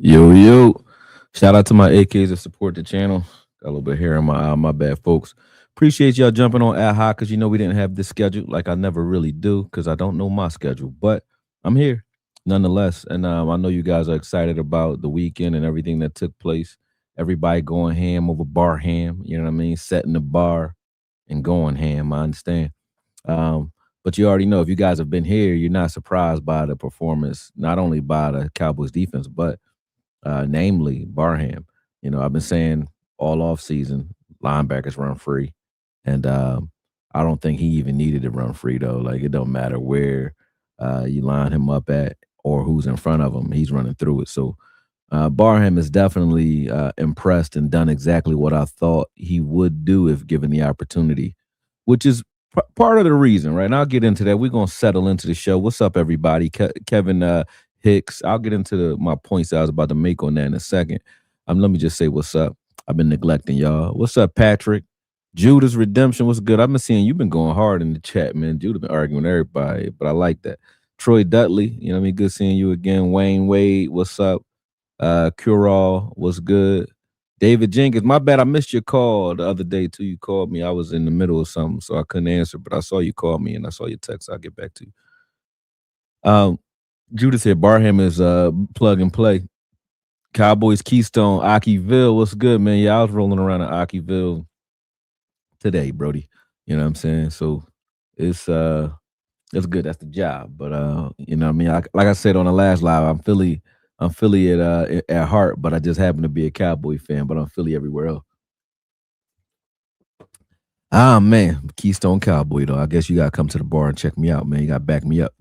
Yo, yo. Shout out to my AKs that support the channel. Got a little bit of hair in my eye. My bad, folks. Appreciate y'all jumping on ad hoc because we didn't have this schedule like I never really do because I don't know my schedule. But I'm here nonetheless. And I know you guys are excited about the weekend and everything that took place. Everybody going ham over bar ham. You know what I mean? Setting the bar and going ham. I understand. But you already know if you guys have been here, you're not surprised by the performance, not only by the Cowboys defense, but namely Barham. I've been saying all off season linebackers run free, and I don't think he even needed to run free though. Like it don't matter where you line him up at or who's in front of him, he's running through it. So Barham has definitely impressed and done exactly what I thought he would do if given the opportunity, which is part of the reason, right? And I'll get into that. We're gonna settle into the show. What's up, everybody? Kevin Hicks. I'll get into my points I was about to make on that in a second. Let me just say what's up. I've been neglecting y'all. What's up, Patrick? Judah's Redemption. What's good? I've been seeing you've been going hard in the chat, man. Judah been arguing with everybody, but I like that. Troy Dudley, you know what I mean? Good seeing you again. Wayne Wade, what's up? Curall, what's good? David Jenkins, my bad. I missed your call the other day too. You called me. I was in the middle of something, so I couldn't answer. But I saw you call me and I saw your text. I'll get back to you. Judah said Barham is plug and play. Cowboys Keystone, Akiville. What's good, man? Yeah, I was rolling around in Akiville today, Brody. You know what I'm saying? So it's good. That's the job. But you know what I mean? Like I said on the last live, I'm Philly at heart, but I just happen to be a Cowboy fan, but I'm Philly everywhere else. Ah man, Keystone Cowboy though. I guess you gotta come to the bar and check me out, man. You gotta back me up.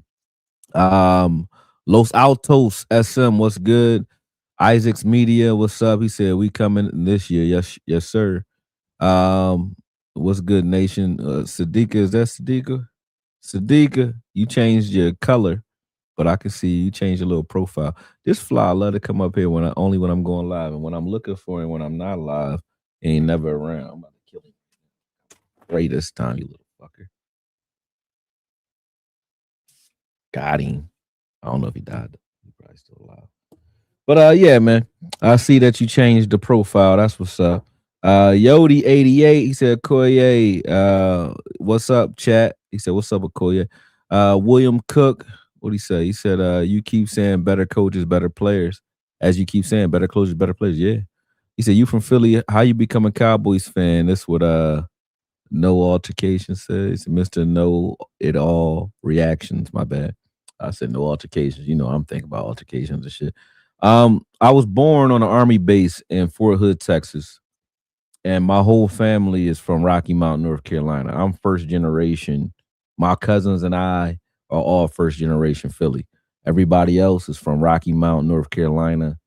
Los Altos SM, what's good? Isaac's Media, what's up? He said we coming this year. Yes, sir. What's good, nation? Sadiqa, is that Sadiqa? Sadiqa, you changed your color, but I can see you changed your little profile. This fly, I love to come up here only when I'm going live, and when I'm looking for him when I'm not live, he ain't never around. I'm about to kill him. Right this time, you little fucker. Got him. I don't know if he died. He's probably still alive. But yeah, man. I see that you changed the profile. That's what's up. Yodi88, he said, Akoye, what's up, chat? He said, what's up, Akoye? William Cook, what'd he say? He said, you keep saying better coaches, better players. As you keep saying, better coaches, better players. Yeah. He said, you from Philly, how you become a Cowboys fan? This what No Altercation says. Mr. No It All Reactions. My bad. I said no altercations. I'm thinking about altercations and shit. I was born on an army base in Fort Hood, Texas, and my whole family is from Rocky Mount, North Carolina. I'm first generation. My cousins and I are all first generation Philly. Everybody else is from Rocky Mount, North Carolina.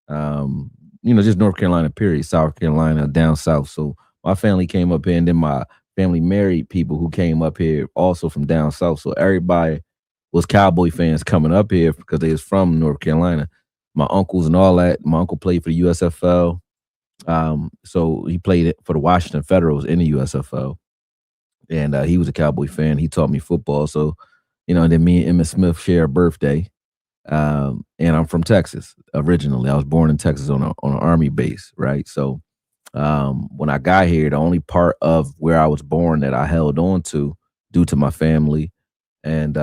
Just North Carolina, period. South Carolina, down south. So my family came up here, and then my family married people who came up here also from down south. So everybody was Cowboy fans coming up here because they was from North Carolina. My uncles and all that. My uncle played for the USFL. So he played it for the Washington Federals in the USFL. And he was a Cowboy fan. He taught me football. So, and then me and Emmitt Smith share a birthday. And I'm from Texas originally. I was born in Texas on an army base, right? So when I got here, the only part of where I was born that I held on to due to my family and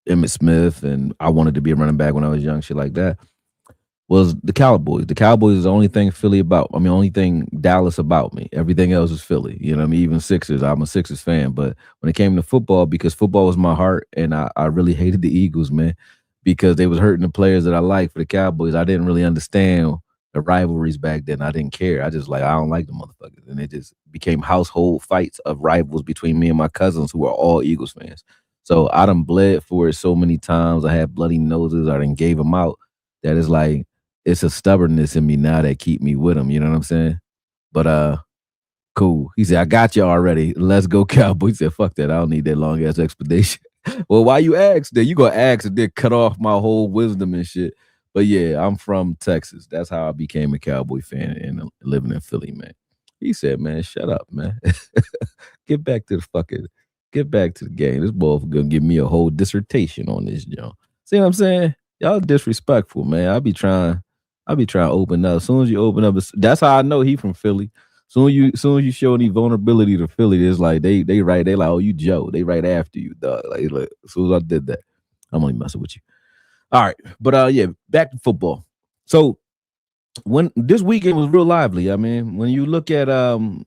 Emmitt Smith, and I wanted to be a running back when I was young, shit like that, was the Cowboys. The Cowboys is the only thing Philly about. I mean, only thing Dallas about me. Everything else is Philly. You know what I mean? Even Sixers. I'm a Sixers fan. But when it came to football, because football was my heart, and I really hated the Eagles, man, because they was hurting the players that I liked for the Cowboys. I didn't really understand the rivalries back then. I didn't care. I don't like the motherfuckers. And it just became household fights of rivals between me and my cousins who are all Eagles fans. So I done bled for it so many times. I had bloody noses. I done gave them out. That is like, it's a stubbornness in me now that keep me with them. You know what I'm saying? But cool. He said, I got you already. Let's go, Cowboys. He said, fuck that. I don't need that long ass explanation. Well, why you ask that? You gonna ask and then cut off my whole wisdom and shit. But yeah, I'm from Texas. That's how I became a Cowboy fan and living in Philly, man. He said, man, shut up, man. Get back to the game. This boy gonna give me a whole dissertation on this, Joe. See what I'm saying? Y'all disrespectful, man. I be trying to open up. As soon as you open up, that's how I know he from Philly. Soon as you show any vulnerability to Philly, it's like they like, oh, you Joe. They right after you, dog. Like as soon as I did that, I'm only messing with you. All right. But yeah, back to football. So when this weekend was real lively. I mean, when you look at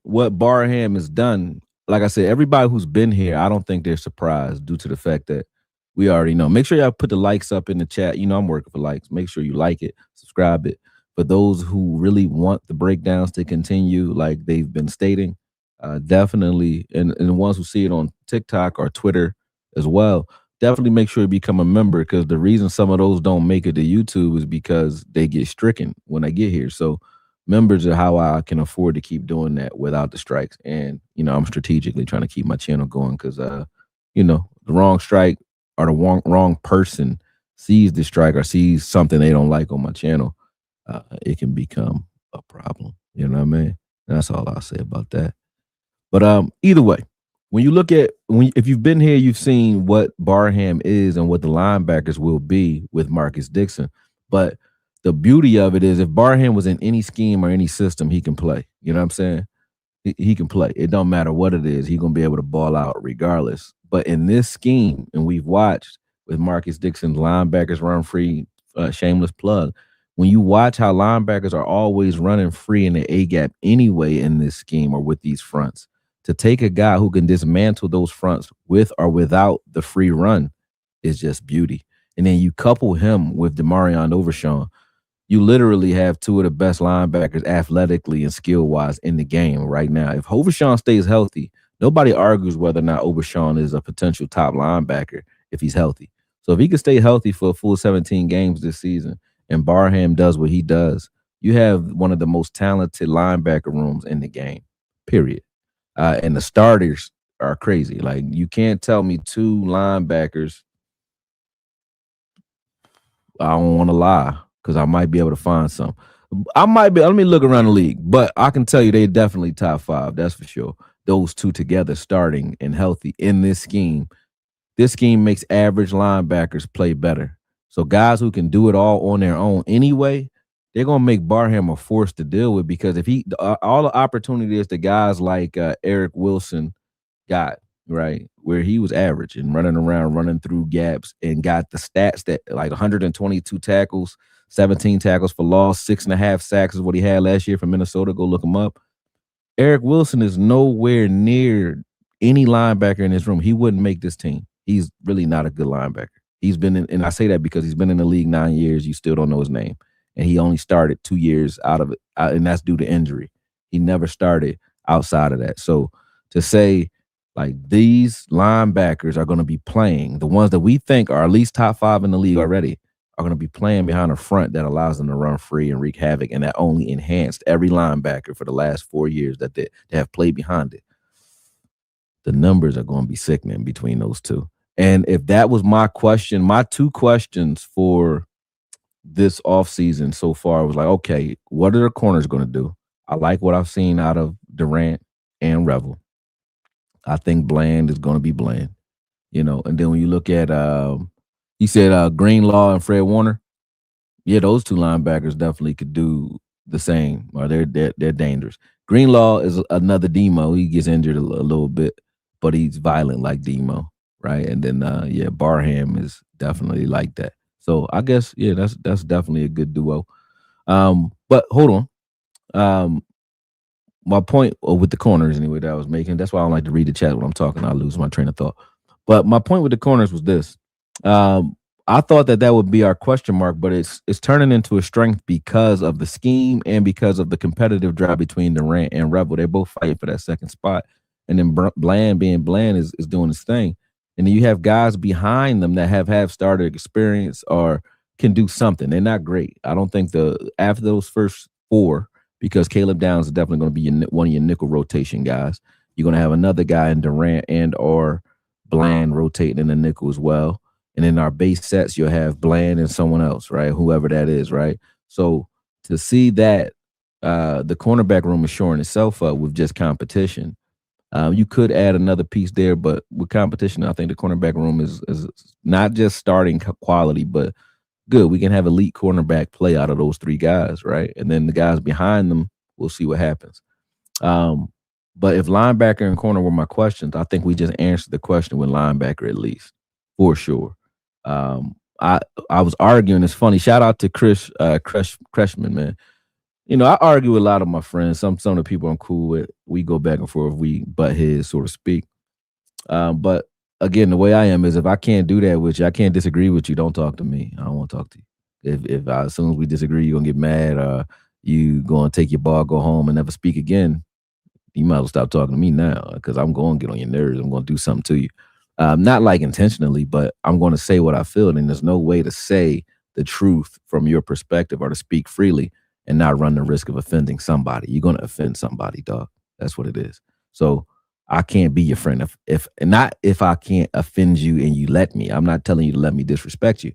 what Barham has done, like I said, everybody who's been here, I don't think they're surprised due to the fact that we already know. Make sure y'all put the likes up in the chat. You know, I'm working for likes. Make sure you like it, subscribe it. For those who really want the breakdowns to continue, like they've been stating, definitely, and the ones who see it on TikTok or Twitter as well, definitely make sure you become a member, because the reason some of those don't make it to YouTube is because they get stricken when I get here. So members are how I can afford to keep doing that without the strikes. And I'm strategically trying to keep my channel going because the wrong strike or the wrong person sees the strike or sees something they don't like on my channel, it can become a problem. You know what I mean? And that's all I'll say about that. But either way, when you look at if you've been here, you've seen what Barham is and what the linebackers will be with Marcus Dixon. But the beauty of it is, if Barham was in any scheme or any system, he can play. You know what I'm saying? He can play. It don't matter what it is. He's gonna be able to ball out regardless. But in this scheme, and we've watched with Marcus Dixon, linebackers run free, shameless plug. When you watch how linebackers are always running free in the A gap anyway in this scheme or with these fronts, to take a guy who can dismantle those fronts with or without the free run is just beauty. And then you couple him with Demarion Overshawn, you literally have two of the best linebackers athletically and skill-wise in the game right now. If Overshawn stays healthy, nobody argues whether or not Overshawn is a potential top linebacker if he's healthy. So if he can stay healthy for a full 17 games this season and Barham does what he does, you have one of the most talented linebacker rooms in the game, period. And the starters are crazy. Like, you can't tell me two linebackers. I don't want to lie because I might be able to find some. I might be. Let me look around the league, but I can tell you they definitely top five. That's for sure. Those two together, starting and healthy in this scheme. This scheme makes average linebackers play better. So guys who can do it all on their own anyway, they're gonna make Barham a force to deal with, because if all the opportunities that guys like Eric Wilson got, right, where he was average and running around, running through gaps, and got the stats that, like, 122 tackles, 17 tackles for loss, 6.5 sacks is what he had last year from Minnesota. Go look him up. Eric Wilson is nowhere near any linebacker in this room. He wouldn't make this team. He's really not a good linebacker. He's been in, and I say that because he's been in the league 9 years. You still don't know his name. And he only started 2 years out of it, and that's due to injury. He never started outside of that. So to say, like, these linebackers are going to be playing, the ones that we think are at least top 5 in the league already, are going to be playing behind a front that allows them to run free and wreak havoc, and that only enhanced every linebacker for the last 4 years that they have played behind it. The numbers are going to be sickening between those two. And if that was my question, my 2 questions for this offseason so far was like, okay, what are the corners going to do? I like what I've seen out of Durant and Revel. I think Bland is going to be Bland, and then when you look at, he said Greenlaw and Fred Warner. Yeah, those 2 linebackers definitely could do the same, or they're dangerous. Greenlaw is another Demo. He gets injured a little bit, but he's violent like Demo, right? And then Barham is definitely like that. So I guess that's definitely a good duo. But hold on. My point with the corners anyway that I was making. That's why I don't like to read the chat when I'm talking. I lose my train of thought. But my point with the corners was this. I thought that would be our question mark, but it's turning into a strength because of the scheme and because of the competitive drive between Durant and Rebel. They're both fighting for that second spot. And then Bland being Bland is doing his thing. And then you have guys behind them that have started experience or can do something. They're not great. I don't think after those first 4, because Caleb Downs is definitely going to be one of your nickel rotation guys. You're going to have another guy in Durant and or Bland rotating in the nickel as well. And in our base sets, you'll have Bland and someone else, right? Whoever that is, right? So to see that the cornerback room is shoring itself up with just competition, you could add another piece there, but with competition, I think the cornerback room is not just starting quality, but good. We can have elite cornerback play out of those three guys, right? And then the guys behind them, we'll see what happens. But if linebacker and corner were my questions, I think we just answered the question with linebacker at least, for sure. I was arguing. It's funny. Shout out to Chris Creshman, man. I argue with a lot of my friends. Some of the people I'm cool with, we go back and forth. We butt heads, so to speak. But again, the way I am is if I can't do that with you, I can't disagree with you. Don't talk to me. I don't want to talk to you. If as soon as we disagree, you're gonna get mad. You gonna take your ball, go home, and never speak again. You might as well stop talking to me now because I'm going to get on your nerves. I'm going to do something to you. Not like intentionally, but I'm going to say what I feel. And there's no way to say the truth from your perspective or to speak freely and not run the risk of offending somebody. You're going to offend somebody, dog. That's what it is. So I can't be your friend if I can't offend you and you let me. I'm not telling you to let me disrespect you.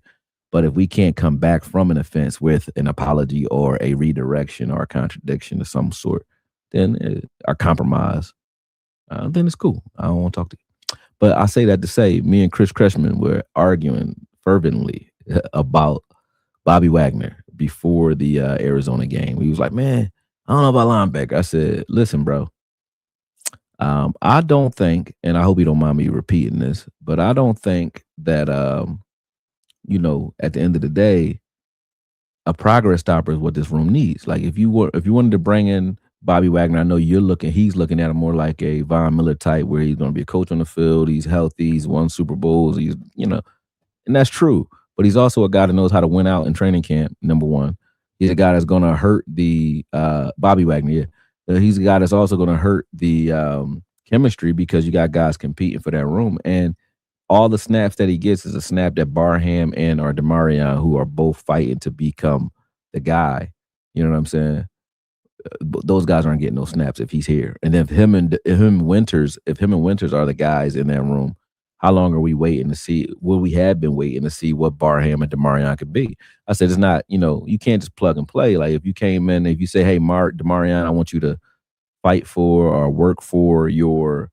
But if we can't come back from an offense with an apology or a redirection or a contradiction of some sort, then a compromise, then it's cool. I don't want to talk to you. But I say that to say, me and Chris Creshman were arguing fervently about Bobby Wagner before the Arizona game. He was like, man, I don't know about linebacker. I said, listen, bro, I don't think, and I hope you don't mind me repeating this, but I don't think that, at the end of the day, a progress stopper is what this room needs. Like if you wanted to bring in Bobby Wagner, I know he's looking at him more like a Von Miller type where he's going to be a coach on the field. He's healthy. He's won Super Bowls. And that's true. But he's also a guy that knows how to win out in training camp, number one. He's a guy that's going to hurt the Bobby Wagner. Yeah. He's a guy that's also going to hurt the chemistry because you got guys competing for that room. And all the snaps that he gets is a snap that Barham and or DeMarion, who are both fighting to become the guy. You know what I'm saying? Those guys aren't getting no snaps if he's here. And if him and Winters are the guys in that room, how long are we waiting to see? Well, we have been waiting to see what Barham and DeMarion could be. I said it's not, you can't just plug and play. Like if you came in, if you say, hey, DeMarion, I want you to fight for or work for your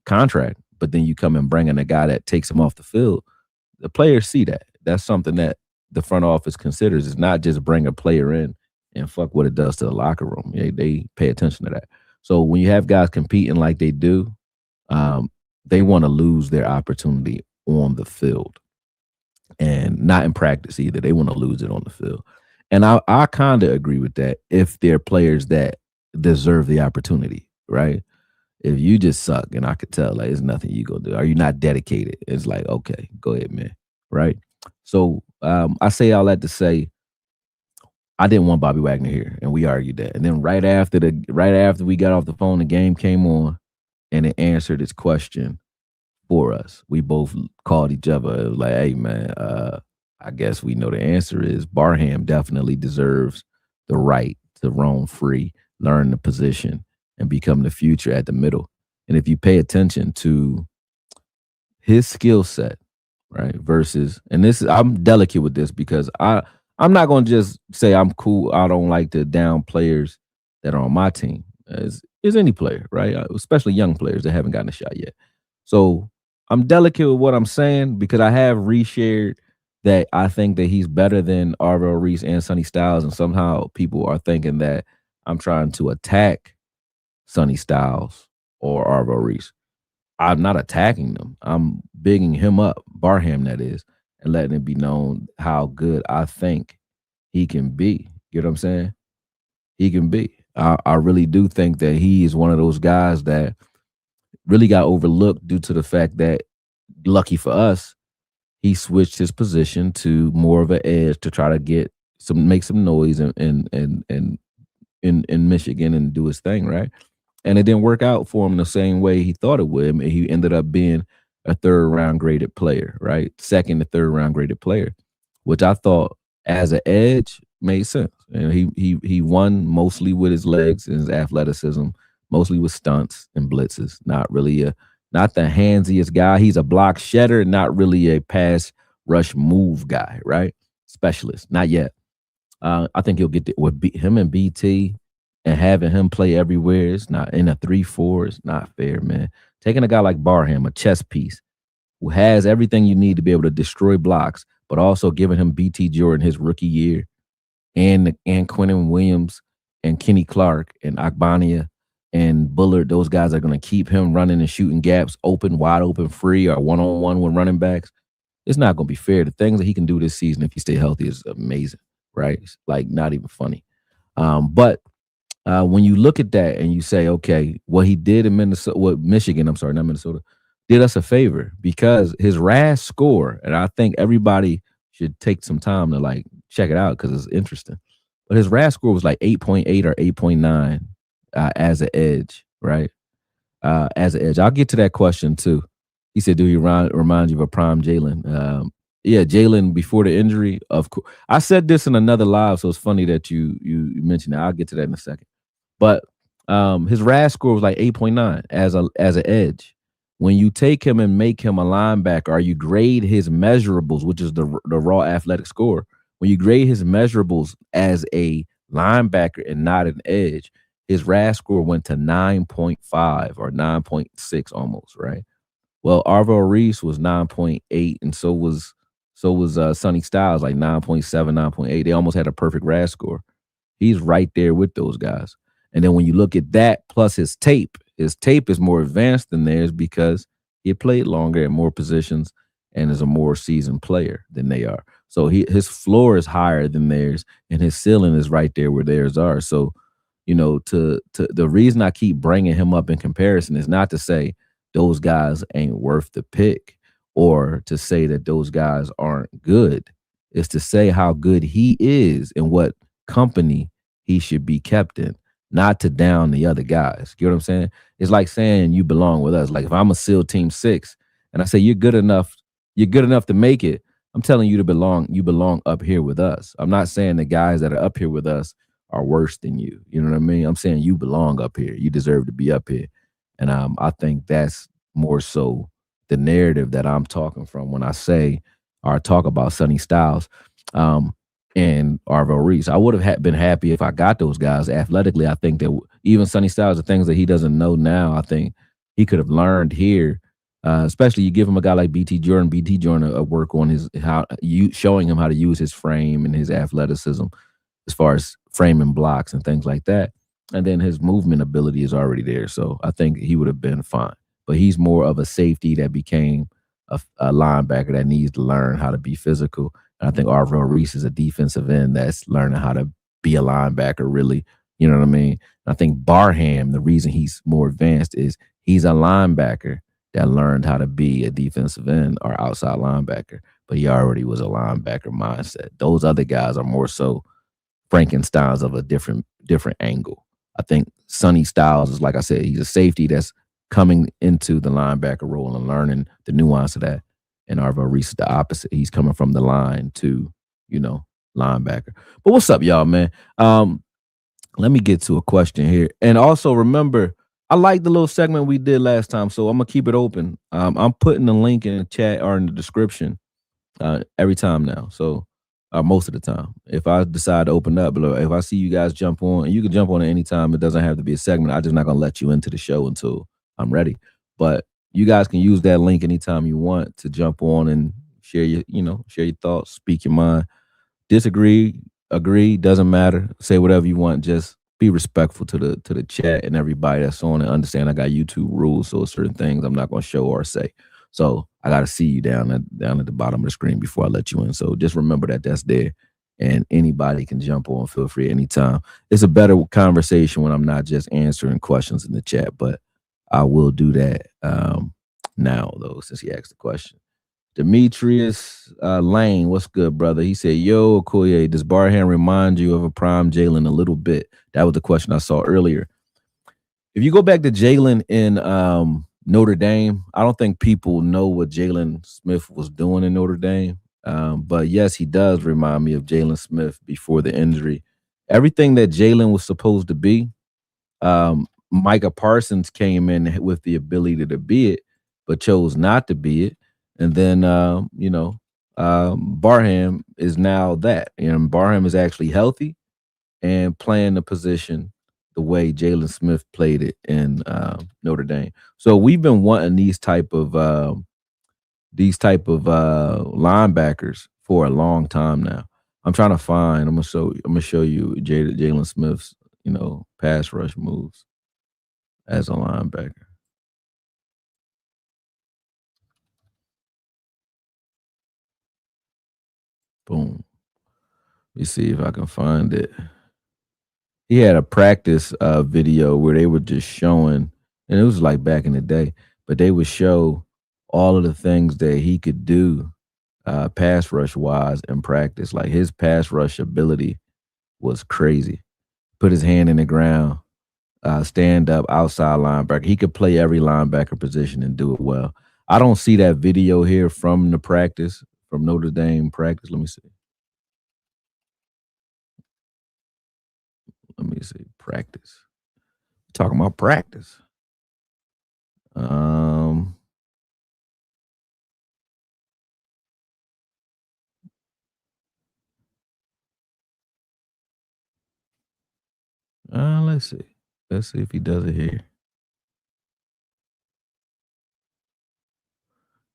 contract, but then you come and bring in a guy that takes him off the field, the players see that. That's something that the front office considers. It's not just bring a player in and fuck what it does to the locker room. They pay attention to that. So when you have guys competing like they do, they want to lose their opportunity on the field and not in practice either. They want to lose it on the field. And I kind of agree with that if they're players that deserve the opportunity, right? If you just suck and I could tell, like, there's nothing you gonna do. Are you not dedicated? It's like, okay, go ahead, man. Right? So I say all that to say, I didn't want Bobby Wagner here, and we argued that. And then right after we got off the phone, the game came on, and it answered its question for us. We both called each other. It was like, hey, man, I guess we know the answer is Barham definitely deserves the right to roam free, learn the position, and become the future at the middle. And if you pay attention to his skill set, right, versus, and I'm delicate with this because I'm not going to just say I'm cool. I don't like to down players that are on my team as any player, right? Especially young players that haven't gotten a shot yet. So I'm delicate with what I'm saying because I have reshared that I think that he's better than Arvell Reese and Sonny Styles, and somehow people are thinking that I'm trying to attack Sonny Styles or Arvell Reese. I'm not attacking them. I'm bigging him up, Barham that is, and letting it be known how good I think he can be. You know what I'm saying? He can be. I really do think that he is one of those guys that really got overlooked due to the fact that, lucky for us, he switched his position to more of an edge to try to make some noise in Michigan and do his thing, right? And it didn't work out for him the same way he thought it would. I mean, he ended up being a third-round graded player, right? Second to third-round graded player, which I thought as an edge made sense. And he won mostly with his legs and his athleticism, mostly with stunts and blitzes. Not the handsiest guy. He's a block shedder, not really a pass rush move guy, right? Specialist, not yet. I think he'll get with him and BT. And having him play everywhere, it's not in a 3-4, it's not fair, man. Taking a guy like Barham, a chess piece, who has everything you need to be able to destroy blocks, but also giving him BT Jordan his rookie year and Quentin Williams and Kenny Clark and Akbania and Bullard, those guys are going to keep him running and shooting gaps open, wide open, free, or one-on-one with running backs. It's not going to be fair. The things that he can do this season if he stay healthy is amazing, right? It's like not even funny. But when you look at that and you say, okay, what he did in Minnesota, what Michigan, I'm sorry, not Minnesota, did us a favor because his RAS score, and I think everybody should take some time to like check it out because it's interesting. But his RAS score was like 8.8 or 8.9 as an edge, right? As an edge. I'll get to that question too. He said, do he remind you of a prime Jalen? Yeah, Jalen before the injury, of course. I said this in another live, so it's funny that you mentioned that. I'll get to that in a second. But his RAS score was like 8.9 as an edge. When you take him and make him a linebacker, or you grade his measurables, which is the raw athletic score, when you grade his measurables as a linebacker and not an edge, his RAS score went to 9.5 or 9.6 almost, right? Well, Arvo Reese was 9.8, and so was Sonny Styles, like 9.7, 9.8. They almost had a perfect RAS score. He's right there with those guys. And then when you look at that plus his tape is more advanced than theirs because he played longer at more positions and is a more seasoned player than they are. So his floor is higher than theirs, and his ceiling is right there where theirs are. So, you know, to the reason I keep bringing him up in comparison is not to say those guys ain't worth the pick or to say that those guys aren't good. It's to say how good he is and what company he should be kept in, not to down the other guys. You know what I'm saying? It's like saying you belong with us. Like if I'm a SEAL Team 6 and I say you're good enough to make it, I'm telling you you belong up here with us. I'm not saying the guys that are up here with us are worse than you. You know what I mean? I'm saying you belong up here. You deserve to be up here. And I think that's more so the narrative that I'm talking from when I say or talk about Sonny Styles and Arvo Reese. I would have been happy if I got those guys athletically. I think that even Sonny Styles, the things that he doesn't know now, I think he could have learned here. Especially you give him a guy like BT Jordan a work on showing him how to use his frame and his athleticism as far as framing blocks and things like that. And then his movement ability is already there. So I think he would have been fine. But he's more of a safety that became a linebacker that needs to learn how to be physical. And I think Arvo Reese is a defensive end that's learning how to be a linebacker, really. You know what I mean? And I think Barham, the reason he's more advanced is he's a linebacker that learned how to be a defensive end or outside linebacker, but he already was a linebacker mindset. Those other guys are more so Frankensteins of a different angle. I think Sonny Styles is, like I said, he's a safety that's coming into the linebacker role and learning the nuance of that. And Arvo Reese is the opposite. He's coming from the line to, linebacker. But what's up, y'all, man? Let me get to a question here. And also remember, I like the little segment we did last time, so I'm going to keep it open. I'm putting the link in the chat or in the description every time now. So most of the time, if I decide to open up, if I see you guys jump on, and you can jump on at any time, it doesn't have to be a segment. I'm just not going to let you into the show until I'm ready. But you guys can use that link anytime you want to jump on and share your thoughts, speak your mind. Disagree, agree, doesn't matter. Say whatever you want. Just be respectful to the chat and everybody that's on, and understand I got YouTube rules, so certain things I'm not going to show or say. So I got to see you down at the bottom of the screen before I let you in. So just remember that that's there, and anybody can jump on. Feel free anytime. It's a better conversation when I'm not just answering questions in the chat, but I will do that now, though, since he asked the question. Demetrius Lane, what's good, brother? He said, yo, Akoye, does Barham remind you of a prime Jalen a little bit? That was the question I saw earlier. If you go back to Jalen in Notre Dame, I don't think people know what Jalen Smith was doing in Notre Dame. But yes, he does remind me of Jalen Smith before the injury. Everything that Jalen was supposed to be, Micah Parsons came in with the ability to be it, but chose not to be it. And then, Barham is now that. Barham is actually healthy and playing the position the way Jalen Smith played it in Notre Dame. So we've been wanting these type of linebackers for a long time now. I'm trying to find. I'm gonna show you Jalen Smith's pass rush moves as a linebacker. Boom. Let me see if I can find it. He had a practice video where they were just showing, and it was like back in the day, but they would show all of the things that he could do pass rush wise in practice. Like his pass rush ability was crazy. Put his hand in the ground, stand up, outside linebacker. He could play every linebacker position and do it well. I don't see that video here from the practice, from Notre Dame practice. Let me see. Let me see. Practice. Talking about practice. Um, let's see. Let's see if he does it here.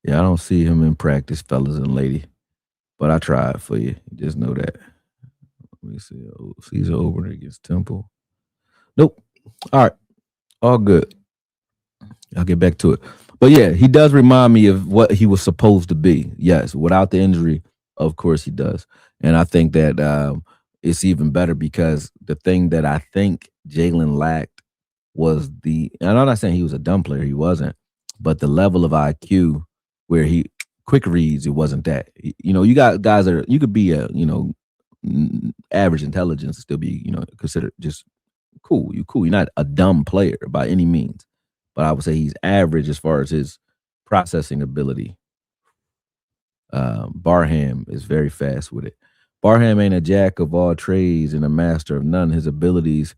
Yeah, I don't see him in practice, fellas and lady. But I tried for you. Just know that. Let me see. Oh, Caesar opener against Temple. Nope. All right. All good. I'll get back to it. But yeah, he does remind me of what he was supposed to be. Yes, without the injury, of course he does. And I think that it's even better because the thing that I think Jalen lacked was and I'm not saying he was a dumb player, he wasn't, but the level of IQ where he quick reads, it wasn't that. You got guys that you could be average intelligence, still be, considered just cool. You cool. You're not a dumb player by any means, but I would say he's average as far as his processing ability. Barham is very fast with it. Barham ain't a jack of all trades and a master of none. His abilities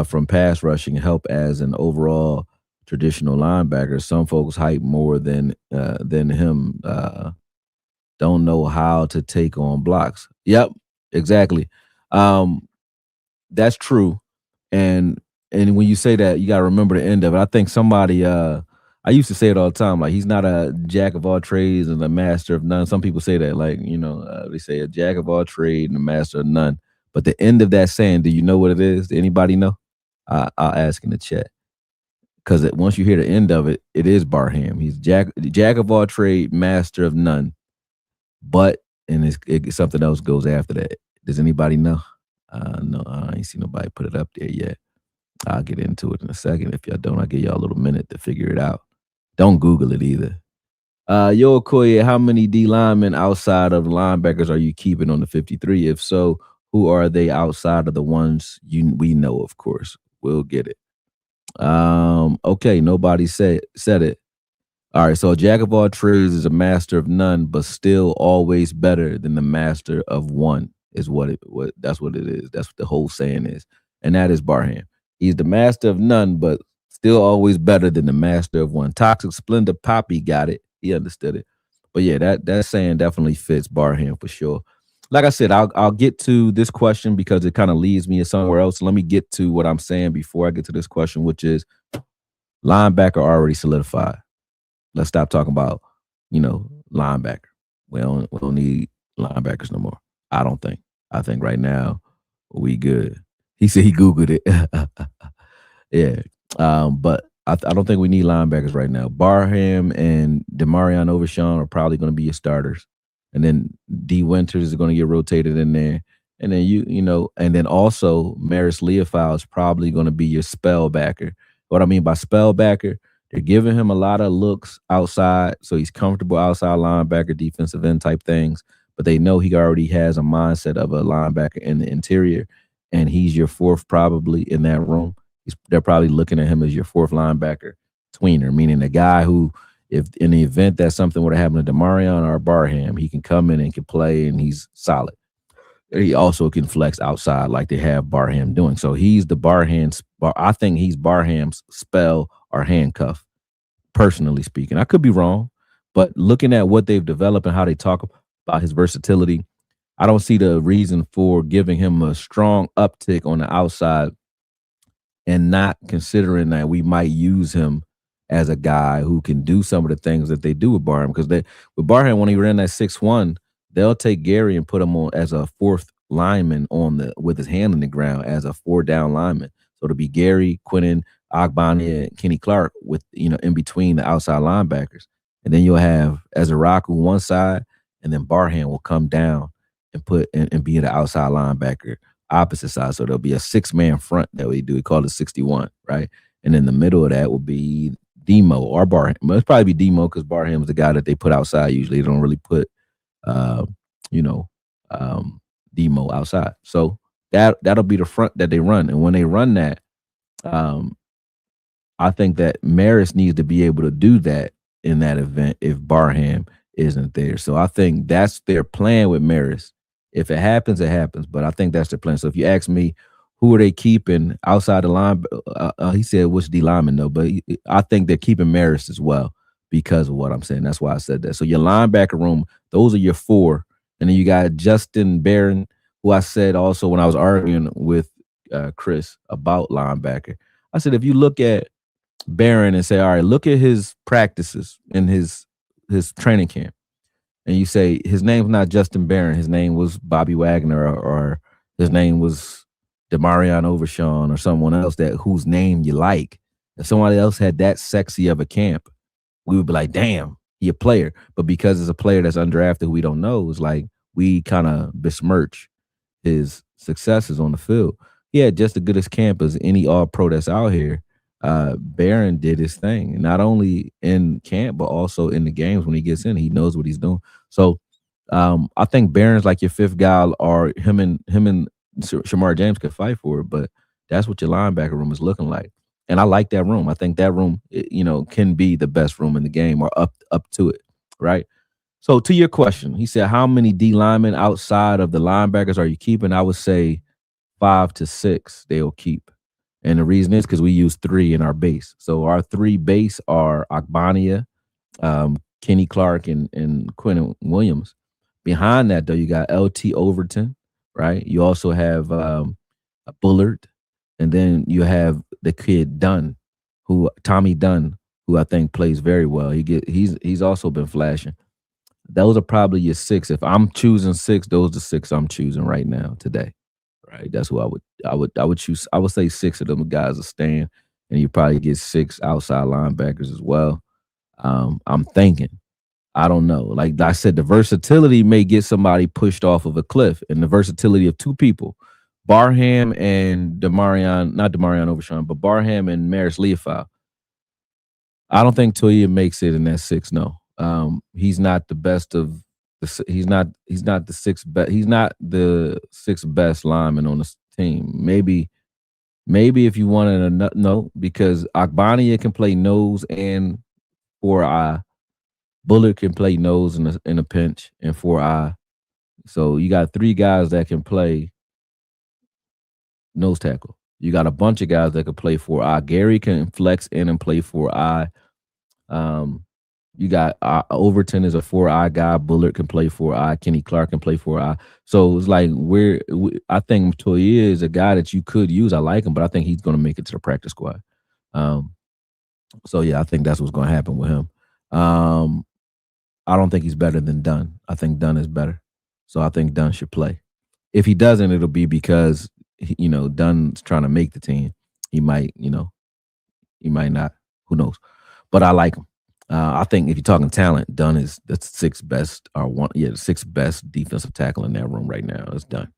from pass rushing help as an overall traditional linebacker. Some folks hype more than him. Don't know how to take on blocks. Yep, exactly. That's true. And when you say that, you gotta remember the end of it. I think somebody I used to say it all the time, like he's not a jack of all trades and a master of none. Some people say that, like, they say a jack of all trade and a master of none. But the end of that saying, do you know what it is? Do anybody know? I'll ask in the chat. Because once you hear the end of it, it is Barham. He's jack of all trade, master of none. But something else goes after that. Does anybody know? No, I ain't seen nobody put it up there yet. I'll get into it in a second. If y'all don't, I'll give y'all a little minute to figure it out. Don't Google it either. Yo, Akoye, how many D linemen outside of linebackers are you keeping on the 53? If so, who are they outside of the ones we know, of course? We'll get it. Okay, nobody said it. All right, so a jack of all trades is a master of none, but still always better than the master of one, is that's what it is. That's what the whole saying is. And that is Barham. He's the master of none, but still always better than the master of one. Toxic Splendor Poppy got it. He understood it. But yeah, that saying definitely fits Barham for sure. Like I said, I'll get to this question because it kind of leads me to somewhere else. Let me get to what I'm saying before I get to this question, which is linebacker already solidified. Let's stop talking about, linebacker. We don't need linebackers no more. I don't think. I think right now we good. He said he Googled it. Yeah. But I don't think we need linebackers right now. Barham and Demarion Overshawn are probably going to be your starters. And then D Winters is going to get rotated in there. And then and then also Maris Leofau is probably going to be your spell backer. What I mean by spell backer, they're giving him a lot of looks outside, so he's comfortable outside linebacker, defensive end type things. But they know he already has a mindset of a linebacker in the interior, and he's your fourth probably in that room. They're probably looking at him as your fourth linebacker tweener, meaning the guy who, if in the event that something would have happened to Demarion or Barham, he can come in and can play, and he's solid. He also can flex outside like they have Barham doing. So he's the I think he's Barham's spell or handcuff, personally speaking. I could be wrong, but looking at what they've developed and how they talk about his versatility, I don't see the reason for giving him a strong uptick on the outside and not considering that we might use him as a guy who can do some of the things that they do with Barham. Because with Barham, when he ran that 6'1", they'll take Gary and put him on as a fourth lineman with his hand on the ground as a 4-down lineman. So it'll be Gary, Quinnen, Ogbonnia, and Kenny Clark with in between the outside linebackers. And then you'll have Ezeraku one side, and then Barham will come down and be the outside linebacker opposite side. So there'll be a 6-man front that we do. We call it 61, right? And in the middle of that will be Demo or Barham. Well, it's probably be Demo because Barham's the guy that they put outside usually. They don't really put Demo outside. So that'll be the front that they run. And when they run that, I think that Maris needs to be able to do that in that event if Barham isn't there. So I think that's their plan with Maris. If it happens, it happens. But I think that's their plan. So if you ask me, who are they keeping outside the line? He said which D lineman though, but I think they're keeping Maris as well because of what I'm saying. That's why I said that. So your linebacker room, those are your 4. And then you got Justin Barron, who I said also when I was arguing with Chris about linebacker. I said, if you look at Barron and say, all right, look at his practices in his training camp. And you say his name's not Justin Barron. His name was Bobby Wagner or his name was Demarion Overshawn or someone else whose name you like. If somebody else had that sexy of a camp, we would be like, damn, he a player. But because it's a player that's undrafted who we don't know, it's like we kind of besmirch his successes on the field. He had just as good as camp as any all-pro that's out here. Barron did his thing, not only in camp, but also in the games when he gets in. He knows what he's doing. So I think Barron's like your 5th guy, or him and Shamar James could fight for it, but that's what your linebacker room is looking like. And I like that room. I think that room, can be the best room in the game or up to it, right? So to your question, he said, how many D linemen outside of the linebackers are you keeping? I would say 5 to 6 they'll keep. And the reason is because we use 3 in our base. So our 3 base are Ogbonnia, Kenny Clark, and Quinnen Williams. Behind that, though, you got LT Overton, right? You also have Bullard, and then you have the kid Dunn, Tommy Dunn, who I think plays very well. He's also been flashing. Those are probably your 6. If I'm choosing 6, those are the 6 I'm choosing right now today. Right, that's who I would choose. I would say 6 of them guys are staying, and you probably get 6 outside linebackers as well. I'm thinking, I don't know. Like I said, the versatility may get somebody pushed off of a cliff, and the versatility of 2 people, Barham and not Demarion Overshawn, but Barham and Maris Leofau. I don't think Toya makes it in that 6. No, he's not the best of. He's not the 6th best. He's not the 6th best lineman on the team. Maybe if you wanted no, because Ogbonnia can play nose and 4-eye. Bullard can play nose in a pinch and 4-eye. So you got 3 guys that can play nose tackle. You got a bunch of guys that can play 4-eye. Gary can flex in and play 4-eye. You got Overton is a 4-eye guy. Bullard can play 4-eye. Kenny Clark can play 4-eye. So it's like I think Toye is a guy that you could use. I like him, but I think he's going to make it to the practice squad. So yeah, I think that's what's going to happen with him. I don't think he's better than Dunn. I think Dunn is better. So I think Dunn should play. If he doesn't, it'll be because Dunn's trying to make the team. He might not. Who knows? But I like him. I think if you're talking talent, Dunn is the 6th best the 6th best defensive tackle in that room right now. It's Dunn.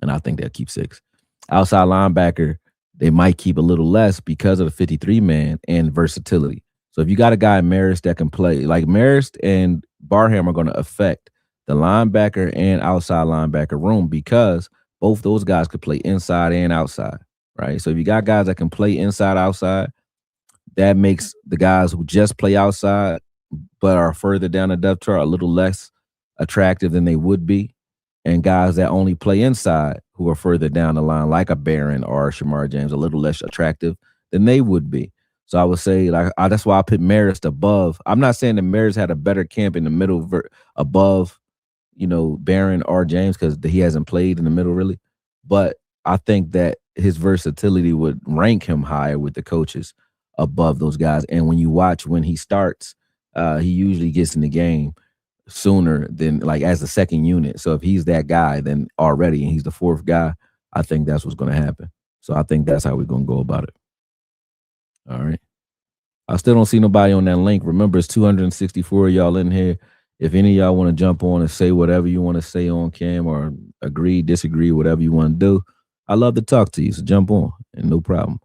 And I think they'll keep 6. Outside linebacker, they might keep a little less because of the 53-man and versatility. So if you got a guy in Marist that can play, like Marist and Barham are going to affect the linebacker and outside linebacker room because both those guys could play inside and outside, right? So if you got guys that can play inside, outside, that makes the guys who just play outside but are further down the depth chart a little less attractive than they would be. And guys that only play inside who are further down the line, like a Barron or Shamar James, a little less attractive than they would be. So I would say, that's why I put Marist above. I'm not saying that Marist had a better camp in the middle above, Barron or James because he hasn't played in the middle really. But I think that his versatility would rank him higher with the coaches above those guys. And when you watch when he starts, he usually gets in the game sooner than like as the second unit. So if he's that guy, then already, and he's the fourth guy, I think that's what's going to happen. So I think that's how we're going to go about it. All right. I still don't see nobody on that link. Remember, it's 264 of y'all in here. If any of y'all want to jump on and say whatever you want to say on cam or agree, disagree, whatever you want to do, I love to talk to you. So jump on and no problem.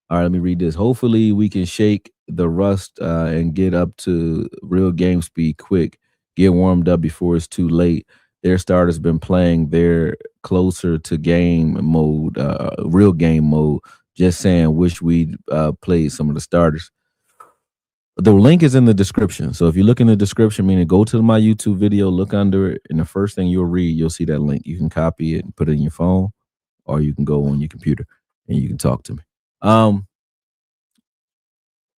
All right, let me read this. Hopefully, we can shake the rust and get up to real game speed quick. Get warmed up before it's too late. Their starters been playing. They're closer to game mode, real game mode. Just saying, wish we'd played some of the starters. The link is in the description. So if you look in the description, meaning go to my YouTube video, look under it, and the first thing you'll read, you'll see that link. You can copy it and put it in your phone, or you can go on your computer and you can talk to me.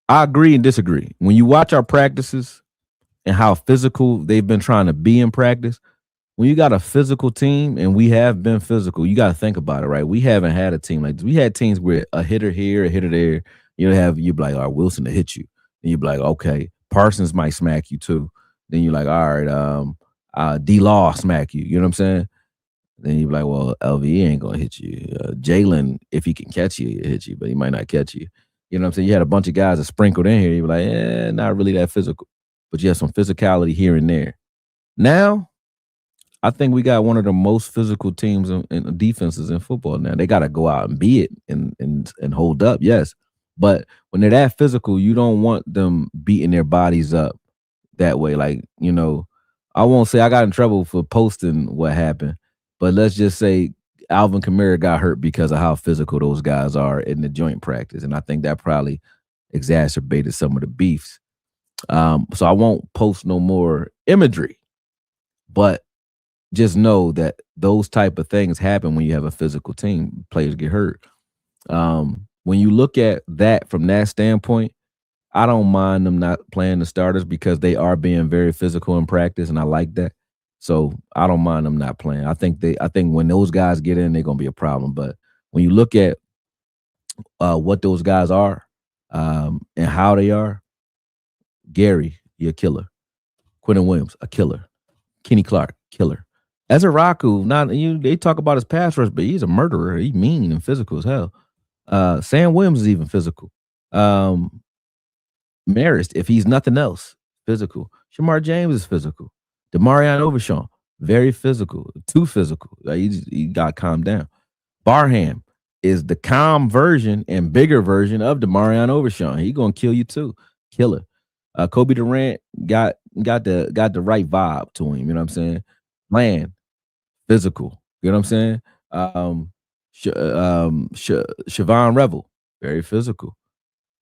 I agree and disagree. When you watch our practices and how physical they've been trying to be in practice, when you got a physical team, and we have been physical, you got to think about it, right? We haven't had a team like this. We had teams where a hitter here, a hitter there. You'd be like, all right, Wilson to hit you. And you'd be like, okay, Parsons might smack you too. Then you're like, all right, D-Law smack you. You know what I'm saying? Then you'd be like, well, LVE ain't going to hit you. Jalen, if he can catch you, he'll hit you, but he might not catch you. You know what I'm saying? You had a bunch of guys that sprinkled in here. You'd be like, not really that physical. But you have some physicality here and there. Now, I think we got one of the most physical teams and defenses in football now. They got to go out and be it and hold up, yes. But when they're that physical, you don't want them beating their bodies up that way. Like, I won't say I got in trouble for posting what happened, but let's just say Alvin Kamara got hurt because of how physical those guys are in the joint practice. And I think that probably exacerbated some of the beefs. So I won't post no more imagery, but just know that those type of things happen when you have a physical team. Players get hurt. When you look at that from that standpoint, I don't mind them not playing the starters because they are being very physical in practice, and I like that. So I don't mind them not playing. I think when those guys get in, they're gonna be a problem. But when you look at what those guys are and how they are, Gary, you're a killer. Quentin Williams, a killer. Kenny Clark, killer. Ezra Raku, they talk about his pass rush, but he's a murderer. He's mean and physical as hell. Sam Williams is even physical. Marist, if he's nothing else, physical. Shamar James is physical. Demarion Overshawn, very physical, too physical. He got calmed down. Barham is the calm version and bigger version of Demarion Overshawn. He gonna kill you too, killer. Kobe Durant got the right vibe to him. You know what I'm saying? Land, physical. You know what I'm saying? Siobhan Revel, very physical.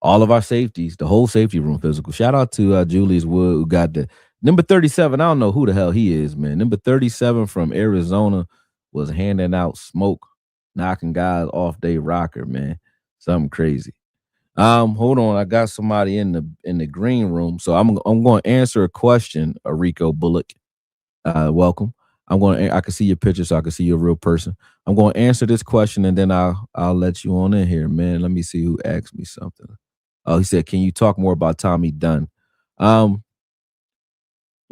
All of our safeties, the whole safety room physical. Shout out to Julius Wood, who got the number 37. I don't know who the hell he is, man. Number 37 from Arizona was handing out smoke, knocking guys off their rocker, man. Something crazy. Hold on. I got somebody in the green room. So I'm going to answer a question, Rico Bullock. Welcome. I can see your picture, so I can see you're a real person. I'm going to answer this question, and then I'll let you on in here, man. Let me see who asked me something. Oh, he said, "Can you talk more about Tommy Dunn?" What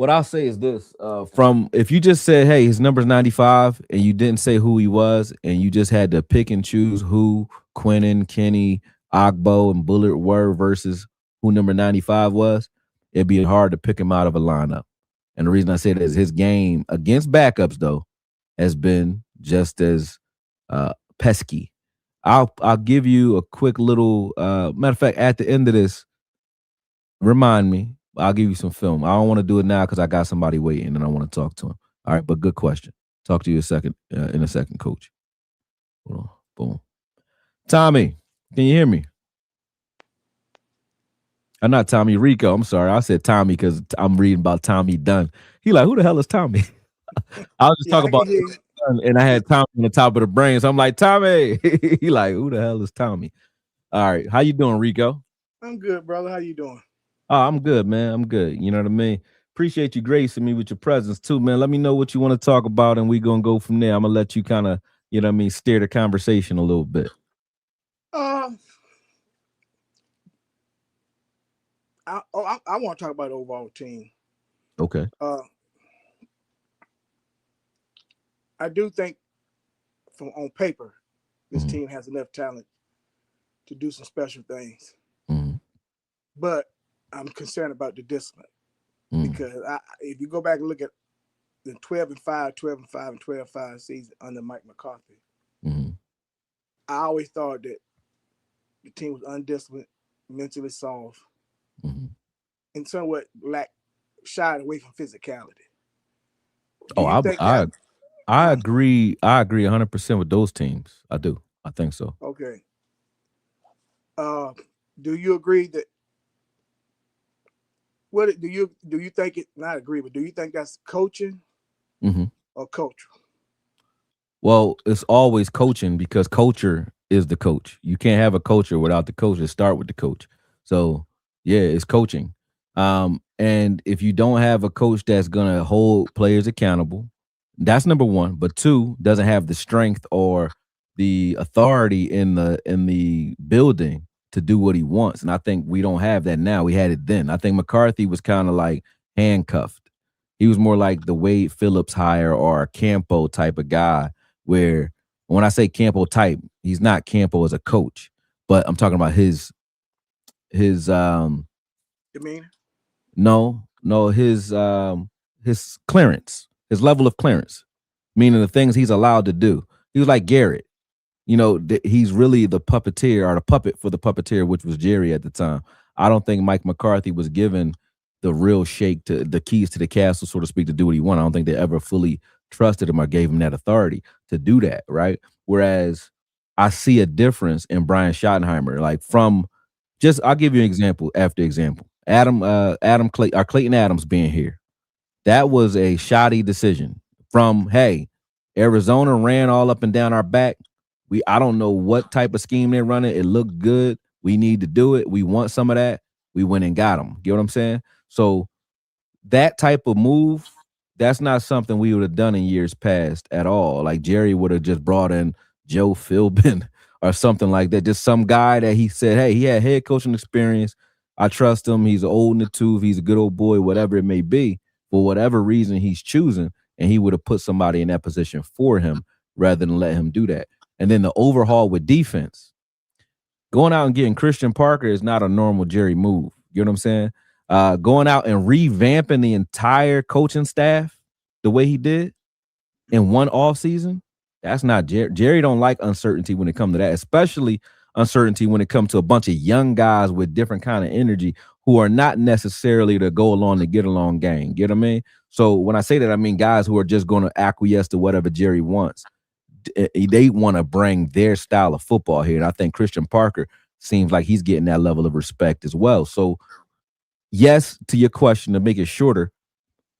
I'll say is this: from if you just said, "Hey, his number's 95," and you didn't say who he was, and you just had to pick and choose who Quentin, Kenny, Ogbo, and Bullard were versus who number 95 was, it'd be hard to pick him out of a lineup. And the reason I say that is his game against backups, though, has been just as pesky. I'll give you a quick little matter of fact, at the end of this, remind me. I'll give you some film. I don't want to do it now because I got somebody waiting and I want to talk to him. All right, but good question. Talk to you in a second, coach. Hold on. Boom. Tommy, can you hear me? I'm not Tommy Rico. I'm sorry. I said Tommy because I'm reading about Tommy Dunn. He like, who the hell is Tommy? I was just talking about Dunn, and I had Tommy on the top of the brain. So I'm like, Tommy. He like, who the hell is Tommy? All right. How you doing, Rico? I'm good, brother. How you doing? Oh, I'm good, man. I'm good. You know what I mean? Appreciate you gracing me with your presence too, man. Let me know what you want to talk about, and we're gonna go from there. I'm gonna let you kind of, you know what I mean, steer the conversation a little bit. I want to talk about the overall team. Okay. I do think from on paper, this Mm-hmm. team has enough talent to do some special things. Mm-hmm. But I'm concerned about the discipline Mm-hmm. because if you go back and look at the 12-5, 12-5, and 12-5 season under Mike McCarthy, Mm-hmm. I always thought that the team was undisciplined, mentally soft, Mm-hmm. and somewhat shied away from physicality. Do Oh, you I, think that? I I Huh? agree. I agree 100% with those teams. I do. I think so. Okay. Uh, do you agree that what do you think it not agree, but do you think that's coaching Mm-hmm. or culture? Well, it's always coaching because culture is the coach. You can't have a culture without the coach. It start with the coach. So yeah, it's coaching. And if you don't have a coach that's gonna hold players accountable, that's number one. But two, doesn't have the strength or the authority in the building to do what he wants. And I think we don't have that now. We had it then. I think McCarthy was kind of like handcuffed. He was more like the Wade Phillips hire or a Campo type of guy where when I say Campo type, he's not Campo as a coach, but I'm talking about his Demeanor. no his clearance, his level of clearance, meaning the things he's allowed to do. He was like Garrett. He's really the puppeteer or the puppet for the puppeteer, which was Jerry at the time. I don't think Mike McCarthy was given the real shake to the keys to the castle, so to speak, to do what he wanted. I don't think they ever fully trusted him or gave him that authority to do that, right? Whereas I see a difference in Brian Schottenheimer, like from just I'll give you an example after example. Clayton Adams being here. That was a shoddy decision from, hey, Arizona ran all up and down our back. I don't know what type of scheme they're running. It looked good. We need to do it. We want some of that. We went and got them. Get what I'm saying? So that type of move, that's not something we would have done in years past at all. Like Jerry would have just brought in Joe Philbin or something like that. Just some guy that he said, hey, he had head coaching experience. I trust him. He's old in the tooth. He's a good old boy, whatever it may be. For whatever reason he's choosing, and he would have put somebody in that position for him rather than let him do that. And then the overhaul with defense. Going out and getting Christian Parker is not a normal Jerry move. You know what I'm saying? Going out and revamping the entire coaching staff the way he did in one offseason, that's not Jerry. Jerry don't like uncertainty when it comes to that, especially uncertainty when it comes to a bunch of young guys with different kind of energy who are not necessarily to go along to get along gang. You know what I mean? So when I say that, I mean guys who are just going to acquiesce to whatever Jerry wants. They want to bring their style of football here. And I think Christian Parker seems like he's getting that level of respect as well. So yes, to your question, to make it shorter,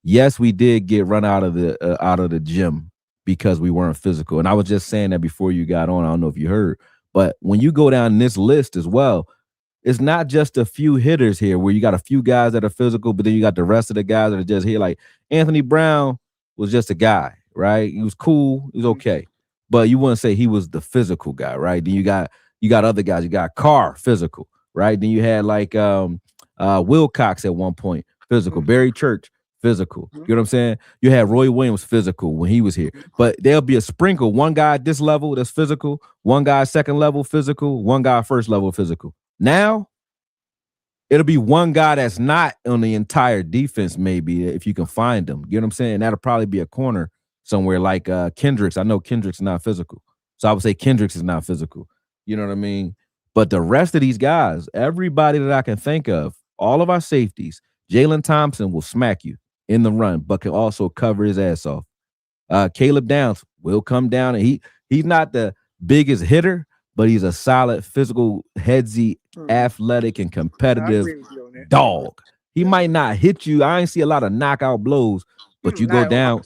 yes, we did get run out of the gym because we weren't physical. And I was just saying that before you got on. I don't know if you heard, but when you go down this list as well, it's not just a few hitters here where you got a few guys that are physical, but then you got the rest of the guys that are just here. Like Anthony Brown was just a guy, right? He was cool, he was okay, but you wouldn't say he was the physical guy, right? Then you got other guys. You got Carr, physical, right? Then you had like Wilcox at one point, physical. Barry Church, physical. You know what I'm saying? You had Roy Williams, physical when he was here, but there'll be a sprinkle. One guy at this level that's physical, one guy second level physical, one guy first level physical. Now it'll be one guy that's not on the entire defense, maybe if you can find them. You know what I'm saying? That'll probably be a corner somewhere like Kendricks. I know Kendricks is not physical, so I would say Kendricks is not physical. You know what I mean? But the rest of these guys, everybody that I can think of, all of our safeties, Jalen Thompson will smack you in the run, but can also cover his ass off. Caleb Downs will come down, and he's not the biggest hitter, but he's a solid physical, headsy, athletic, and I competitive agree with you on that. dog. He might not hit you. I ain't see a lot of knockout blows, but you go Not down.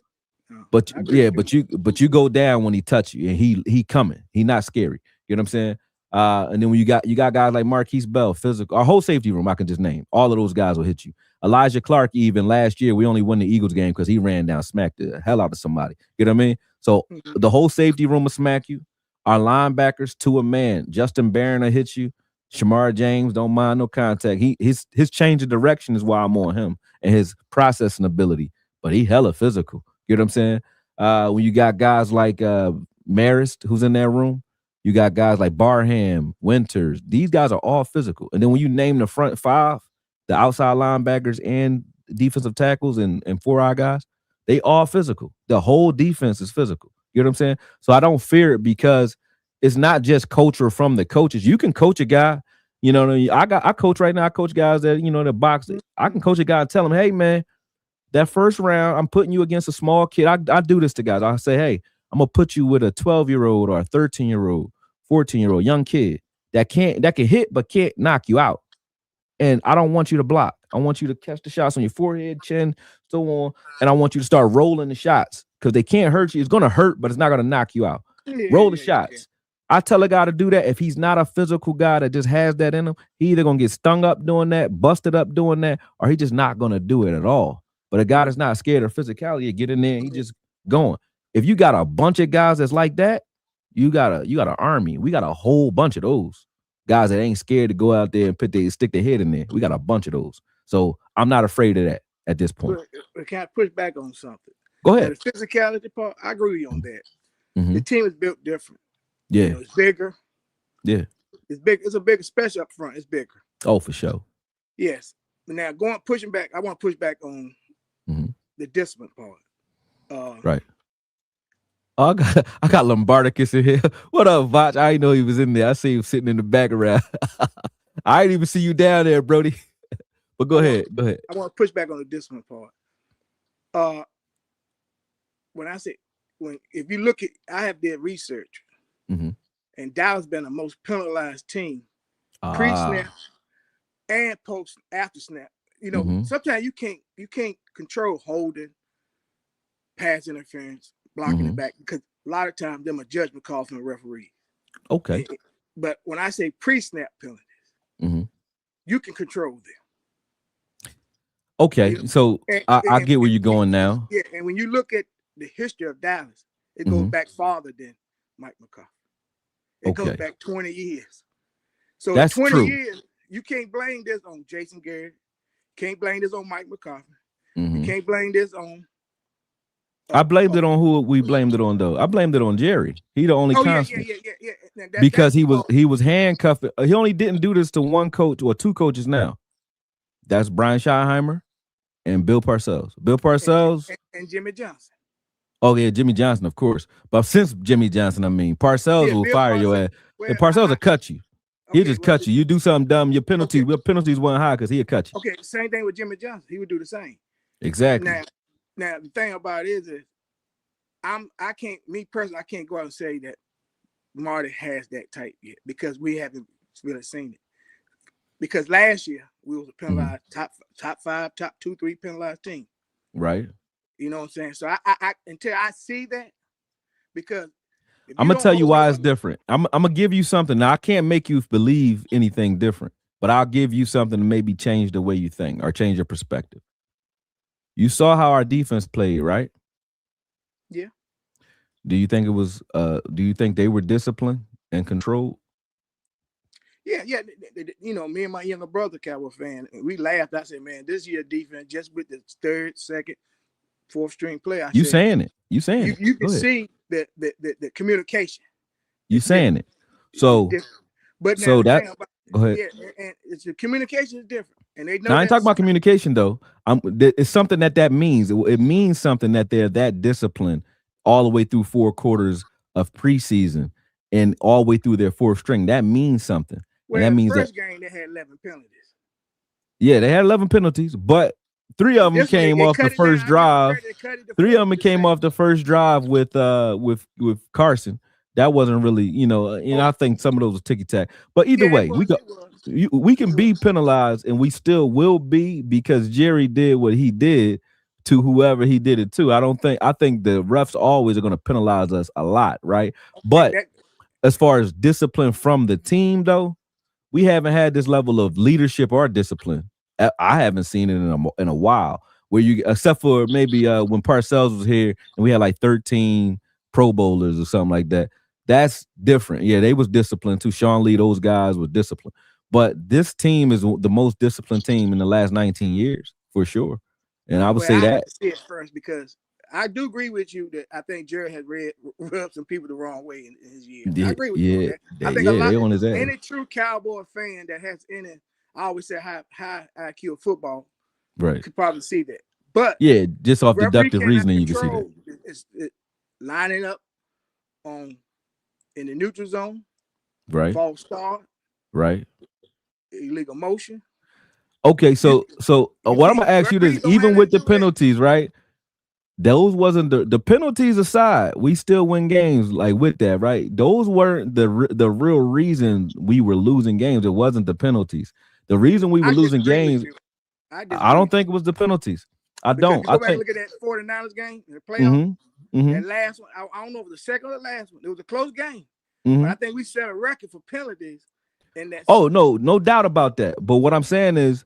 But I agree yeah, with you. but you go down when he touch you, and he coming. He not scary. You know what I'm saying? And then when you got guys like Marquise Bell, physical, our whole safety room, I can just name. All of those guys will hit you. Elijah Clark, even last year, we only won the Eagles game because he ran down, smacked the hell out of somebody. You know what I mean? So the whole safety room will smack you. Our linebackers, to a man, Justin Barron will hit you. Shamar James don't mind no contact. His change of direction is why I'm on him and his processing ability. But he hella physical. You know what I'm saying? When you got guys like Marist, who's in that room, you got guys like Barham, Winters. These guys are all physical. And then when you name the front five, the outside linebackers and defensive tackles and 4-eye guys, they all physical. The whole defense is physical. You know what I'm saying? So I don't fear it because it's not just culture from the coaches. You can coach a guy. You know, I coach right now. I coach guys that, you know, that box. I can coach a guy and tell him, hey, man, that first round, I'm putting you against a small kid. I do this to guys. I say, hey, I'm gonna put you with a 12-year-old or a 13-year-old, 14-year-old young kid that can hit but can't knock you out. And I don't want you to block. I want you to catch the shots on your forehead, chin, so on. And I want you to start rolling the shots because they can't hurt you. It's gonna hurt, but it's not gonna knock you out. Roll the shots. I tell a guy to do that. If he's not a physical guy that just has that in him, he either gonna get stung up doing that, busted up doing that, or he just not gonna do it at all. But a guy that's not scared of physicality, get in there and he just going. If you got a bunch of guys that's like that, you got an army. We got a whole bunch of those guys that ain't scared to go out there and stick their head in there. We got a bunch of those. So I'm not afraid of that at this point. But can I push back on something? Go ahead. Now, the physicality part, I agree with you on that. Mm-hmm. The team is built different. Yeah. You know, it's bigger. Yeah. It's big. It's a bigger, especially up front. It's bigger. Oh, for sure. Yes. But now pushing back, I want to push back on the discipline part. Right. Oh, I got Lombardicus in here. What up, Vach? I didn't know he was in there. I see him sitting in the background. I didn't even see you down there, Brody. But go ahead. I want to push back on the discipline part. If you look at, I have did research, and Dallas been the most penalized team pre-snap and post after snap. You know, sometimes you can't control holding, pass interference, blocking it back, because a lot of times them a judgment call from the referee. Okay. But when I say pre-snap penalties, you can control them. Okay, you know? So I get where you're going now. Yeah, and when you look at the history of Dallas, it goes back farther than Mike McCarthy. It goes back 20 years. So that's 20 true. Years, you can't blame this on Jason Garrett. Can't blame this on Mike McCarthy. You can't blame this on. I blamed it on who we blamed it on, though. I blamed it on Jerry. He the only constant. Yeah. Because he was handcuffed. He only didn't do this to one coach or two coaches now. That's Brian Schottenheimer and Bill Parcells. Bill Parcells and Jimmy Johnson. Oh yeah, Jimmy Johnson, of course. But since Jimmy Johnson, I mean, Parcells will fire your ass. Well, and Parcells will cut you. He'll just cut you. You do something dumb, your penalties weren't high because he'll cut you. Okay, same thing with Jimmy Johnson. He would do the same. Exactly. Now the thing about it is I can't go out and say that Marty has that type yet because we haven't really seen it. Because last year we was a penalized top 5, top 2, 3 penalized team. Right. You know what I'm saying? So I until I see that, because I'm gonna tell you why it's different. I'm gonna give you something. Now I can't make you believe anything different, but I'll give you something to maybe change the way you think or change your perspective. You saw how our defense played, right? Yeah. Do you think it was? Do you think they were disciplined and controlled? Yeah. You know, me and my younger brother, Cowboy fan, we laughed. I said, "Man, this year defense just with the third, second, fourth string player." You saying it? You can see the communication. You saying it? So, but so that. Go ahead. Yeah, and it's the communication is different, and they know. Now, I ain't talking about communication though. It's something that means. It means something that they're that disciplined all the way through 4 quarters of preseason and all the way through their fourth string. That means something. Well, and that means first game they had 11 penalties. Yeah, they had 11 penalties, but 3 of them came off the first drive. 3 of them came off the first drive with Carson. That wasn't really, you know, I think some of those were ticky-tack. But either way, we can be penalized, and we still will be because Jerry did what he did to whoever he did it to. I think the refs always are going to penalize us a lot, right? But as far as discipline from the team, though, we haven't had this level of leadership or discipline. I haven't seen it in a while. Where you, except for maybe when Parcells was here and we had like 13 Pro Bowlers or something like that. That's different. Yeah, they was disciplined too. Sean Lee, those guys were disciplined. But this team is the most disciplined team in the last 19 years for sure. And I would say that. I see it first because I do agree with you that I think Jerry has rubbed some people the wrong way in his year. I agree with you on that. I think a lot of any true Cowboy fan that has any, I always say high IQ of football, right, could probably see that. But yeah, just off deductive reasoning, you can see that. It's lining up in the neutral zone, right, false start, right, illegal motion. Okay, so what I'm gonna ask you is, even with the penalties, right? Those wasn't the penalties aside, we still win games like with that, right? Those weren't the real reason we were losing games. It wasn't the penalties. The reason we were losing games, I don't think it was the penalties. I don't. Go back and look at that 49ers game in the playoff. That last one, I don't know if it was the second or the last one. It was a close game, but I think we set a record for penalties. In that. Oh no doubt about that. But what I'm saying is,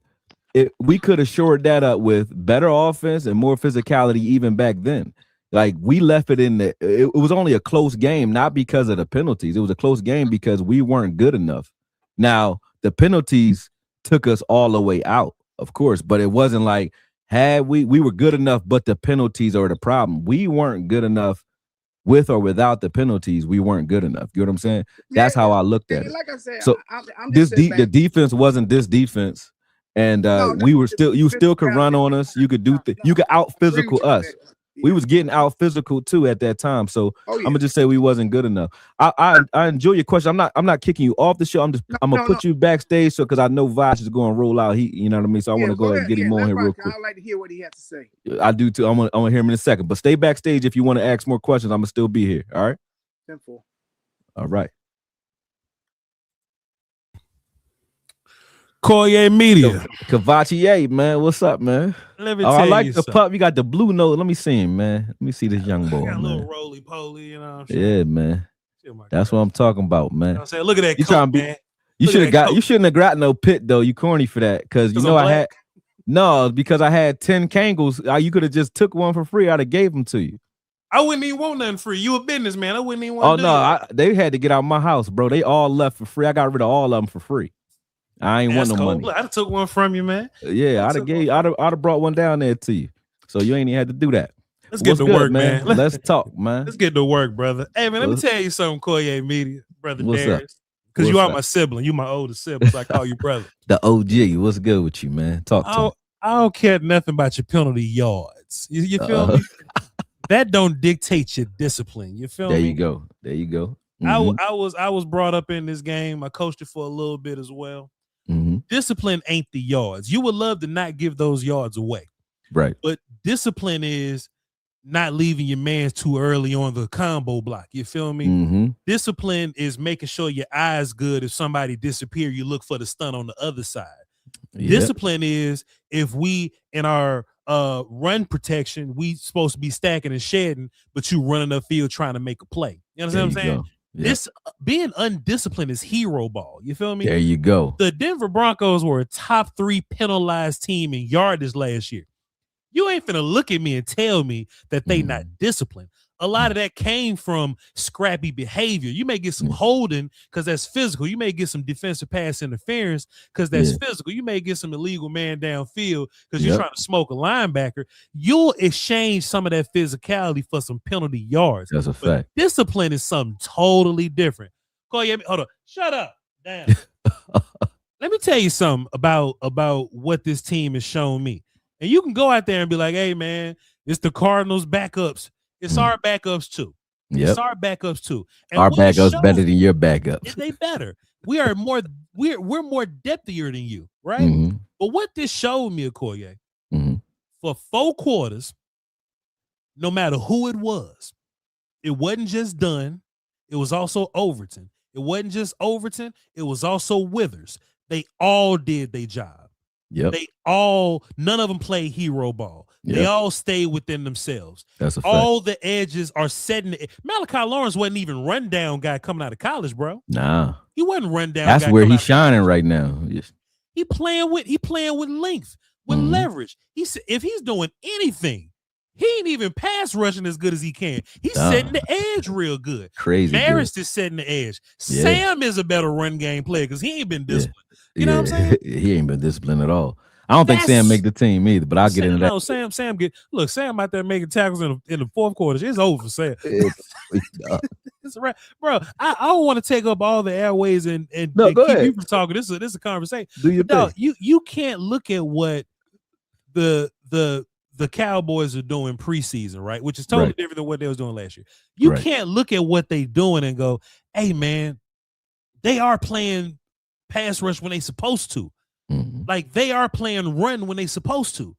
we could have shored that up with better offense and more physicality even back then. Like, we left it in the, it was only a close game, not because of the penalties. It was a close game because we weren't good enough. Now, the penalties took us all the way out, of course, but it wasn't like we were good enough, but the penalties are the problem. We weren't good enough with or without the penalties. We weren't good enough. You know what I'm saying? That's how I looked at it. Like I said, so the defense wasn't this defense. And we were still, you still could run on us. You could you could out physical us. We was getting out physical too at that time. So I'm gonna just say we wasn't good enough. I enjoy your question. I'm not kicking you off the show. I'm gonna put you backstage, so because I know Vosh is going to roll out. You know what I mean. So I want to go ahead and get him on here real quick. I'd like to hear what he has to say. I do too. I'm gonna hear him in a second. But stay backstage if you want to ask more questions. I'm gonna still be here. All right. Simple. All right. Akoye Media. Cavachier, man. What's up, man? Let me tell you, I like the pup. You got the blue nose. Let me see him, man. Let me see this young boy. Got a man. little roly-poly, you know what I'm saying? Yeah, man. That's what I'm talking about, man. You know what I'm saying? Look at that coat, man. You shouldn't have got no pit, though. You corny for that. Because, you know, because I had 10 Kangles. You could have just took one for free. I'd have gave them to you. I wouldn't even want nothing free. You a businessman. I wouldn't even want to do that. They had to get out of my house, bro. They all left for free. I got rid of all of them for free. I ain't want no money. Look, I took one from you, man. Yeah, I'd have brought one down there to you. So you ain't even had to do that. Let's get to work, man. Let's talk, man. Let's get to work, brother. Hey, man, let me tell you something, Akoye Media, brother Darius. Because you are my sibling. You my older sibling, so I call you brother. The OG. What's good with you, man? Talk to me. I don't care nothing about your penalty yards. You feel me? That don't dictate your discipline. You feel me? There you go. I was brought up in this game. I coached it for a little bit as well. Discipline ain't the yards. You would love to not give those yards away. Right. But discipline is not leaving your man too early on the combo block. You feel me? Discipline is making sure your eyes good. If somebody disappear, you look for the stunt on the other side. Discipline is if we in our run protection, we supposed to be stacking and shedding, but you running the field trying to make a play. You understand what I'm saying? Yep. This being undisciplined is hero ball. You feel me? There you go. The Denver Broncos were a top 3 penalized team in yardage last year. You ain't finna look at me and tell me that they not disciplined. A lot of that came from scrappy behavior. You may get some holding because that's physical. You may get some defensive pass interference because that's physical. You may get some illegal man downfield because you're trying to smoke a linebacker. You'll exchange some of that physicality for some penalty yards. That's a fact. Discipline is something totally different. Hold on. Shut up. Damn. Let me tell you something about what this team has shown me. And you can go out there and be like, hey, man, it's the Cardinals backups. It's our backups too. It's our backups too. And our backups better than your backups. They better. We're more depthier than you, right? But what this showed me, Akoye, for 4 quarters, no matter who it wasn't just Dunn. It was also Overton. It wasn't just Overton. It was also Withers. They all did their job. None of them play hero ball. They all stay within themselves. That's a fact. All the edges are setting. Malachi Lawrence wasn't even run down guy coming out of college, bro. Nah, he wasn't run down. That's where he's shining right now. He playing with length, with leverage. He said if he's doing anything, he ain't even pass rushing as good as he can. He's setting the edge real good. Crazy. Marist is setting the edge. Sam is a better run game player because he ain't been disciplined. You know what I'm saying? He ain't been disciplined at all. I don't think Sam make the team either, but I'll get into that. No, Sam Sam out there making tackles in the fourth quarter. It's over for Sam. It's right, bro. I don't want to take up all the airways and keep you from talking. This is a conversation. You can't look at what the Cowboys are doing preseason, right? Which is totally different than what they was doing last year. You can't look at what they doing and go, hey man, they are playing pass rush when they supposed to. Mm-hmm. Like they are playing run when they supposed to.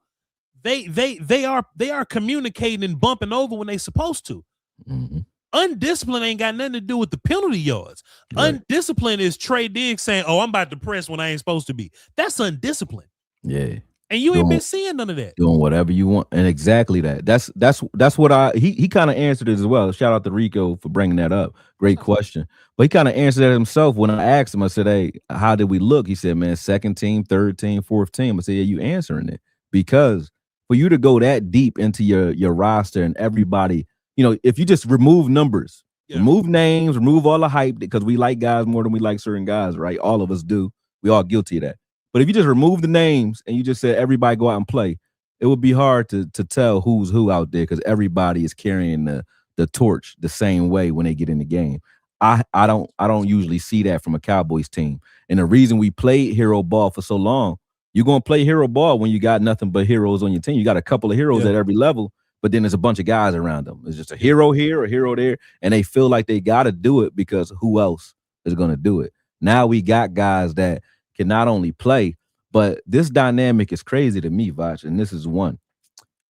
They are communicating and bumping over when they supposed to. Mm-hmm. Undisciplined ain't got nothing to do with the penalty yards. Right. Undisciplined is Trey Diggs saying, "Oh, I'm about to press when I ain't supposed to be." That's undisciplined. Yeah. And you ain't been seeing none of that. Doing whatever you want. And exactly that. That's what he kind of answered it as well. Shout out to Rico for bringing that up. Great question. But he kind of answered that himself when I asked him. I said, hey, how did we look? He said, man, second team, third team, fourth team. I said, yeah, you answering it. Because for you to go that deep into your roster and everybody, if you just remove numbers, remove names, remove all the hype, because we like guys more than we like certain guys, right? All of us do. We all guilty of that. But if you just remove the names and you just said everybody go out and play, it would be hard to tell who's who out there because everybody is carrying the torch the same way when they get in the game. I don't usually see that from a Cowboys team. And the reason we played hero ball for so long, you're going to play hero ball when you got nothing but heroes on your team. You got a couple of heroes at every level, but then there's a bunch of guys around them. It's just a hero here, a hero there, and they feel like they got to do it because who else is going to do it? Now we got guys that can not only play, but this dynamic is crazy to me, Vach, and this is one.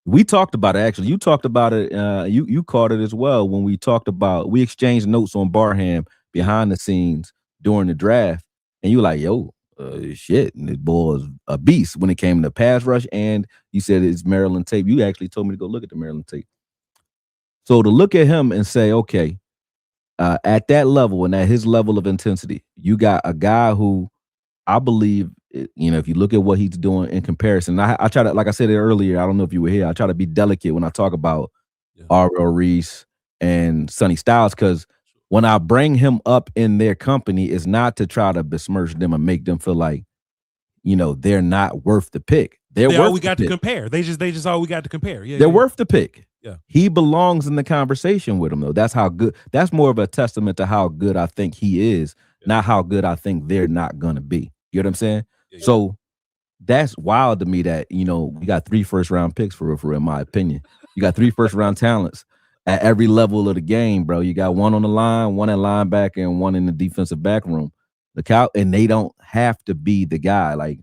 We talked about it, actually. You talked about it. You caught it as well when we exchanged notes on Barham behind the scenes during the draft, and you were like, yo, shit, and this boy is a beast when it came to pass rush, and you said it's Maryland tape. You actually told me to go look at the Maryland tape. So to look at him and say, okay, at that level and at his level of intensity, you got a guy who I believe, if you look at what he's doing in comparison, I try to, like I said earlier, I don't know if you were here, I try to be delicate when I talk about R.L. Reese and Sonny Styles, because when I bring him up in their company, it's not to try to besmirch them and make them feel like, they're not worth the pick. They're all we got to compare. They just all we got to compare. They're worth the pick. Yeah. He belongs in the conversation with them, though. That's how good. That's more of a testament to how good I think he is, not how good I think they're not going to be. You know what I'm saying? Yeah. So that's wild to me that, we got 3 first-round picks for real, in my opinion. You got 3 first-round talents at every level of the game, bro. You got 1 on the line, 1 at linebacker, and 1 in the defensive back room. And they don't have to be the guy. Like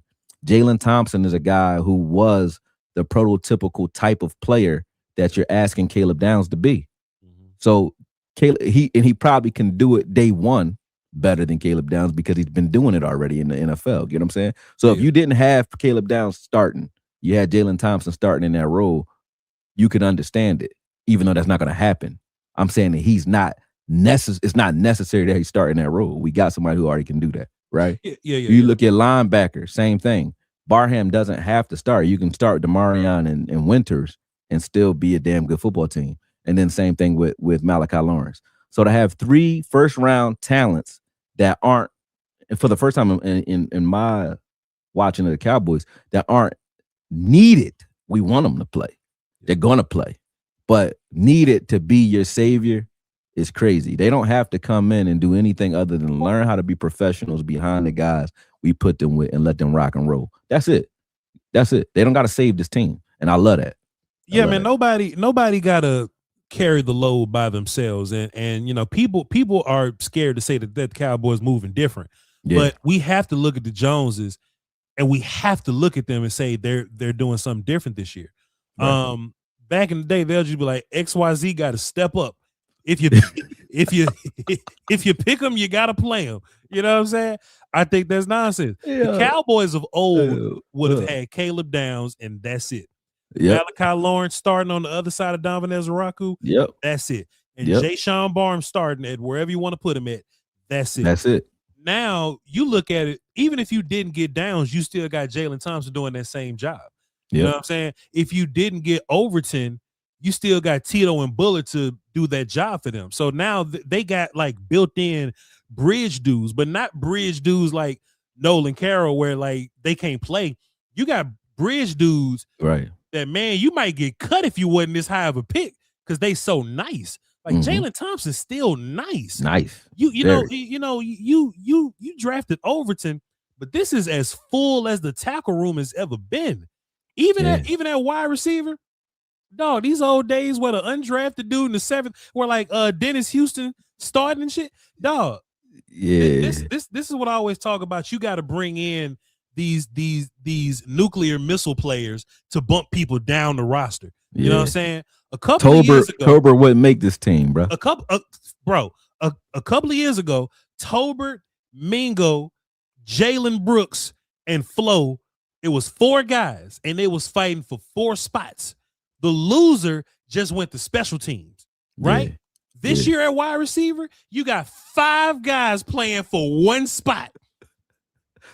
Jalen Thompson is a guy who was the prototypical type of player that you're asking Caleb Downs to be. Mm-hmm. So he probably can do it day one better than Caleb Downs because he's been doing it already in the NFL. You know what I'm saying? So if you didn't have Caleb Downs starting, you had Jalen Thompson starting in that role, you could understand it, even though that's not going to happen. I'm saying that it's not necessary that he start in that role. We got somebody who already can do that, right? You look at linebacker, same thing. Barham doesn't have to start. You can start DeMarion and Winters and still be a damn good football team. And then same thing with Malachi Lawrence. So to have 3 first-round talents that aren't, for the first time in my watching of the Cowboys, that aren't needed. We want them to play. They're going to play. But needed to be your savior is crazy. They don't have to come in and do anything other than learn how to be professionals behind the guys we put them with and let them rock and roll. That's it. They don't got to save this team. And I love that. Nobody got to carry the load by themselves, and people are scared to say that the Cowboys moving different, but we have to look at the Joneses and we have to look at them and say they're doing something different this year. Right. Back in the day, they'll just be like, XYZ got to step up. If you pick them, you got to play them. You know what I'm saying? I think that's nonsense. The Cowboys of old would have had Caleb Downs, and that's it. Malachi Lawrence starting on the other side of Donovan Ezraku. That's it. And Jay Sean Barnes starting at wherever you want to put him at. That's it. Now you look at it, even if you didn't get Downs, you still got Jalen Thompson doing that same job. You know what I'm saying? If you didn't get Overton, you still got Tito and Bullard to do that job for them. So now they got like built-in bridge dudes, but not bridge dudes like Nolan Carroll where like they can't play. You got bridge dudes. Right. That, man, you might get cut if you wasn't this high of a pick because they so nice. Like Jalen Thompson's still nice. Nice. You drafted Overton, but this is as full as the tackle room has ever been. Even at wide receiver, dog, these old days where the undrafted dude in the 7th where like Dennis Houston starting and shit, dog. Yeah. This is what I always talk about. You got to bring in these nuclear missile players to bump people down the roster. You know what I'm saying? A couple of years ago, Tolbert wouldn't make this team, bro. A couple of years ago, Tolbert, Mingo, Jalen Brooks, and Flo, it was 4 guys, and they was fighting for 4 spots. The loser just went to special teams, right? This year at wide receiver, you got 5 guys playing for 1 spot.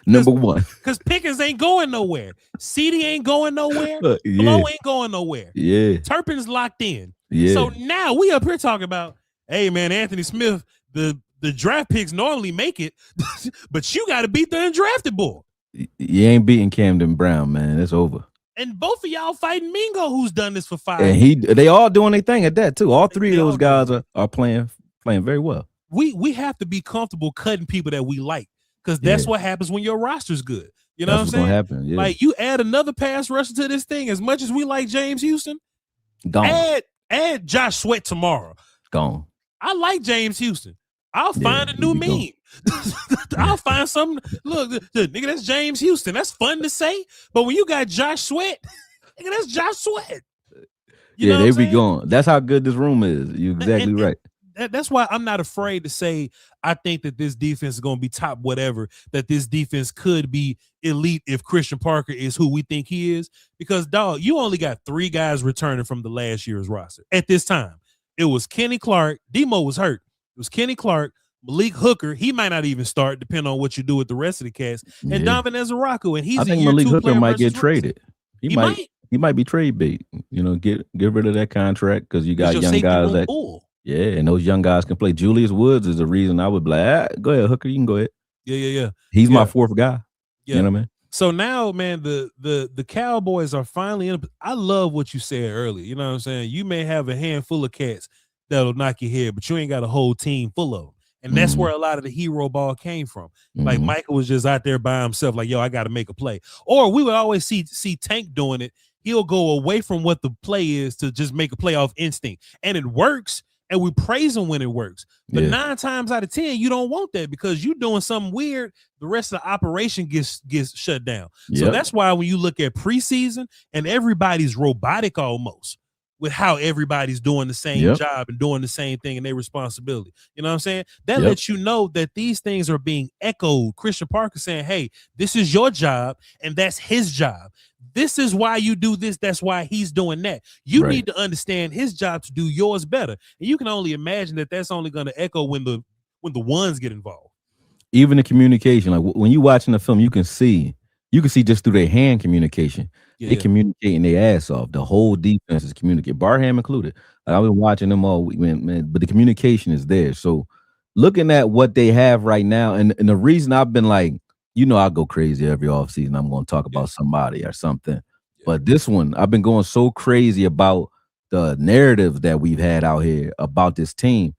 Number 1. Because Pickens ain't going nowhere. CD ain't going nowhere. Flo ain't going nowhere. Yeah. Turpin's locked in. Yeah. So now we up here talking about, hey, man, Anthony Smith, the draft picks normally make it, but you got to beat the undrafted boy. You ain't beating Camden Brown, man. It's over. And both of y'all fighting Mingo, who's done this for 5 years. And they all doing their thing at that, too. All 3 of those guys are playing very well. We have to be comfortable cutting people that we like. Because that's what happens when your roster's good. You know what I'm saying? Happen, yeah. Like, you add another pass rusher to this thing, as much as we like James Houston, gone. Add Josh Sweat tomorrow. Gone. I like James Houston. I'll find a new meme. I'll find something. Look, nigga, that's James Houston. That's fun to say. But when you got Josh Sweat, nigga, that's Josh Sweat. You know they be gone. That's how good this room is. You're exactly right. That's why I'm not afraid to say I think that this defense is going to be top whatever, that this defense could be elite if Christian Parker is who we think he is. Because, dog, you only got 3 guys returning from the last year's roster at this time. It was Kenny Clark. Demo was hurt. It was Kenny Clark, Malik Hooker. He might not even start, depending on what you do with the rest of the cast. And Donovan Ezaraku. And I think Malik Hooker might get traded. He might be trade bait. You know, get rid of that contract because you got young guys that. Yeah, and those young guys can play. Julius Woods is the reason I would be like, go ahead, Hooker, you can go ahead. Yeah. He's my 4th guy. Yeah. You know what I mean? So now, man, the Cowboys are finally in. I love what you said earlier. You know what I'm saying? You may have a handful of cats that'll knock your head, but you ain't got a whole team full of them. And that's where a lot of the hero ball came from. Like Michael was just out there by himself, like, yo, I got to make a play. Or we would always see Tank doing it. He'll go away from what the play is to just make a play off instinct. And it works. And we praise him when it works. But 9 times out of 10, you don't want that because you're doing something weird. The rest of the operation gets shut down. So that's why when you look at preseason and everybody's robotic almost with how everybody's doing the same job and doing the same thing and their responsibility. You know what I'm saying? That lets you know that these things are being echoed. Christian Parker saying, hey, this is your job and that's his job. This is why you do this. That's why he's doing that. You need to understand his job to do yours better. And you can only imagine that that's only going to echo when the ones get involved. Even the communication, like when you watching the film, you can see just through their hand communication. They communicating their ass off. The whole defense is communicating, Barham included. Like, I've been watching them all week, man, but the communication is there. So looking at what they have right now, and the reason I've been like, I go crazy every offseason. I'm going to talk about somebody or something. But this one, I've been going so crazy about the narrative that we've had out here about this team.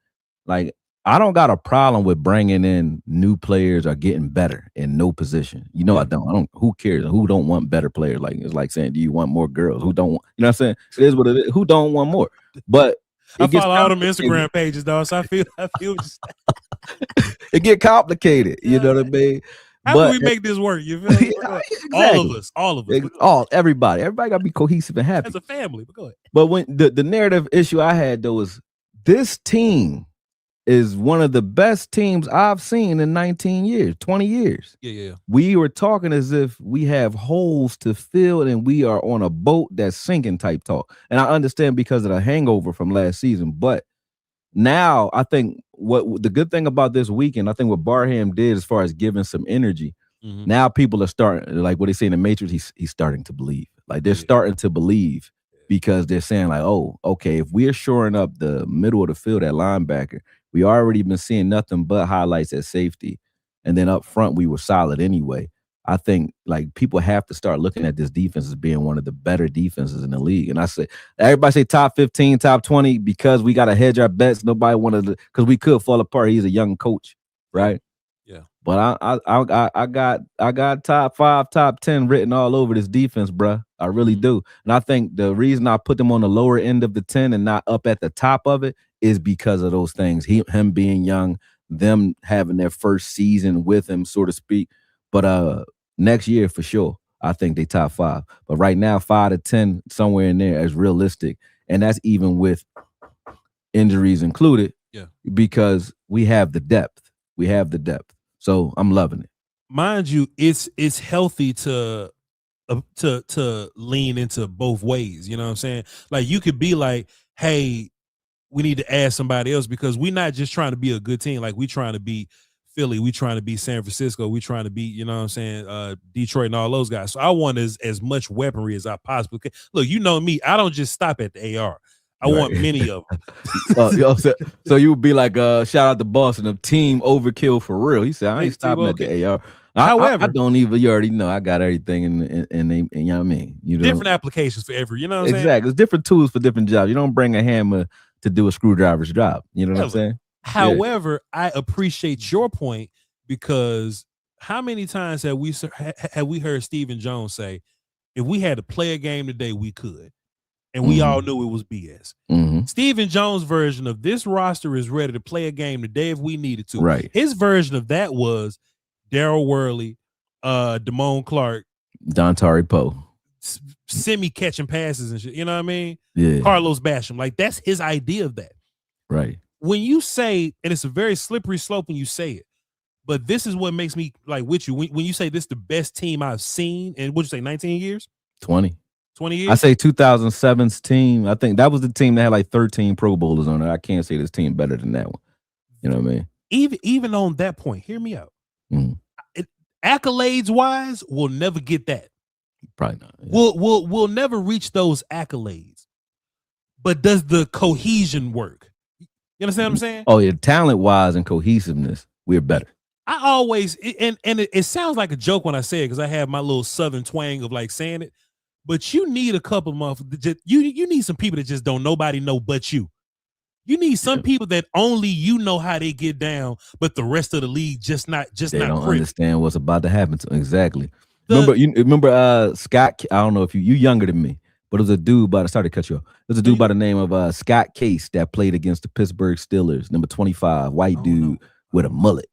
Like, I don't got a problem with bringing in new players or getting better in no position. I don't. Who cares? Who don't want better players? Like, it's like saying, do you want more girls? Who don't want? You know what I'm saying? It is what it is. Who don't want more? But I follow all them Instagram pages, though. So I feel just it get complicated. You know what I mean? How do we make this work? You feel me? Exactly. All of us. Everybody got to be cohesive and happy. As a family, but go ahead. But when the narrative issue I had, though, was this team is one of the best teams I've seen in 19 years, 20 years. Yeah. We were talking as if we have holes to fill and we are on a boat that's sinking type talk. And I understand because of the hangover from last season, but now I think what the good thing about this weekend, I think what Barham did as far as giving some energy, now people are starting, like what they say in the Matrix, he's starting to believe. Like they're starting to believe because they're saying like, oh, okay, if we're shoring up the middle of the field at linebacker, we already been seeing nothing but highlights at safety. And then up front, we were solid anyway. I think like people have to start looking at this defense as being one of the better defenses in the league. And I say everybody say top 15, top 20 because we got to hedge our bets. Nobody wanted to because we could fall apart. He's a young coach, right? Yeah. But I got top 5, top 10 written all over this defense, bro. I really do. And I think the reason I put them on the lower end of the 10 and not up at the top of it is because of those things. Him being young, them having their first season with him, so to speak. But next year for sure, I think they top 5. But right now, 5 to 10, somewhere in there is realistic. And that's even with injuries included. Yeah. Because we have the depth. We have the depth. So I'm loving it. Mind you, it's healthy to lean into both ways. You know what I'm saying? Like you could be like, hey, we need to add somebody else because we're not just trying to be a good team. Like we trying to be Philly, we trying to be San Francisco, we trying to be, you know what I'm saying, Detroit and all those guys. So I want as much weaponry as I possibly can. Look, you know me, I don't just stop at the AR. I want many of them. So you would be like, shout out to Boston, a team overkill for real. He said, I ain't stopping at the AR. However, I don't even, you already know, I got everything in you know what I mean? You know, different applications for every, you know what I'm saying? Exactly. It's different tools for different jobs. You don't bring a hammer to do a screwdriver's job. You know what I'm saying? However, I appreciate your point because how many times have we heard Stephen Jones say, if we had to play a game today, we could. And we all knew it was BS. Stephen Jones' version of this roster is ready to play a game today if we needed to. Right. His version of that was Daryl Worley, Damone Clark, Dontari Poe, semi-catching passes and shit. You know what I mean? Yeah. Carlos Basham. Like, that's his idea of that. Right. When you say, and it's a very slippery slope when you say it, but this is what makes me like with you. When you say this is the best team I've seen, and what'd you say, 19 years? 20 years? I say 2007's team. I think that was the team that had like 13 Pro Bowlers on it. I can't say this team better than that one. You know what I mean? Even on that point, hear me out. Accolades wise, we'll never get that. Probably not. Yeah. We'll never reach those accolades. But does the cohesion work? You understand what I'm saying? Oh yeah, talent wise and cohesiveness, we're better. I always and it sounds like a joke when I say it because I have my little southern twang of like saying it. But you need a couple months. You need some people that just don't nobody know but you. You need some people that only you know how they get down, but the rest of the league just not don't understand what's about to happen to them. Exactly. Remember Scott? I don't know if you younger than me, but it was a dude sorry to cut you off. It was a dude by the name of Scott Case that played against the Pittsburgh Steelers, number 25, white dude with a mullet.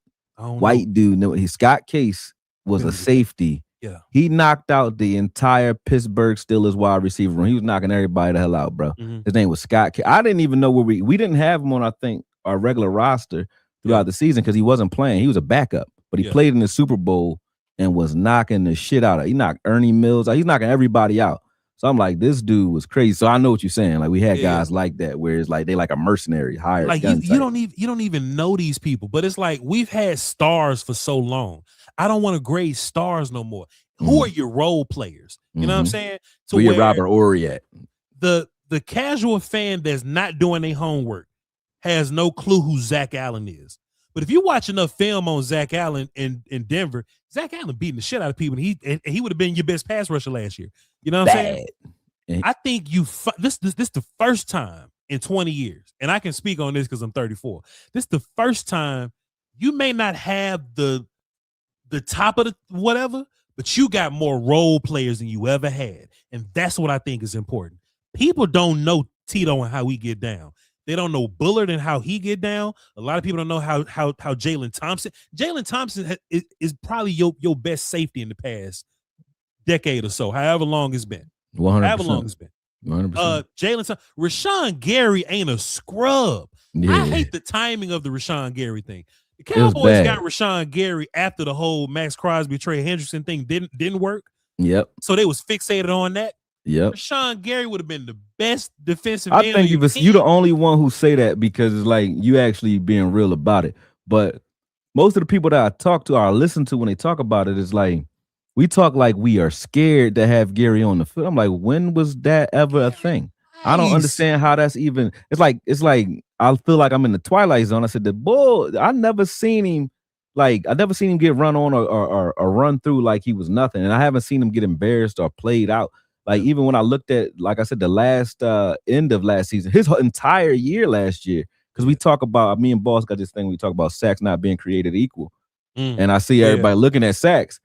Dude. Scott Case was a safety. Yeah. He knocked out the entire Pittsburgh Steelers wide receiver room. He was knocking everybody the hell out, bro. His name was Scott. I didn't even know where we didn't have him on, I think, our regular roster throughout the season because he wasn't playing. He was a backup, but he played in the Super Bowl and was knocking the shit out of. He knocked Ernie Mills out. He's knocking everybody out. So I'm like, this dude was crazy. So I know what you're saying. Like we had guys like that, where it's like they like a mercenary hired. Like you don't even know these people, but it's like we've had stars for so long. I don't want to grade stars no more. Who are your role players? You know what I'm saying? So where Robert Horry at? The casual fan that's not doing their homework has no clue who Zach Allen is. But if you watch enough film on Zach Allen in Denver, Zach Allen beating the shit out of people, and he would have been your best pass rusher last year. You know what I'm saying? I think this the first time in 20 years, and I can speak on this because I'm 34. This is the first time you may not have the top of the whatever, but you got more role players than you ever had. And that's what I think is important. People don't know Tito and how he get down. They don't know Bullard and how he get down. A lot of people don't know how Jalen Thompson. Jalen Thompson is probably your best safety in the past decade or so, however long it's been. 100%. However long it's been. 100%. Jalen Thompson. Rashawn Gary ain't a scrub. I hate the timing of the Rashawn Gary thing. The Cowboys got Rashawn Gary after the whole Max Crosby, Trey Hendrickson thing didn't work. Yep. So they was fixated on that. Yep. Rashawn Gary would have been the best defensive I end. think you're the only one who say that because it's like you actually being real about it. But most of the people that I talk to or I listen to when they talk about it is like we talk like we are scared to have Gary on the field. I'm like, when was that ever a thing? I don't understand how that's even. It's like I feel like I'm in the Twilight Zone. I said the bull. I never seen him Like, I never seen him get run on or run through like he was nothing. And I haven't seen him get embarrassed or played out. Like, even when I looked at, like I said, the last end of last season, his entire year last year, because we talk about, me and Boss got this thing, we talk about sacks not being created equal. And I see everybody looking at sacks.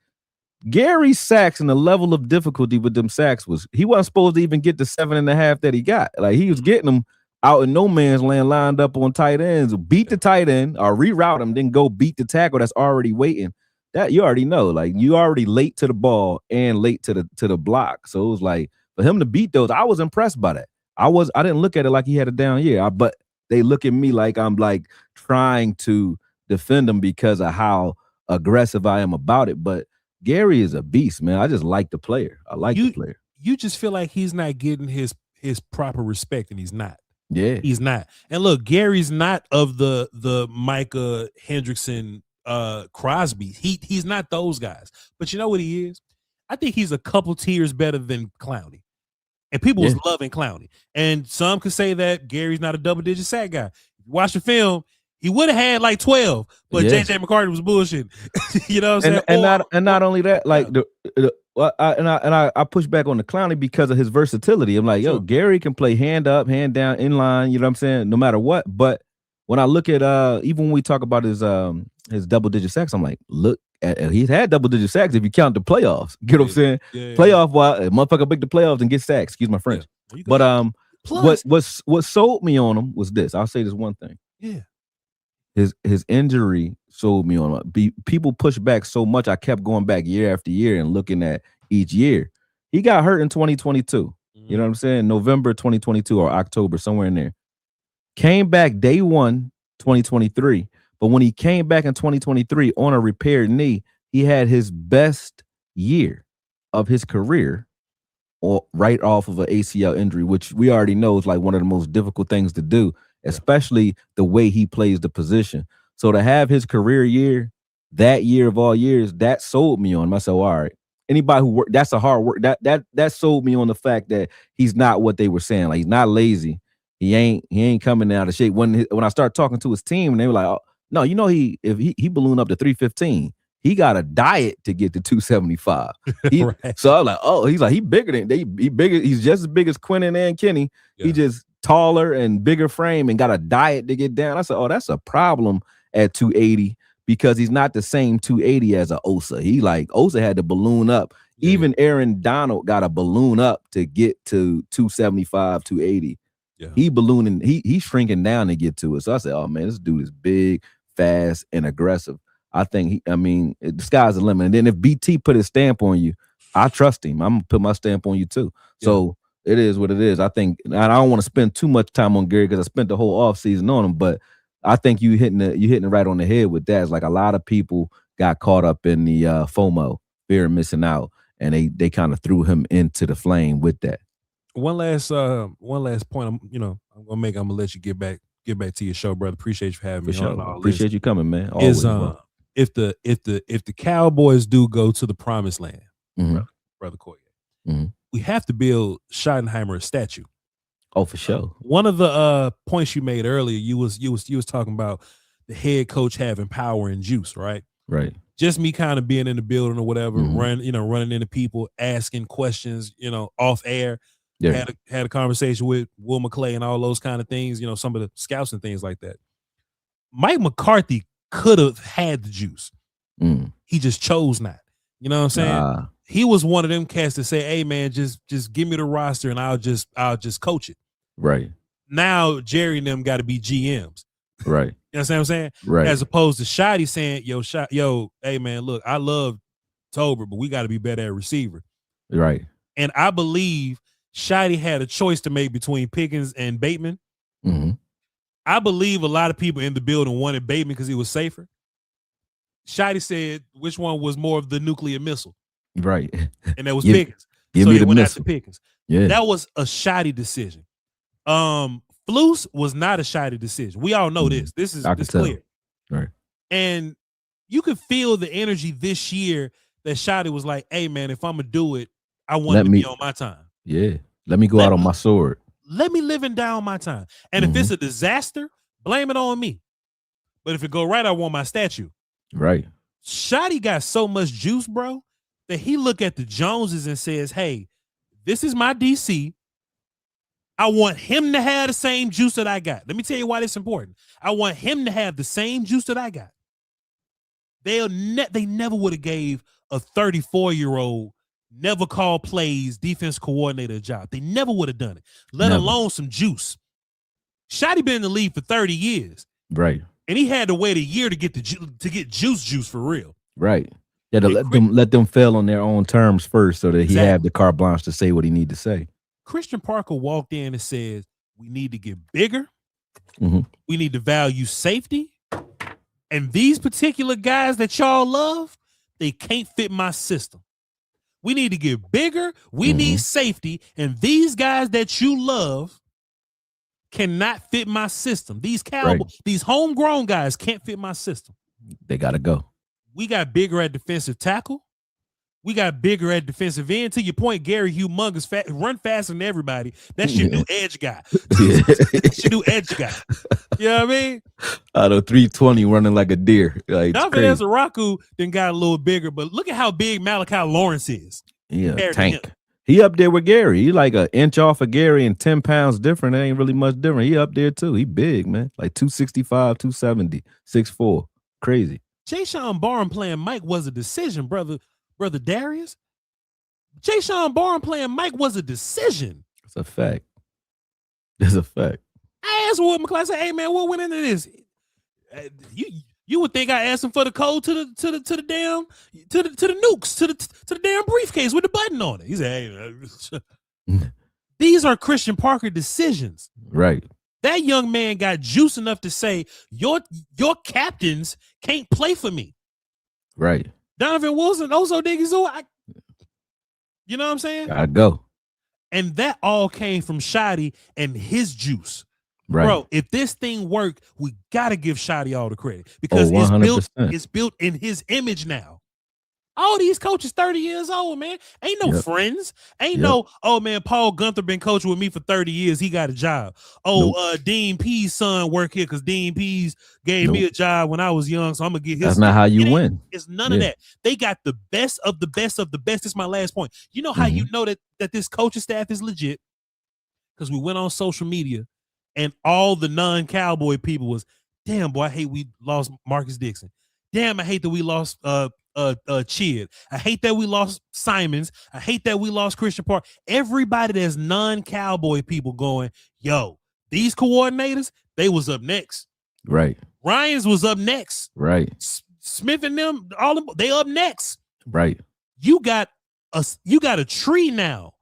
Gary's sacks and the level of difficulty with them sacks he wasn't supposed to even get the 7.5 that he got. Like, he was getting them out in no man's land, lined up on tight ends, beat the tight end or reroute him, then go beat the tackle that's already waiting. That you already know, like, you already late to the ball and late to the block. So it was like, for him to beat those, I was impressed by that. I didn't look at it like he had a down year, but they look at me like I'm like trying to defend him because of how aggressive I am about it. But Gary is a beast, man. I just like the player. I like the player. You just feel like he's not getting his proper respect, and he's not. Yeah, he's not. And look, Gary's not of the Micah Hendrickson, Crosby. He's not those guys. But you know what he is? I think he's a couple tiers better than Clowney. And people was loving Clowney. And some could say that Gary's not a double-digit sack guy. Watch the film, he would have had like 12, but JJ McCarthy was bullshitting. You know what I'm saying? And not only that, like I push back on the Clowney because of his versatility. I'm like, yo, Gary can play hand up, hand down, in line, you know what I'm saying, no matter what. But when I look at even when we talk about his double-digit sacks, I'm like, look at he's had double-digit sacks if you count the playoffs. Get what I'm saying? Playoff, motherfucker make the playoffs and get sacks. Excuse my French. But what sold me on him was this. I'll say this one thing. Yeah. His injury sold me on him. People push back so much. I kept going back year after year and looking at each year. He got hurt in 2022. You know what I'm saying? November 2022 or October, somewhere in there. Came back day 1, 2023. But when he came back in 2023 on a repaired knee, he had his best year of his career or right off of an ACL injury, which we already know is like one of the most difficult things to do, especially the way he plays the position. So to have his career year, that year of all years, that sold me on him. I said, all right, anybody who worked, that's a hard work. That sold me on the fact that he's not what they were saying. Like, he's not lazy. He ain't coming out of shape. When I started talking to his team, and they were like, oh, no, you know, if he ballooned up to 315. He got a diet to get to 275. Right. So I was like, oh, he bigger than he bigger. He's just as big as Quentin and Kenny. Yeah. He just taller and bigger frame and got a diet to get down. I said, oh, that's a problem at 280 because he's not the same 280 as a Osa. Osa had to balloon up. Yeah. Even Aaron Donald got a balloon up to get to 275, 280. Yeah. He ballooning, he's shrinking down to get to it. So I said, oh man, this dude is big, fast, and aggressive. I think the sky's the limit. And then if BT put his stamp on you, I trust him. I'm gonna put my stamp on you too. Yeah. So it is what it is. I think, and I don't want to spend too much time on Gary because I spent the whole offseason on him, but I think you hitting it right on the head with that. It's like a lot of people got caught up in the FOMO, fear of missing out, and they kind of threw him into the flame with that. One last point. I'm gonna let you get back to your show, brother. Appreciate you having me. For sure. Appreciate you coming, man. Always, if the Cowboys do go to the promised land, brother Akoye, we have to build Schottenheimer a statue. Oh, for sure. One of the points you made earlier, you was talking about the head coach having power and juice, right? Right. Just me kind of being in the building or whatever, running into people, asking questions, off air. Yeah. Had a conversation with Will McClay and all those kind of things, some of the scouts and things like that. Mike McCarthy could have had the juice. He just chose not. You know what I'm saying? He was one of them cats to say, hey man, just give me the roster and I'll just coach it. Right. Now Jerry and them got to be GMs. Right. You know what I'm saying? Right. As opposed to Shotty saying, yo, hey man, look, I love Tober, but we got to be better at receiver. Right. And I believe Shotty had a choice to make between Pickens and Bateman. I believe a lot of people in the building wanted Bateman because he was safer. Shotty said which one was more of the nuclear missile. Right. And that was Pickens. So he went after Pickens. Yeah. That was a Shotty decision. Flus was not a Shotty decision. We all know this. This is clear. Right. And you could feel the energy this year that Shotty was like, hey man, if I'm gonna do it, I want to be on my time. Yeah. Let me go out on my sword. Let me live and die on my time. And if it's a disaster, blame it on me. But if it go right, I want my statue. Right. Shotty got so much juice, bro, that he look at the Joneses and says, hey, this is my DC. I want him to have the same juice that I got. Let me tell you why this is important. I want him to have the same juice that I got. They never would have gave a 34-year-old, never called plays, defense coordinator a job. They never would have done it, let alone some juice. Shotty been in the league for 30 years. Right. And he had to wait a year to get juice for real. Right. Yeah, to let them fail on their own terms first so that he had the carte blanche to say what he need to say. Christian Parker walked in and says, we need to get bigger. We need to value safety. And these particular guys that y'all love, they can't fit my system. We need to get bigger. We need safety. And these guys that you love cannot fit my system. These Cowboys, these homegrown guys can't fit my system. They got to go. We got bigger at defensive tackle. We got bigger at defensive end. To your point, Gary humongous, run faster than everybody. That's your new edge guy. That's your new edge guy. You know what I mean? Out of 320 running like a deer. Like, David Azaraku then got a little bigger, but look at how big Malachi Lawrence is. Yeah, tank. He up there with Gary. He like an inch off of Gary and 10 pounds different. It ain't really much different. He up there too. He big, man. Like 265, 270, 6'4". Crazy. Jayshon Barham playing Mike was a decision, brother Darius. Jayshon Barham playing Mike was a decision. It's a fact. It's a fact. I asked Wood McClay, I said, hey man, what went into this? You would think I asked him for the code to the nukes, to the damn briefcase with the button on it. He said, hey, these are Christian Parker decisions. Right. That young man got juice enough to say, your captains can't play for me. Right. Donovan Wilson, Oso Diggy, you know what I'm saying? Gotta go. And that all came from Shotty and his juice. Right. Bro, if this thing worked, we got to give Shotty all the credit because it's built in his image now. All these coaches 30 years old, man. Ain't no friends. Ain't no, oh, man, Paul Gunther been coaching with me for 30 years. He got a job. Oh, Dean P's son work here because Dean P's gave me a job when I was young, so I'm going to get his. That's not how you win. It's none of that. They got the best of the best of the best. This is my last point. You know how you know that this coaching staff is legit? Because we went on social media and all the non-Cowboy people was, damn, boy, I hate we lost Marcus Dixon. Damn, I hate that we lost Chid. I hate that we lost Simons. I hate that we lost Christian Park. Everybody that's non-Cowboy people going, yo, these coordinators, they was up next. Right. Ryans was up next. Right. Smith and them, all them, they up next. Right. You got a tree now.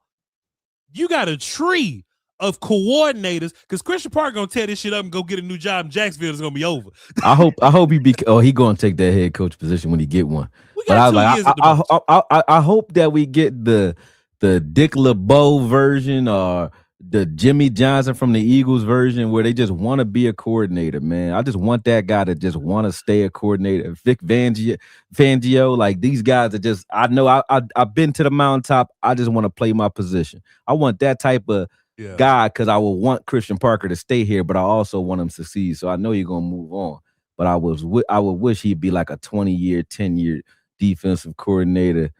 You got a tree of coordinators because Christian Park gonna tear this shit up and go get a new job in Jacksonville. It's gonna be over. I hope he gonna take that head coach position when he get one. I hope that we get the Dick LeBeau version or the Jimmy Johnson from the Eagles version where they just want to be a coordinator, man. I just want that guy to just want to stay a coordinator. Vic Fangio, like these guys are just, I know I've been to the mountaintop. I just want to play my position. I want that type of guy because I would want Christian Parker to stay here, but I also want him to succeed. So I know you're gonna move on, but I would wish he'd be like a 20-year, 10-year defensive coordinator,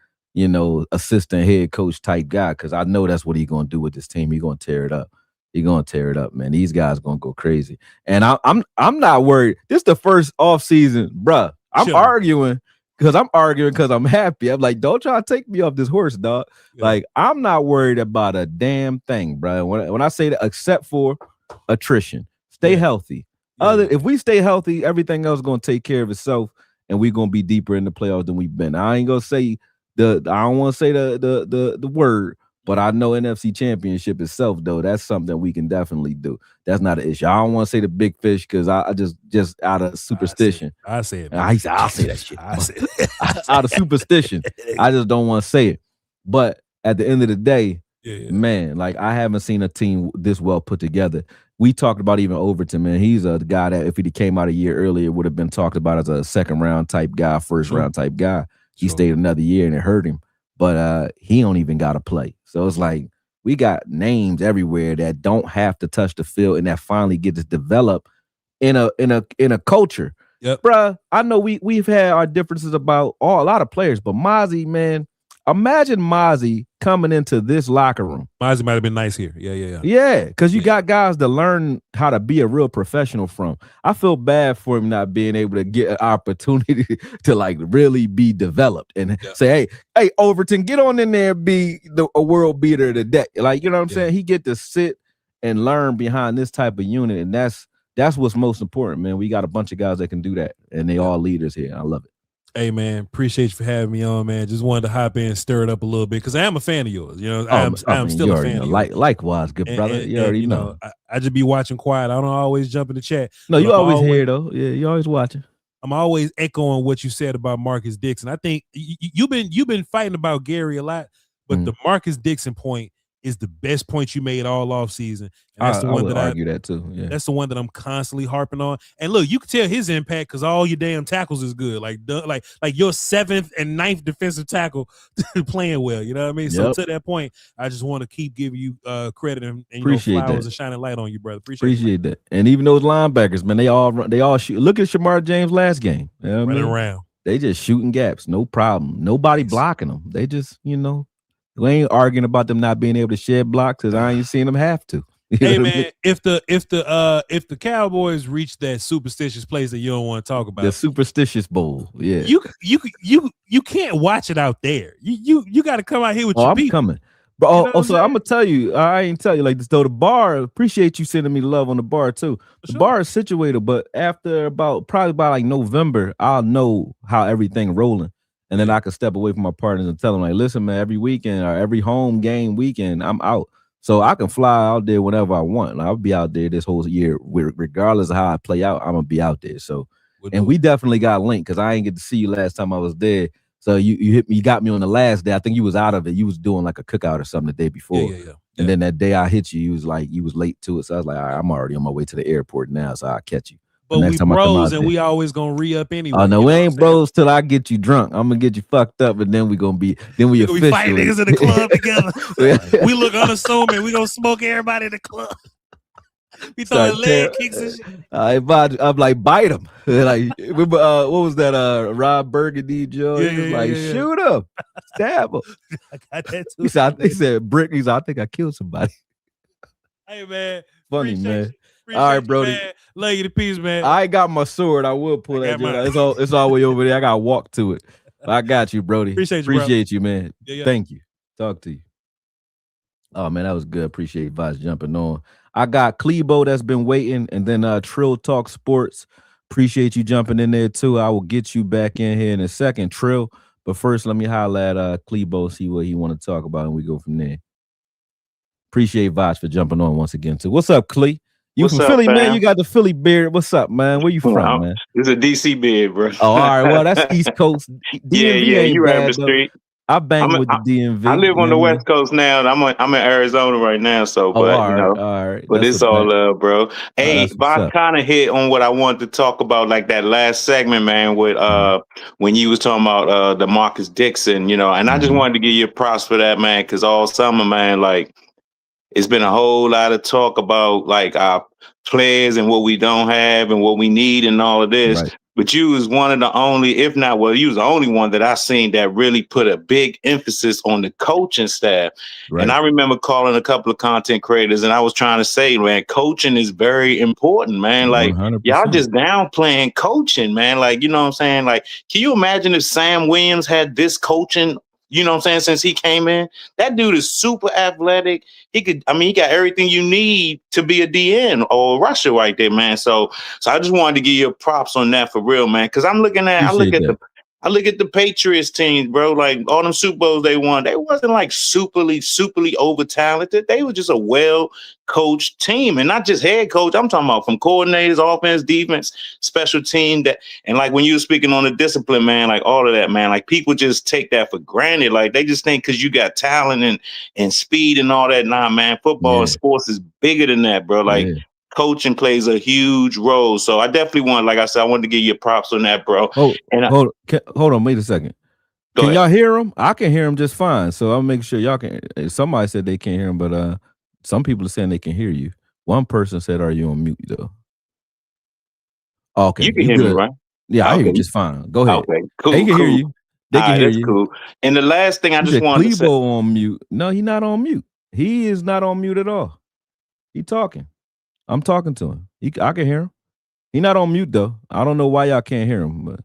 assistant head coach type guy, because I know that's what he's gonna do with this team. He's gonna tear it up. He's gonna tear it up, man. These guys gonna go crazy, and I'm not worried. This is the first offseason, bruh. I'm arguing because I'm happy. I'm like, don't y'all take me off this horse, dog. Yeah. Like, I'm not worried about a damn thing, bro. When I say that, except for attrition, stay healthy. If we stay healthy, everything else is gonna take care of itself, and we're gonna be deeper in the playoffs than we've been. I ain't gonna say I don't want to say the word, but I know NFC Championship itself, though, that's something we can definitely do. That's not an issue. I don't want to say the big fish because I just out of superstition. I say it. I'll say that shit. Out of superstition. I just don't want to say it. But at the end of the day, man, like I haven't seen a team this well put together. We talked about even Overton, man. He's a guy that if he came out a year earlier would have been talked about as a second round type guy, first round type guy. He stayed another year and it hurt him, but he don't even got to play. So it's like we got names everywhere that don't have to touch the field and that finally get to develop in a culture. Yep. Bruh, I know we've had our differences about a lot of players, but Mozzie, man, imagine Mozzie coming into this locker room. Mozzie might have been nice here. Yeah. Yeah, because you got guys to learn how to be a real professional from. I feel bad for him not being able to get an opportunity to like really be developed and say, hey, Overton, get on in there and be a world beater today. Like, you know what I'm saying? He get to sit and learn behind this type of unit, and that's what's most important, man. We got a bunch of guys that can do that, and they all leaders here. I love it. Hey, man, appreciate you for having me on, man. Just wanted to hop in and stir it up a little bit because I am a fan of yours. You know, I'm still a fan of yours. Likewise, good brother. You already know. I just be watching quiet. I don't always jump in the chat. No, you always here, though. Yeah, you always watching. I'm always echoing what you said about Marcus Dixon. I think you've been fighting about Gary a lot, but the Marcus Dixon point is the best point you made all off season. And that's the one that I argue that too. Yeah. That's the one that I'm constantly harping on. And look, you can tell his impact because all your damn tackles is good. Like your 7th and 9th defensive tackle playing well. You know what I mean? Yep. So to that point, I just want to keep giving you credit and flowers and shining light on you, brother. Appreciate that. And even those linebackers, man, they all shoot. Look at Shamar James last game. You know running around. They just shooting gaps, no problem. Nobody blocking them. They just, we ain't arguing about them not being able to shed blocks because I ain't seen them have to. Hey man, if the Cowboys reach that superstitious place that you don't want to talk about, the superstitious bowl, yeah, you can't watch it out there. You got to come out here with your people. I'm coming, but so I'm gonna tell you, I ain't tell you like this though. The bar, appreciate you sending me love on the bar too. The bar is situated, but after probably by like November, I'll know how everything rolling. And then I could step away from my partners and tell them, like, listen, man, every weekend or every home game weekend, I'm out. So I can fly out there whenever I want. And I'll be out there this whole year. Regardless of how I play out, I'm going to be out there. So, and we definitely got linked because I ain't get to see you last time I was there. So you hit me, you got me on the last day. I think you was out of it. You was doing like a cookout or something the day before. Yeah. And then that day I hit you, you was late to it. So I was like, all right, I'm already on my way to the airport now. So I'll catch you. But we bros and we always gonna re-up anyway. Oh no, we ain't bros till I get you drunk. I'm gonna get you fucked up, and then we officially fight niggas in the club together. We look unassuming. We gonna smoke everybody in the club. We throwing leg kicks and shit. I'm like, bite him. Like, remember, what was that? Rob Burgundy joke? Shoot him, stab him. I got that too. He said, Brick. He said, I think I killed somebody. Hey man, funny man. All right, Brody. Man. Love you to peace, man. I ain't got my sword. I will pull that. It's all the way over there. I got to walk to it. I got you, Brody. Appreciate you, man. Yeah. Thank you. Talk to you. Oh, man, that was good. Appreciate Vice jumping on. I got Clebo that's been waiting, and then Trill Talk Sports. Appreciate you jumping in there, too. I will get you back in here in a second, Trill. But first, let me holler at Clebo, see what he want to talk about, and we go from there. Appreciate Vice for jumping on once again, too. What's up, Clee? You from Philly, man? You got the Philly beard. What's up, man? Where you from, man? It's a DC beard, bro. Oh, all right. Well, that's East Coast. Yeah. You right up the street. I bang with the DMV. I live on the West Coast now. I'm in Arizona right now. So, but all right. But it's all love, bro. Hey, Bob kind of hit on what I wanted to talk about, like that last segment, man. With when you was talking about the Marcus Dixon, and I just wanted to give you props for that, man, because all summer, man, like. It's been a whole lot of talk about like our players and what we don't have and what we need and all of this. Right. But you was one of the only, if not, well, you was the only one that I seen that really put a big emphasis on the coaching staff. Right. And I remember calling a couple of content creators and I was trying to say, man, coaching is very important, man. Like 100%. Y'all just downplaying coaching, man. Like, you know what I'm saying? Like, can you imagine if Sam Williams had this coaching? You know what I'm saying? Since he came in, that dude is super athletic. He got everything you need to be a DN or a rusher right there, man. So I just wanted to give you props on that for real, man. Because I look at the Patriots teams, bro. Like all them Super Bowls they won, they wasn't like superly over talented. They were just a well-coached team, and not just head coach. I'm talking about from coordinators, offense, defense, special team. And like when you were speaking on the discipline, man, like all of that, man. Like people just take that for granted. Like they just think because you got talent and speed and all that. Nah, man. Football and sports is bigger than that, bro. Like. Yeah. Coaching plays a huge role. So I definitely like I said, I wanted to give you props on that, bro. Hold on, wait a second. Can y'all hear him? I can hear him just fine. So I'll make sure y'all can. Somebody said they can't hear him, but some people are saying they can hear you. One person said, "Are you on mute though?" Okay, you can hear me, right? Yeah, I hear you just fine. Go ahead. Okay, cool. They can hear you. They can hear you. Cool. And the last thing I just wanted to say. on mute. No, he's not on mute. He is not on mute at all. He talking. I'm talking to him. I can hear him. He not on mute though. I don't know why y'all can't hear him, but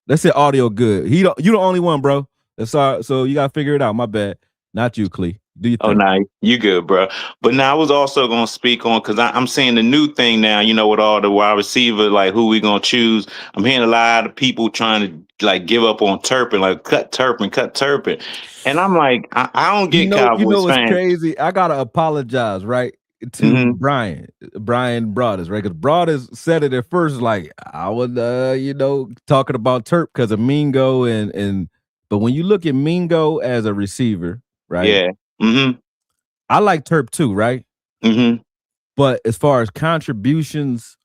let's say audio good. You the only one, bro. That's all. So you gotta figure it out. My bad. Not you, Clee. Do you? Oh, no, you good, bro. But now I was also gonna speak on because I'm seeing the new thing now. You know, with all the wide receiver, like who we gonna choose. I'm hearing a lot of people trying to like give up on Turpin, like cut Turpin, and I'm like, I don't get Cowboys You know what's fans. crazy? I gotta apologize, right, to Brian Broadus, right? Because Broadus said it at first, like I was, talking about Turp because of Mingo and. But when you look at Mingo as a receiver, right? Yeah. Mm-hmm. I like Turp too, right? Mm-hmm. But as far as contributions,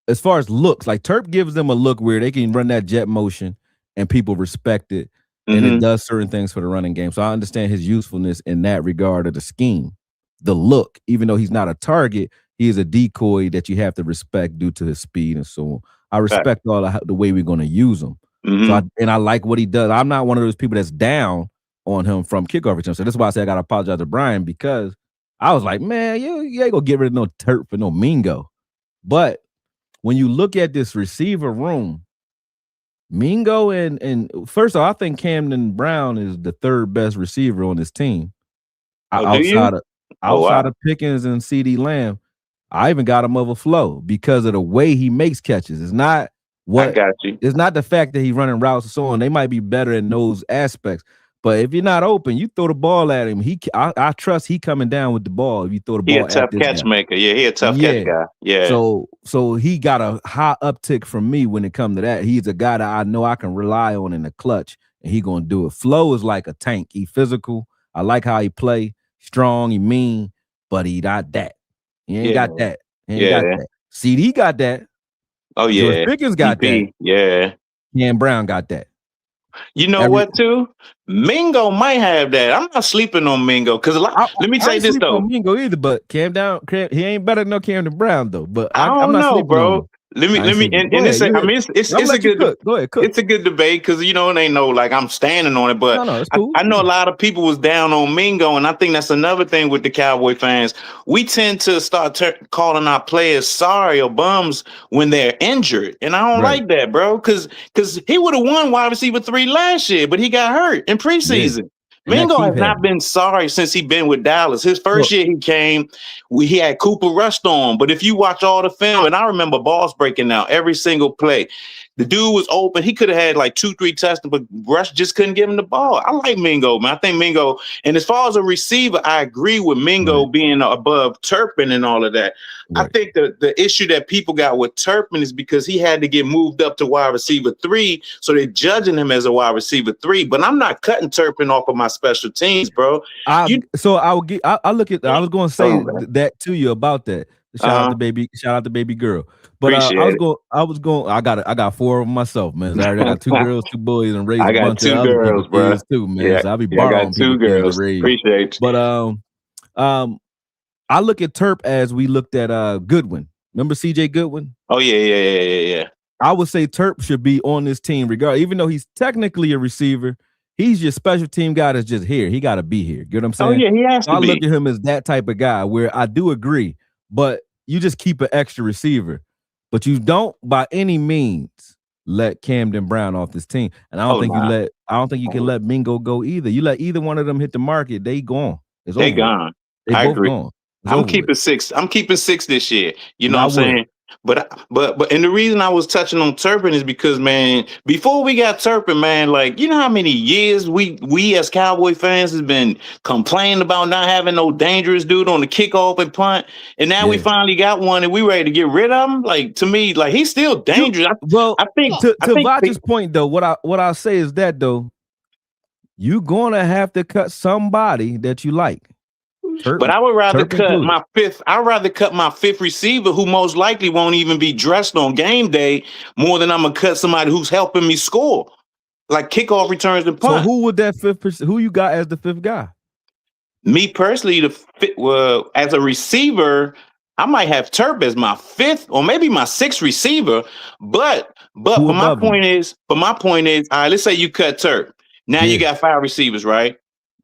as far as looks, like Turp gives them a look where they can run that jet motion and people respect it. And it does certain things for the running game. So I understand his usefulness in that regard of the scheme. The look, even though he's not a target, he is a decoy that you have to respect due to his speed and so on. I respect all the way we're going to use him. So I like what he does. I'm not one of those people that's down on him from kickoff return. So that's why I say I got to apologize to Brian, because I was like, man, you ain't going to get rid of no Turp for no Mingo. But when you look at this receiver room, Mingo and first of all, I think Camden Brown is the third best receiver on this team. Outside of Pickens and CD Lamb. I even got him over Flo because of the way he makes catches. It's not I got you. It's not the fact that he's running routes and so on. They might be better in those aspects. But if you're not open, you throw the ball at him. I trust he coming down with the ball. If you throw the ball, he a tough catch maker. Yeah, he a tough catch guy. Yeah. So he got a high uptick from me when it comes to that. He's a guy that I know I can rely on in the clutch, and he gonna do it. Flo is like a tank. He physical. I like how he play. Strong. He mean, but he not that. He ain't got that. He ain't got that. CD got that. Oh yeah. George Pickens got that. Yeah. Cam Brown got that. You know what, too? Mingo might have that. I'm not sleeping on Mingo because let me say this though. On Mingo either, but he ain't better than Camden Brown though. But I'm not sleeping, bro. Let me it's a good go ahead, cook. It's a good debate because it ain't no like I'm standing on it, but it's cool. I know a lot of people was down on Mingo, and I think that's another thing with the Cowboy fans. We tend to start calling our players sorry or bums when they're injured, and I don't like that, bro. Because he would have won wide receiver 3 last year, but he got hurt in preseason. Yeah. Mingo has not been sorry since he been with Dallas. His first year he came, he had Cooper rushed on. But if you watch all the film, and I remember balls breaking out every single play, the dude was open. He could have had like 2-3 touchdowns, but Rush just couldn't give him the ball. I like Mingo, man. I think Mingo, and as far as a receiver, I agree with Mingo being above Turpin and all of that. I think the issue that people got with Turpin is because he had to get moved up to wide receiver 3, so they're judging him as a wide receiver 3. But I'm not cutting Turpin off of my special teams, bro. I was going to say that to you about that. Shout out to baby girl. But I got 4 of them myself, man. I got 2 girls, 2 boys, and raised a bunch of other girls, bro. Too, man. Yeah, so I'll be borrowing 2 girls. Appreciate you. But I look at Turp as we looked at Goodwin. Remember CJ Goodwin? Oh yeah. I would say Turp should be on this team regardless, even though he's technically a receiver. He's your special team guy that's just here. He got to be here. Get what I'm saying? Oh yeah, he has to be. I look at him as that type of guy where I do agree, but you just keep an extra receiver, but you don't by any means let Camden Brown off this team. And I don't think you can let Mingo go either. You let either one of them hit the market, they gone. They gone. They both gone. I'm keeping 6. I'm keeping 6 this year. You know what I'm saying? But and the reason I was touching on Turpin is because, man, before we got Turpin, man, like, you know how many years we as Cowboy fans has been complaining about not having no dangerous dude on the kickoff and punt, and now we finally got one and we ready to get rid of him. Like, to me, like, he's still dangerous. I think to Vodge's point though, what I'll say is that though, you're gonna have to cut somebody that you like. But I would rather cut my 5th. I'd rather cut my 5th receiver, who most likely won't even be dressed on game day, more than I'm gonna cut somebody who's helping me score, like kickoff returns and punt. So who would that 5th? Who you got as the 5th guy? Me personally, as a receiver, I might have Turp as my 5th or maybe my 6th receiver. But But my point is, all right, let's say you cut Turk. Now you got 5 receivers, right?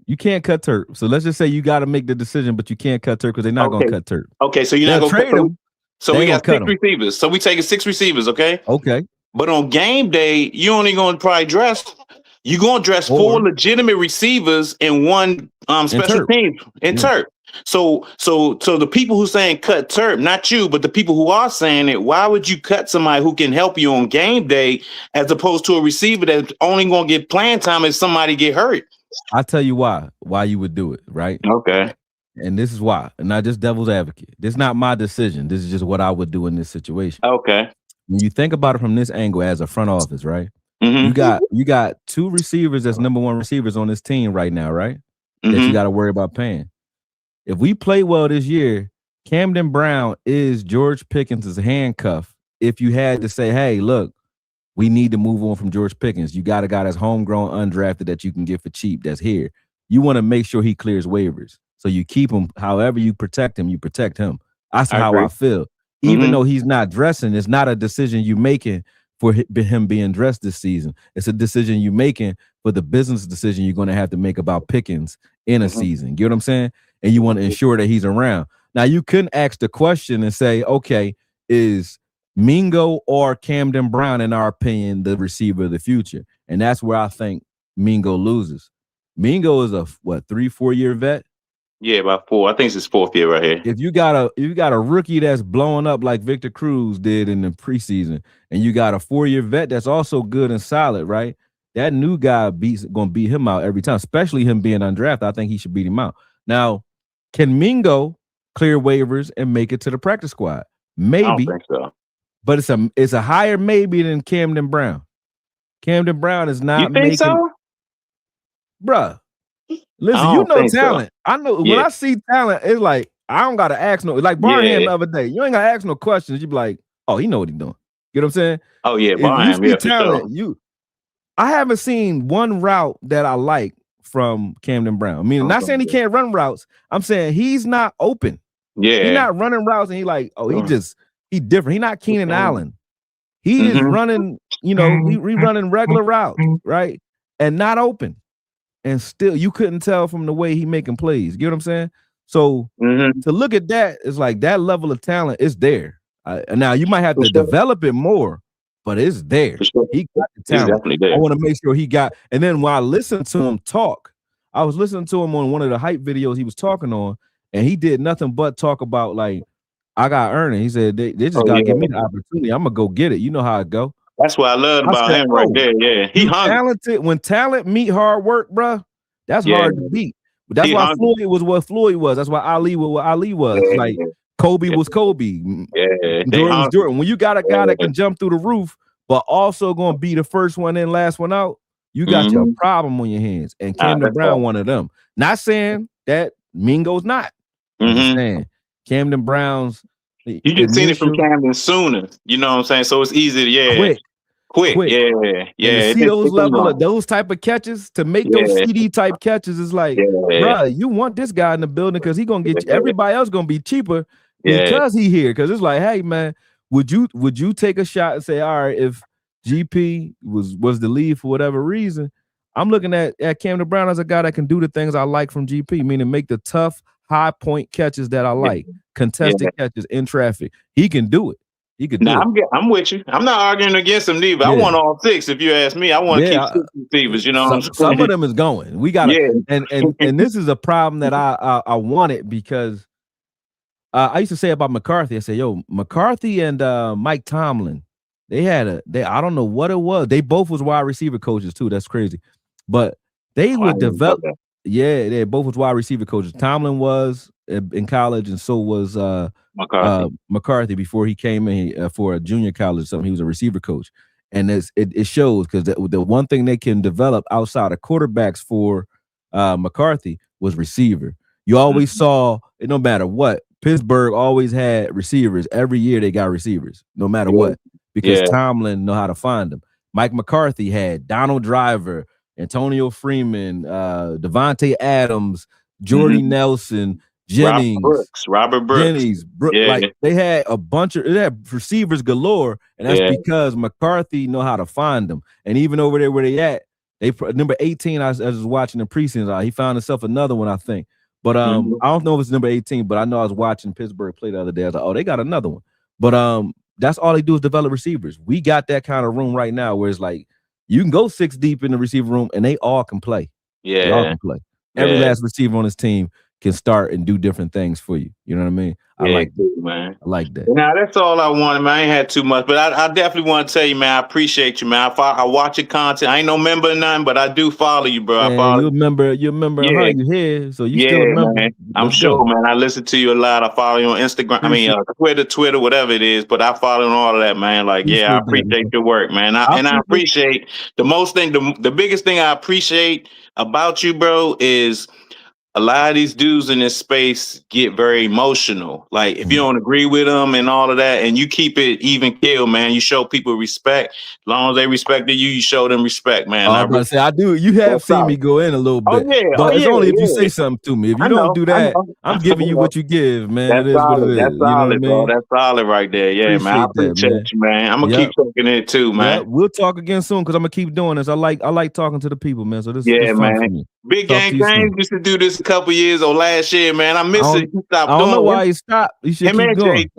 You can't cut Turk. So let's just say you got to make the decision, but you can't cut Turk because they're not going to cut Turk. Okay, so you're not going to trade him. So we got 6 receivers. So we taking 6 receivers, okay? Okay. But on game day, you only going to probably dress. You're going to dress 4 legitimate receivers and 1 special team in Turk. So the people who saying cut Turk, not you, but the people who are saying it, why would you cut somebody who can help you on game day as opposed to a receiver that's only going to get playing time if somebody get hurt? I'll tell you why you would do it, right? Okay. And this is why, and not just devil's advocate. This is not my decision. This is just what I would do in this situation. Okay. When you think about it from this angle as a front office, right? Mm-hmm. You got 2 receivers that's number 1 receivers on this team right now, right? Mm-hmm. That you got to worry about paying. If we play well this year, Camden Brown is George Pickens' handcuff. If you had to say, hey, look, we need to move on from George Pickens. You got a guy that's homegrown, undrafted that you can get for cheap that's here. You want to make sure he clears waivers. So you keep him, however you protect him, you protect him. That's how I feel. Even though he's not dressing, it's not a decision you making for him being dressed this season. It's a decision you making for the business decision you're going to have to make about Pickens in a season. You know what I'm saying? And you want to ensure that he's around. Now, you couldn't ask the question and say, okay, is Mingo or Camden Brown, in our opinion, the receiver of the future? And that's where I think Mingo loses. Mingo is a 3-4 year vet. Yeah, about 4. I think it's his 4th year right here. If you got a rookie that's blowing up like Victor Cruz did in the preseason, and you got a 4-year vet that's also good and solid, right? That new guy gonna beat him out every time, especially him being undrafted. I think he should beat him out. Now, can Mingo clear waivers and make it to the practice squad? Maybe. I don't think so. But it's a higher maybe than Camden Brown. Camden Brown is not making. So? Bruh. Listen, you know talent. So. I know when I see talent, it's like I don't gotta ask no. Like Barham the other day, you ain't gotta ask no questions. You be like, oh, he know what he's doing. You know what I'm saying? Oh yeah, Barham. You see talent. Sure. I haven't seen one route that I like from Camden Brown. I mean, not saying he can't run routes. I'm saying he's not open. Yeah, he's not running routes, and he different. He's not Keenan Allen. He is running. You know, he running regular routes, right, and not open. And still, you couldn't tell from the way he making plays. You know what I'm saying? So to look at that, it's like that level of talent is there. Now you might have to develop it more, but it's there. He got the talent. I want to make sure he got. And then when I listened to him talk, I was listening to him on one of the hype videos he was talking on, and he did nothing but talk about like, I got earning. He said they just gotta give me the opportunity. I'm gonna go get it. You know how it go. That's what I loved about him right there. Yeah, he talented. When talent meet hard work, bro, that's hard to beat. But that's why Floyd was what Floyd was. That's why Ali was what Ali was. Like Kobe was Kobe. Yeah, Jordan was Jordan. When you got a guy that can jump through the roof, but also gonna be the first one in, last one out, you got your problem on your hands. And Camden Brown, one of them. Not saying that Mingo's not. I'm saying Camden Brown's. You just seen it from Camden sooner. You know what I'm saying? So it's easy to quick. Yeah. To see those level of those type of catches, to make those CD type catches is like, bro, you want this guy in the building because he gonna get you. Everybody else gonna be cheaper because he here. Because it's like, hey man, would you take a shot and say, all right, if GP was the lead for whatever reason, I'm looking at Camden Brown as a guy that can do the things I like from GP, meaning make the tough high point catches that I like, contested catches in traffic. He can do it. He could do it. I'm with you. I'm not arguing against him neither. I want all 6. If you ask me, I want to keep 6 receivers. You know, some of them is going. We got and this is a problem that I wanted because I used to say about McCarthy. I said, yo, McCarthy and Mike Tomlin, they I don't know what it was. They both was wide receiver coaches too. That's crazy, but they would develop. Yeah, they both was wide receiver coaches. Tomlin was in college, and so was McCarthy before he came in for a junior college or something. He was a receiver coach. And it shows because the one thing they can develop outside of quarterbacks for McCarthy was receiver. You always saw, no matter what, Pittsburgh always had receivers. Every year they got receivers, no matter what, because Tomlin know how to find them. Mike McCarthy had Donald Driver, Antonio Freeman, Devontae Adams, Jordy Nelson, Jennings, Robert Brooks. Yeah. Like they had a bunch of receivers galore, and that's because McCarthy know how to find them. And even over there where they at, number 18. I was watching the preseason. He found himself another one, I think. But I don't know if it's number 18, but I know I was watching Pittsburgh play the other day. I was like, oh, they got another one. But that's all they do is develop receivers. We got that kind of room right now where it's like you can go 6 deep in the receiver room, and they all can play. Yeah, they all can play. Every last receiver on this team can start and do different things for you. You know what I mean? I like that, man. I like that. Now that's all I wanted, man. I ain't had too much, but I definitely want to tell you, man, I appreciate you, man. I watch your content. I ain't no member of none, but I do follow you, bro. Man, I follow you remember how you here, so you still remember. Man. I'm sure, man. I listen to you a lot. I follow you on Instagram. Twitter, whatever it is, but I follow all of that, man. Like, I appreciate your work, man. I appreciate the biggest thing I appreciate about you, bro, is a lot of these dudes in this space get very emotional. Like if you don't agree with them and all of that, and you keep it even keel, man, you show people respect. As long as they respected you, you show them respect, man. I was about to say, I do. You have seen me go in a little bit. But it's only if you say something to me. If you don't do that, I'm giving you what you give, man. That's solid. That's solid, bro. That's solid right there. Yeah, man. I appreciate you, man. I'm gonna keep talking it too, man. Yeah, we'll talk again soon because I'm gonna keep doing this. I like talking to the people, man. So this is fun man. For me. Big Gang James used to do this a couple years or last year, man. I miss it. He stopped I don't know why he stopped. He should keep going.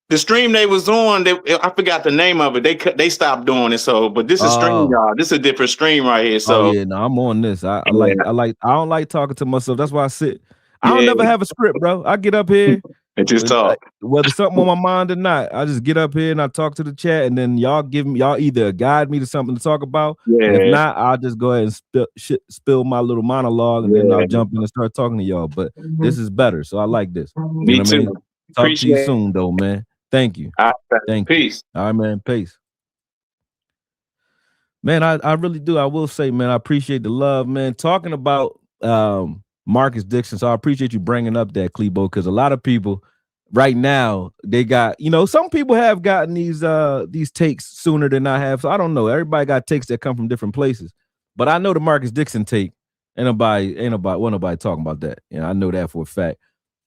The stream they was on, I forgot the name of it. They stopped doing it. So, but this is stream, y'all. This is a different stream right here. So I'm on this. I don't like talking to myself. That's why I sit. I don't never have a script, bro. I get up here and just talk. Whether something on my mind or not, I just get up here and I talk to the chat, and then y'all either guide me to something to talk about. Yeah. And if not, I'll just go ahead and spill my little monologue, and then I'll jump in and start talking to y'all. But this is better, so I like this. Me too. I mean? Talk to you soon, though, man. Thank you. Thank you. Peace. All right, man. Peace. Man, I really do. I will say, man, I appreciate the love, man. Talking about Marcus Dixon, so I appreciate you bringing up that, Klebo, because a lot of people right now, they got, some people have gotten these takes sooner than I have. So I don't know. Everybody got takes that come from different places. But I know the Marcus Dixon take, ain't nobody talking about that. I know that for a fact.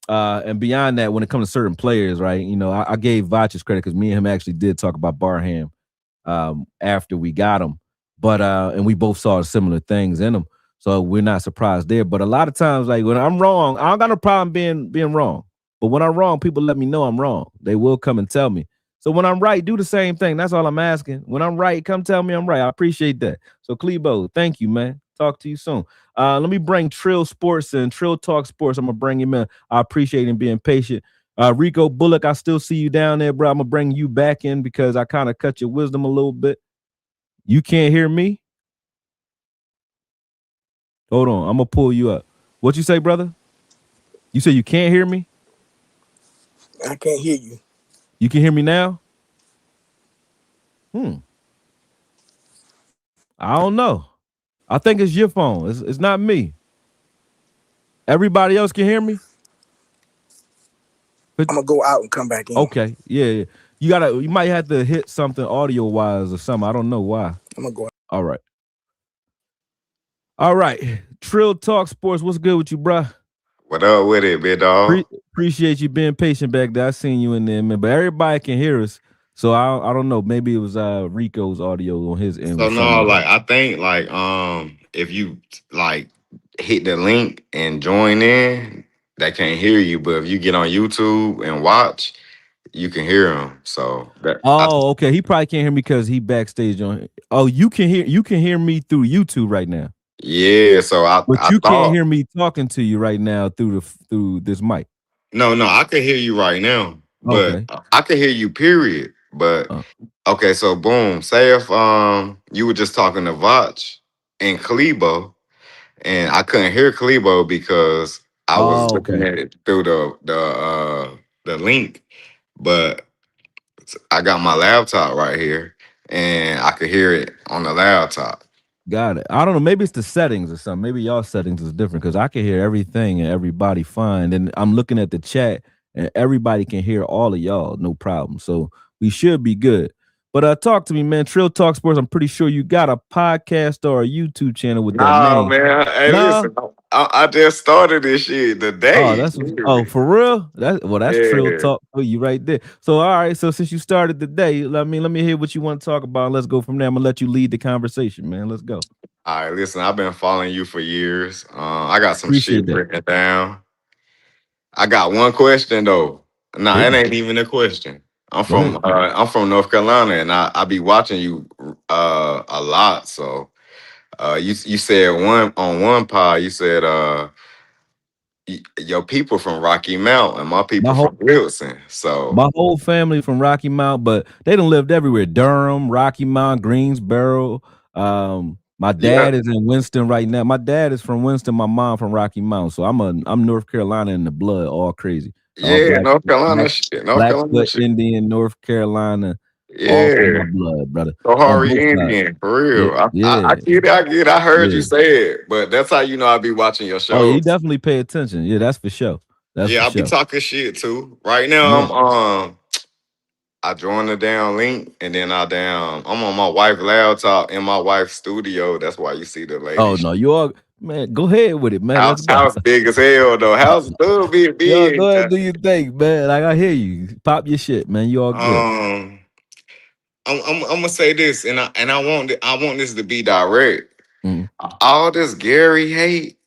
And beyond that, when it comes to certain players, right, I gave Vach's credit because me and him actually did talk about Barham after we got him. But and we both saw similar things in him. So we're not surprised there. But a lot of times, like when I'm wrong, I don't got no problem being wrong. But when I'm wrong, people let me know I'm wrong. They will come and tell me. So when I'm right, do the same thing. That's all I'm asking. When I'm right, come tell me I'm right. I appreciate that. So Klebo, thank you, man. Talk to you soon. Let me bring Trill Sports and Trill Talk Sports. I'm going to bring him in. I appreciate him being patient. Rico Bullock, I still see you down there, bro. I'm going to bring you back in because I kind of cut your wisdom a little bit. You can't hear me? Hold on. I'm going to pull you up. What you say, brother? You say you can't hear me? I can't hear you. You can hear me now? I don't know. I think it's your phone. It's not me. Everybody else can hear me? I'm gonna go out and come back in. Okay. Yeah. You might have to hit something audio wise or something. I don't know why. I'm gonna go out. All right. Trill Talk Sports. What's good with you, bruh? What up with it, big dog? Appreciate you being patient back there. I seen you in there, man. But everybody can hear us. So I don't know. Maybe it was Rico's audio on his end. So no, I think if you hit the link and join in, they can't hear you. But if you get on YouTube and watch, you can hear him. So okay. He probably can't hear me because he backstage on. Oh, you can hear me through YouTube right now. Yeah. So But can't hear me talking to you right now through this mic. No, I can hear you right now. But I can hear you, period. But okay, so boom. Say if you were just talking to Vach and Klebo, and I couldn't hear Klebo because I was looking at it through the link, but I got my laptop right here, and I could hear it on the laptop. Got it. I don't know. Maybe it's the settings or something. Maybe y'all settings is different because I can hear everything and everybody fine. And I'm looking at the chat, and everybody can hear all of y'all, no problem. So we should be good. But talk to me, man. Trill Talk Sports. I'm pretty sure you got a podcast or a YouTube channel with that name. Man. Hey, listen, I just started this shit today. For real? That's Trill Talk for you right there. So all right. So since you started today, let me hear what you want to talk about. Let's go from there. I'm gonna let you lead the conversation, man. Let's go. All right, listen. I've been following you for years. I got some shit written down. I got one question though. Nah, it ain't even a question. I'm from North Carolina, and I be watching you a lot. So you said one pod, you said your people from Rocky Mount and my people from Wilson. So my whole family from Rocky Mount, but they done lived everywhere. Durham, Rocky Mount, Greensboro. My dad is in Winston right now. My dad is from Winston, my mom from Rocky Mount. So I'm North Carolina in the blood, all crazy. North Carolina shit. Blackfoot Indian, North Carolina. All from my blood, brother. Sahari Indian, for real. I get it. I heard you say it, but that's how you know I be watching your show. Oh, you definitely pay attention. Yeah, that's for sure. I be talking shit too. Right now, I joined the damn link, and then I'm on my wife's laptop in my wife's studio. That's why you see the lady. Oh no, you all, man, go ahead with it, man. House big as hell though. House still big. Yo, go ahead, do your thing, man. Like I hear you. Pop your shit, man. You all good. I'm gonna say this, and I want this to be direct. All this Gary hate.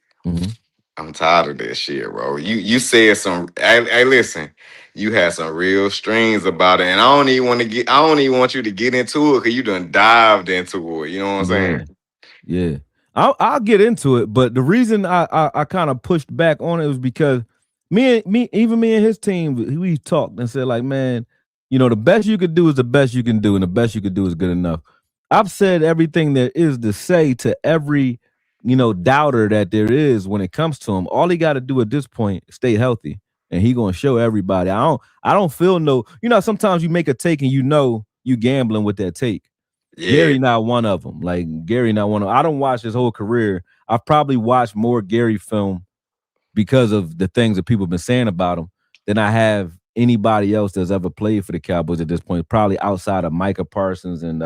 I'm tired of this shit, bro. You said some. Hey, listen. You had some real strings about it, and I don't even want you to get into it because you done dived into it. You know what I'm saying? Yeah. I'll get into it, but the reason I kind of pushed back on it was because me and his team, we talked and said, like, man, you know, the best you could do is the best you can do, and the best you could do is good enough. I've said everything there is to say to every, you know, doubter that there is when it comes to him. All he got to do at this point is stay healthy, and he gonna show everybody. I don't feel no. You know, sometimes you make a take and you know you gambling with that take. Yeah. Gary not one of them. Like Gary not one of them. I don't watch his whole career. I've probably watched more Gary film because of the things that people have been saying about him than I have anybody else that's ever played for the Cowboys at this point. Probably outside of Micah Parsons and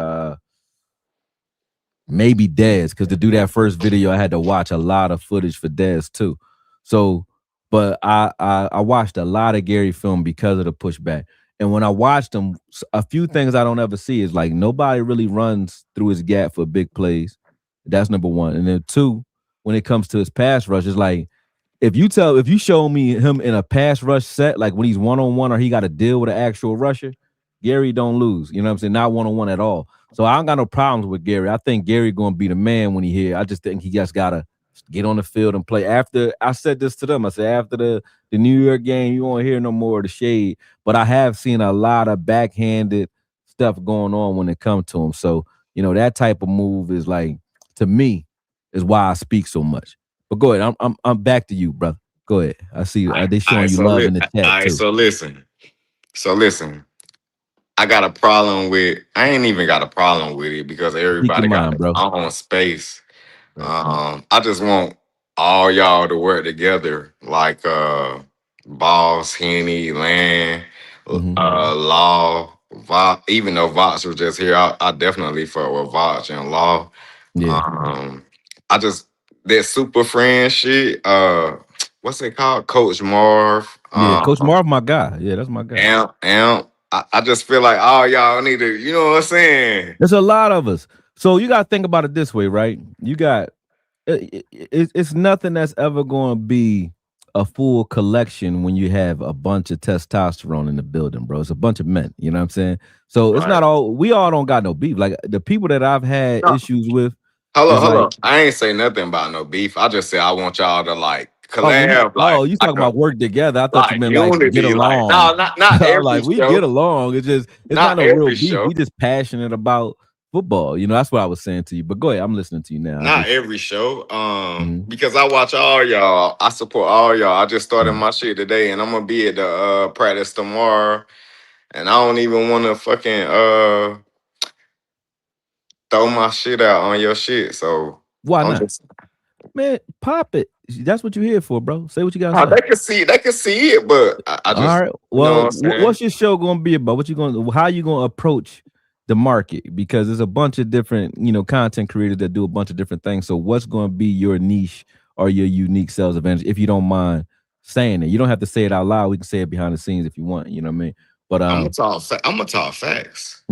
maybe Dez, because to do that first video, I had to watch a lot of footage for Dez too. So, but I watched a lot of Gary film because of the pushback. And when I watched him, a few things I don't ever see is like nobody really runs through his gap for big plays. That's number one. And then two, when it comes to his pass rush, it's like if you show me him in a pass rush set, like when he's one-on-one or he got to deal with an actual rusher, Gary don't lose. You know what I'm saying? Not one-on-one at all. So I don't got no problems with Gary. I think Gary gonna be the man when he here. I just think he just gotta get on the field and play. After I said this to them, I said after the New York game, you won't hear no more of the shade. But I have seen a lot of backhanded stuff going on when it comes to him. So, you know, that type of move is like, to me, is why I speak so much. But go ahead. I'm back to you, brother. Go ahead. I see they showing you love in the chat too. So listen. I got a problem with. I ain't even got a problem with it because everybody got their own space. Right. I just want all y'all to work together, like Boss, Henny, Land, Law, Vox. Even though Vox was just here, I definitely fuck with Vox and Law. Yeah. I just that super friend shit. What's it called? Coach Marv. Yeah, Coach Marv, my guy. Yeah, that's my guy. Amp. I just feel like all y'all need to, you know what I'm saying? There's a lot of us. So you got to think about it this way, right? You got, it's nothing that's ever going to be a full collection when you have a bunch of testosterone in the building, bro. It's a bunch of men, you know what I'm saying? So it's not all, we all don't got no beef. Like the people that I've had issues with. Hold on. I ain't say nothing about no beef. I just said I want y'all to like collab. You talking about work together? I thought you meant like get along. No, not every like we show. Get along. It's not no real beef. We just passionate about football. You know, that's what I was saying to you. But go ahead, I'm listening to you now. Not every show. Because I watch all y'all. I support all y'all. I just started my shit today, and I'm gonna be at the practice tomorrow. And I don't even want to fucking throw my shit out on your shit. So why not? Man, pop it. That's what you're here for, bro. Say what you got to say. They can see it, but I just. All right. Well, what's your show gonna be about? How you gonna approach the market, because there's a bunch of different, content creators that do a bunch of different things. So what's going to be your niche or your unique sales advantage, if you don't mind saying it? You don't have to say it out loud. We can say it behind the scenes if you want. You know what I mean? But I'm gonna talk facts.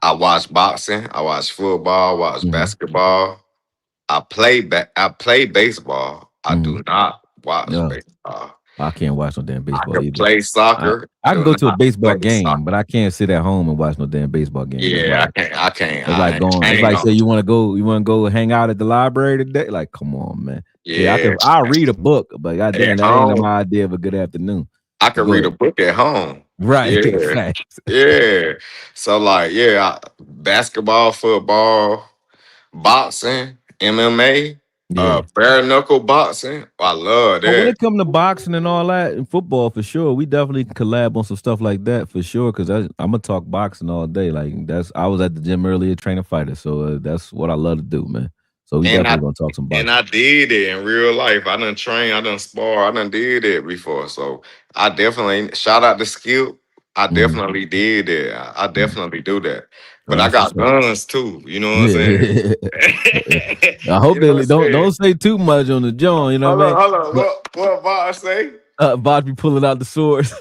I watch boxing. I watch football. I watch basketball. I play baseball. I do not watch baseball. I can't watch no damn baseball I can either. play soccer. I can go to a baseball game, but I can't sit at home and watch no damn baseball game. Yeah, I can't. It's like going. It's like say you want to go hang out at the library today. Like, come on, man. Yeah, I'll read a book, but goddamn, that ain't my idea of a good afternoon. I can read a book at home. Right. Yeah. Yeah. So like, basketball, football, boxing, MMA, bare knuckle boxing. I love that. But when it comes to boxing and all that, and football for sure, we definitely can collab on some stuff like that for sure. Because I'm gonna talk boxing all day. Like I was at the gym earlier training fighters, so that's what I love to do, man. So we definitely gonna talk some boxing. And I did it in real life. I done train, I done spar, I done did it before. So I definitely shout out to Skip. I definitely did it. I definitely do that. But I got guns too. You know what I'm saying? I hope they don't say too much on the joint. You know what I mean? Hold on. What Bob say? Bob be pulling out the swords.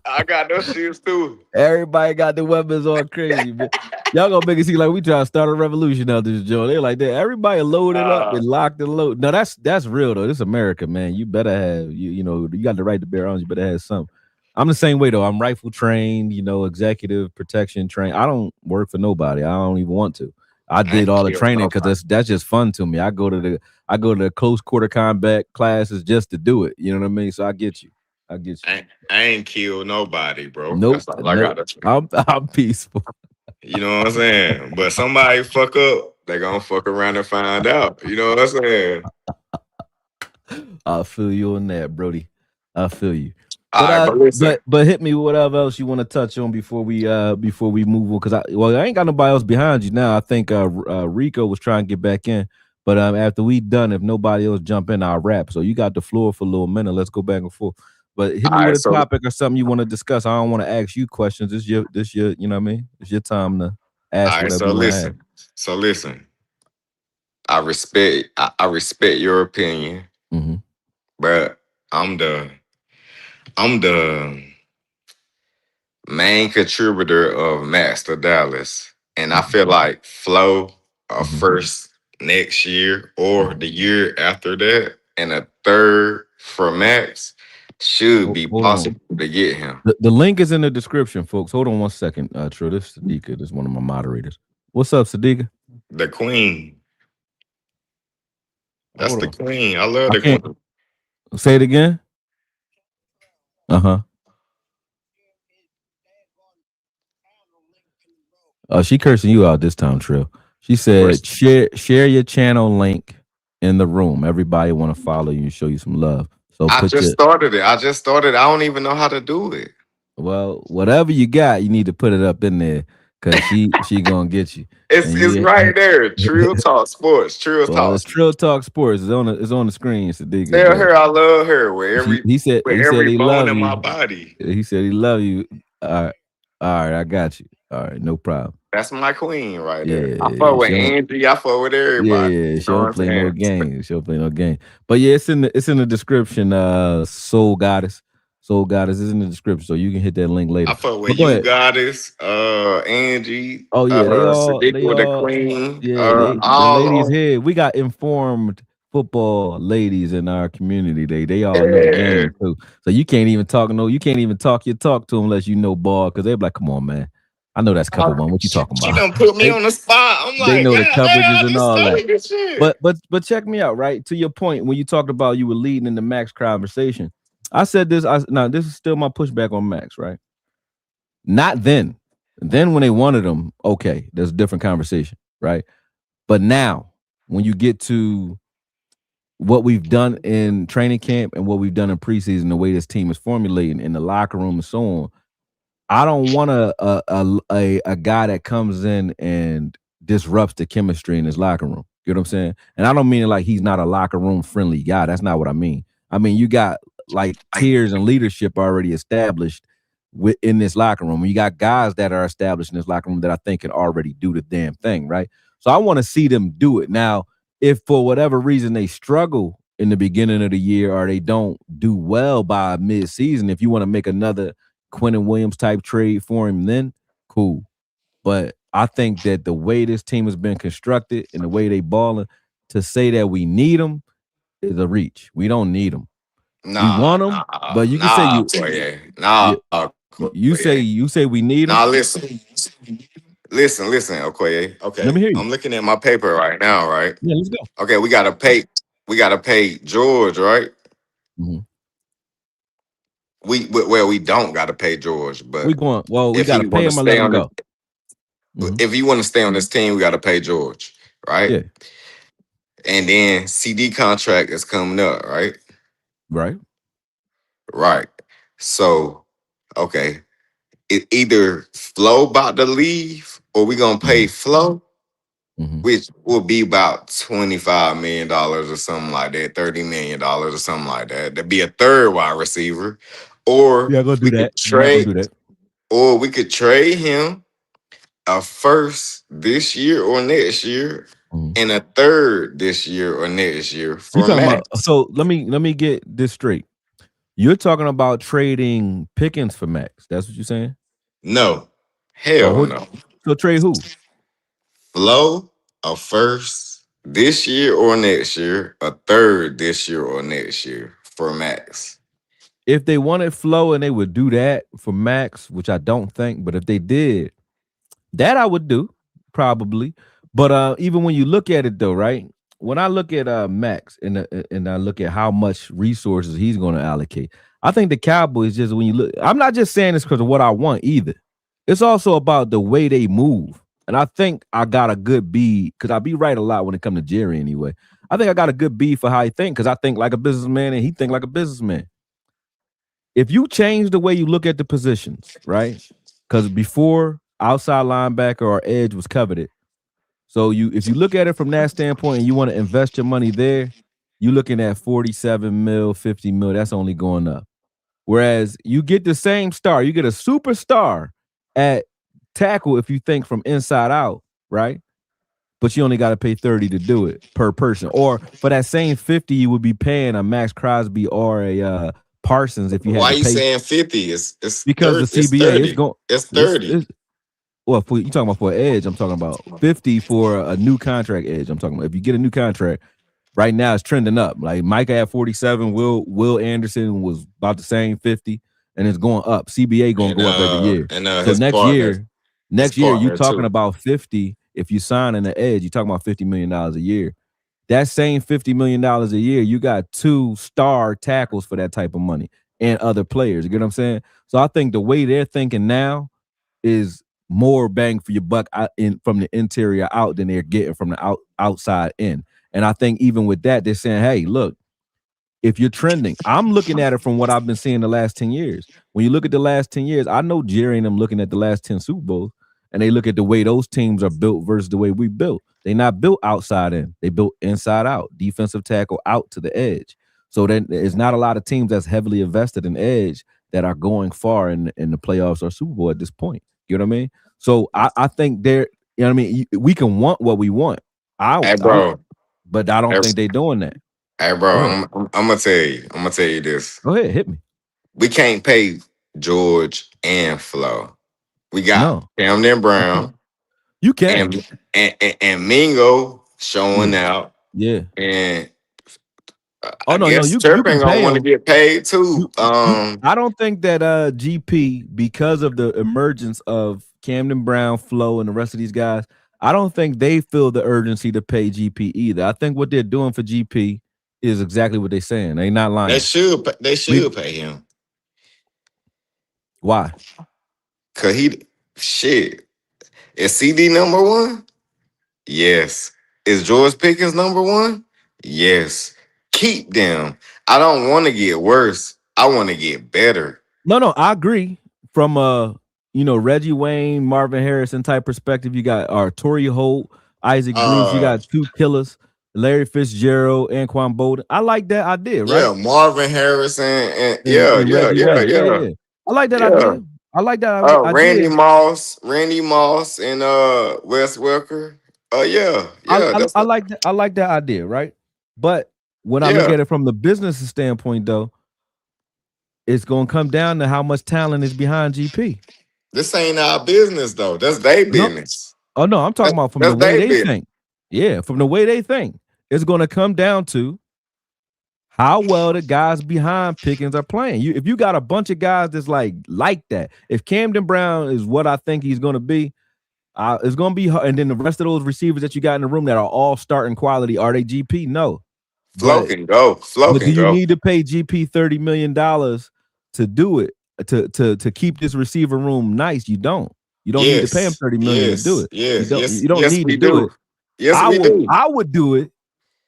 I got those shoes too. Everybody got the weapons all crazy, man. Y'all gonna make it seem like we trying to start a revolution out this joint. They're like that. Everybody loaded up and locked and loaded. No, that's real though. This is America, man. You better have you got the right to bear arms. You better have something. I'm the same way though. I'm rifle trained, executive protection trained. I don't work for nobody. I don't even want to. I did all the training because that's just fun to me. I go to the close quarter combat classes just to do it. You know what I mean? So I get you. I ain't killed nobody, bro. Nope. I'm peaceful. You know what I'm saying? But somebody fuck up, they gonna fuck around and find out. You know what I'm saying? I feel you on that, Brody. I feel you. But hit me with whatever else you want to touch on before we move on, because I ain't got nobody else behind you now. I think Rico was trying to get back in, but after we done, if nobody else jump in, I'll wrap. So you got the floor for a little minute. Let's go back and forth. But hit me with a topic or something you want to discuss. I don't want to ask you questions. This your you know what I mean? It's your time to ask whatever you want to ask. So listen. I respect your opinion, but I'm the main contributor of Master Dallas, and I feel like Flo first next year or the year after that, and a third for Max should be possible to get him. The link is in the description, folks. Hold on one second. True, this is Sadiqa. This is one of my moderators. What's up, Sadiqa? The queen. That's the queen. I love the queen. Say it again. She cursing you out this time, Trill. She said, share your channel link in the room. Everybody want to follow you and show you some love. So I just started it. I don't even know how to do it. Well, whatever you got, you need to put it up in there, because she gonna get you. It's right there. Trill Talk Sports. Trill Talk Sports. It's on the screen. Sadiqa. Tell her I love her with every he said he bone in my body. He said he love you. All right, I got you. All right, no problem. That's my queen right there. I fuck with Angie. I fuck with everybody. Yeah, she don't play no game. She don't play no game. But yeah, it's in the description. Soul Goddess is in the description, so you can hit that link later. I fuck with you, Goddess, Angie. Oh yeah, they the queen. Yeah, the ladies here. We got informed football ladies in our community. They all know the game too. So you can't even talk your talk to them unless you know ball, because they're like, come on, man. I know that's cover one. What you talking about? She done put me on the spot. I'm like, they know the coverages and all that. But check me out, right? To your point, when you talked about you were leading in the Max conversation, I said this. Now this is still my pushback on Max, right? Not then. Then when they wanted him, okay, there's a different conversation, right? But now, when you get to what we've done in training camp and what we've done in preseason, the way this team is formulating in the locker room and so on, I don't want a guy that comes in and disrupts the chemistry in his locker room. You know what I'm saying? And I don't mean it like he's not a locker room friendly guy. That's not what I mean. I mean, you got like tiers and leadership already established in this locker room. You got guys that are established in this locker room that I think can already do the damn thing, right? So I want to see them do it. Now, if for whatever reason they struggle in the beginning of the year or they don't do well by mid-season, if you want to make another Quentin Williams type trade for him, then cool. But I think that the way this team has been constructed and the way they balling, to say that we need them is a reach. We don't need them. Nah, we want them, but you can say you say we need them. Nah, listen, Okoye. Okay, let me hear you. I'm looking at my paper right now, right? Yeah, let's go. Okay, we gotta pay George, right? Mm-hmm. We don't gotta pay George, but we gotta pay him or let him go. If you want to stay on this team, we gotta pay George, right? Yeah. And then CD contract is coming up, right? Right. So, okay. It either Flo about to leave or we gonna pay Flo, which will be about $25 million or something like that, $30 million or something like that. That'd be a third wide receiver. Or go do that. Or we could trade him a first this year or next year and a third this year or next year for Max. So let me get this straight. You're talking about trading Pickens for Max. That's what you're saying? No. Hell no. So trade who? Flo, a first this year or next year, a third this year or next year for Max. If they wanted Flo and they would do that for Max, which I don't think, but if they did, that I would do, probably. But even when you look at it though, right? When I look at Max and I look at how much resources he's going to allocate, I think the Cowboys just, when you look, I'm not just saying this because of what I want either. It's also about the way they move. And I think I got a good B, because I be right a lot when it comes to Jerry anyway. I think I got a good B for how he think, because I think like a businessman and he think like a businessman. If you change the way you look at the positions, right? Because before, outside linebacker or edge was coveted. So if you look at it from that standpoint and you want to invest your money there, you're looking at 47 mil, 50 mil. That's only going up. Whereas you get the same star, you get a superstar at tackle if you think from inside out, right? But you only got to pay 30 to do it per person. Or for that same 50, you would be paying a Max Crosby or a Parsons if you had to pay. Why you saying 50? It's because the CBA it's 30. Well, you talking about for an edge, I'm talking about 50 for a new contract edge. I'm talking about if you get a new contract, right now it's trending up. Like Micah at 47, Will Anderson was about the same 50, and it's going up. CBA going to go up every year. So next year you're talking about 50. If you sign in the edge, you're talking about $50 million a year. That same $50 million a year, you got 2 star tackles for that type of money and other players. You get what I'm saying? So I think the way they're thinking now is more bang for your buck from the interior out than they're getting from the outside in. And I think even with that, they're saying, hey, look, if you're trending, I'm looking at it from what I've been seeing the last 10 years. When you look at the last 10 years, I know Jerry and them looking at the last 10 Super Bowls, and they look at the way those teams are built versus the way we built. They're not built outside in. They built inside out, defensive tackle out to the edge. So then there's not a lot of teams that's heavily invested in edge that are going far in the playoffs or Super Bowl at this point. You know what I mean? So I think they're, you know what I mean? We can want what we want. But I don't think they're doing that. Hey, bro, I'm gonna tell you. I'm gonna tell you this. Go ahead, hit me. We can't pay George and Flo. We got Camden Brown. You can. And Mingo showing out. Yeah. And you Turpin gonna want to get paid too. I don't think that GP, because of the emergence of Camden Brown, Flo, and the rest of these guys, I don't think they feel the urgency to pay GP either. I think what they're doing for GP is exactly what they're saying. They're not lying. They should pay him. Why? Cause is CD number 1? Yes. Is George Pickens number 1? Yes. Keep them. I don't want to get worse. I want to get better. No, I agree. From Reggie Wayne, Marvin Harrison type perspective, you got Torrey Holt, Isaac Bruce. You got 2 killers, Larry Fitzgerald, Anquan Bolden. I like that idea, right? Yeah, Marvin Harrison and yeah. I like that idea. I like that. Randy Moss, and Wes Welker. Yeah. I like that. I like that idea, right? But when I look at it from the business standpoint, though, it's gonna come down to how much talent is behind GP. This ain't our business, though. That's their business. Oh no, I'm talking about from the way they think. Yeah, from the way they think, it's gonna come down to how well the guys behind Pickens are playing. If you got a bunch of guys that's like that, if Camden Brown is what I think he's gonna be, it's gonna be hard. And then the rest of those receivers that you got in the room that are all starting quality, are they GP? No. Flow can go. But do you need to pay GP $30 million to do it, to keep this receiver room nice? You don't. You don't need to pay him $30 million to do it. You don't need to do it. Yes, we do. I would do it,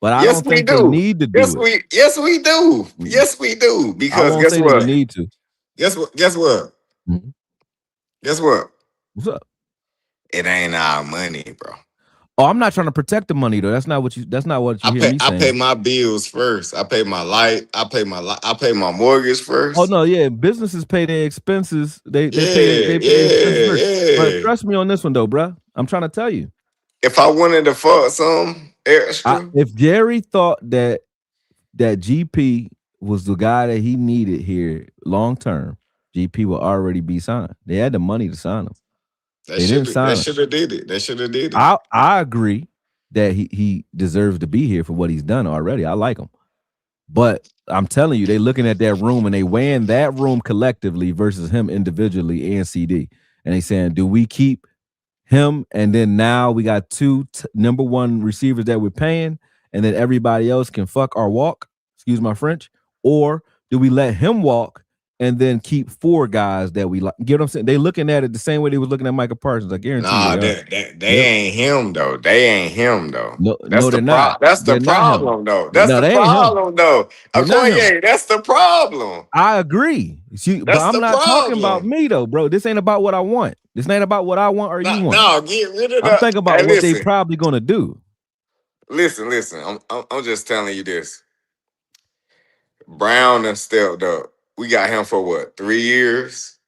but I don't think they need to do it. Yes, we do. Yes, we do. Because guess what? They need to. Guess what? Mm-hmm. Guess what? What's up? It ain't our money, bro. Oh, I'm not trying to protect the money though. That's not what you hear me saying. I pay my bills first. I pay my light. I pay my mortgage first. Oh no, yeah. Businesses pay their expenses. They pay expenses first. But trust me on this one though, bro. I'm trying to tell you. If I wanted to fuck some extra, if Jerry thought that GP was the guy that he needed here long term, GP will already be signed. They had the money to sign him. They should have did it. They should have did it. I agree that he deserves to be here for what he's done already. I like him. But I'm telling you, they looking at that room and they weighing that room collectively versus him individually and CD. And they saying, do we keep him? And then now we got two number one receivers that we're paying, and then everybody else can fuck or walk. Excuse my French. Or do we let him walk and then keep four guys that we like? Get what I'm saying? They looking at it the same way they was looking at Michael Parsons. I guarantee you. They ain't him though. They ain't him though. No, they're not. That's the problem though. That's the problem though. Akoye, that's the problem. I agree. But I'm not talking about me though, bro. This ain't about what I want. This ain't about what I want or you want. No, get rid of that. I'm thinking about what they probably gonna do. Listen. I'm just telling you this. Brown done stepped up. We got him for what? 3 years?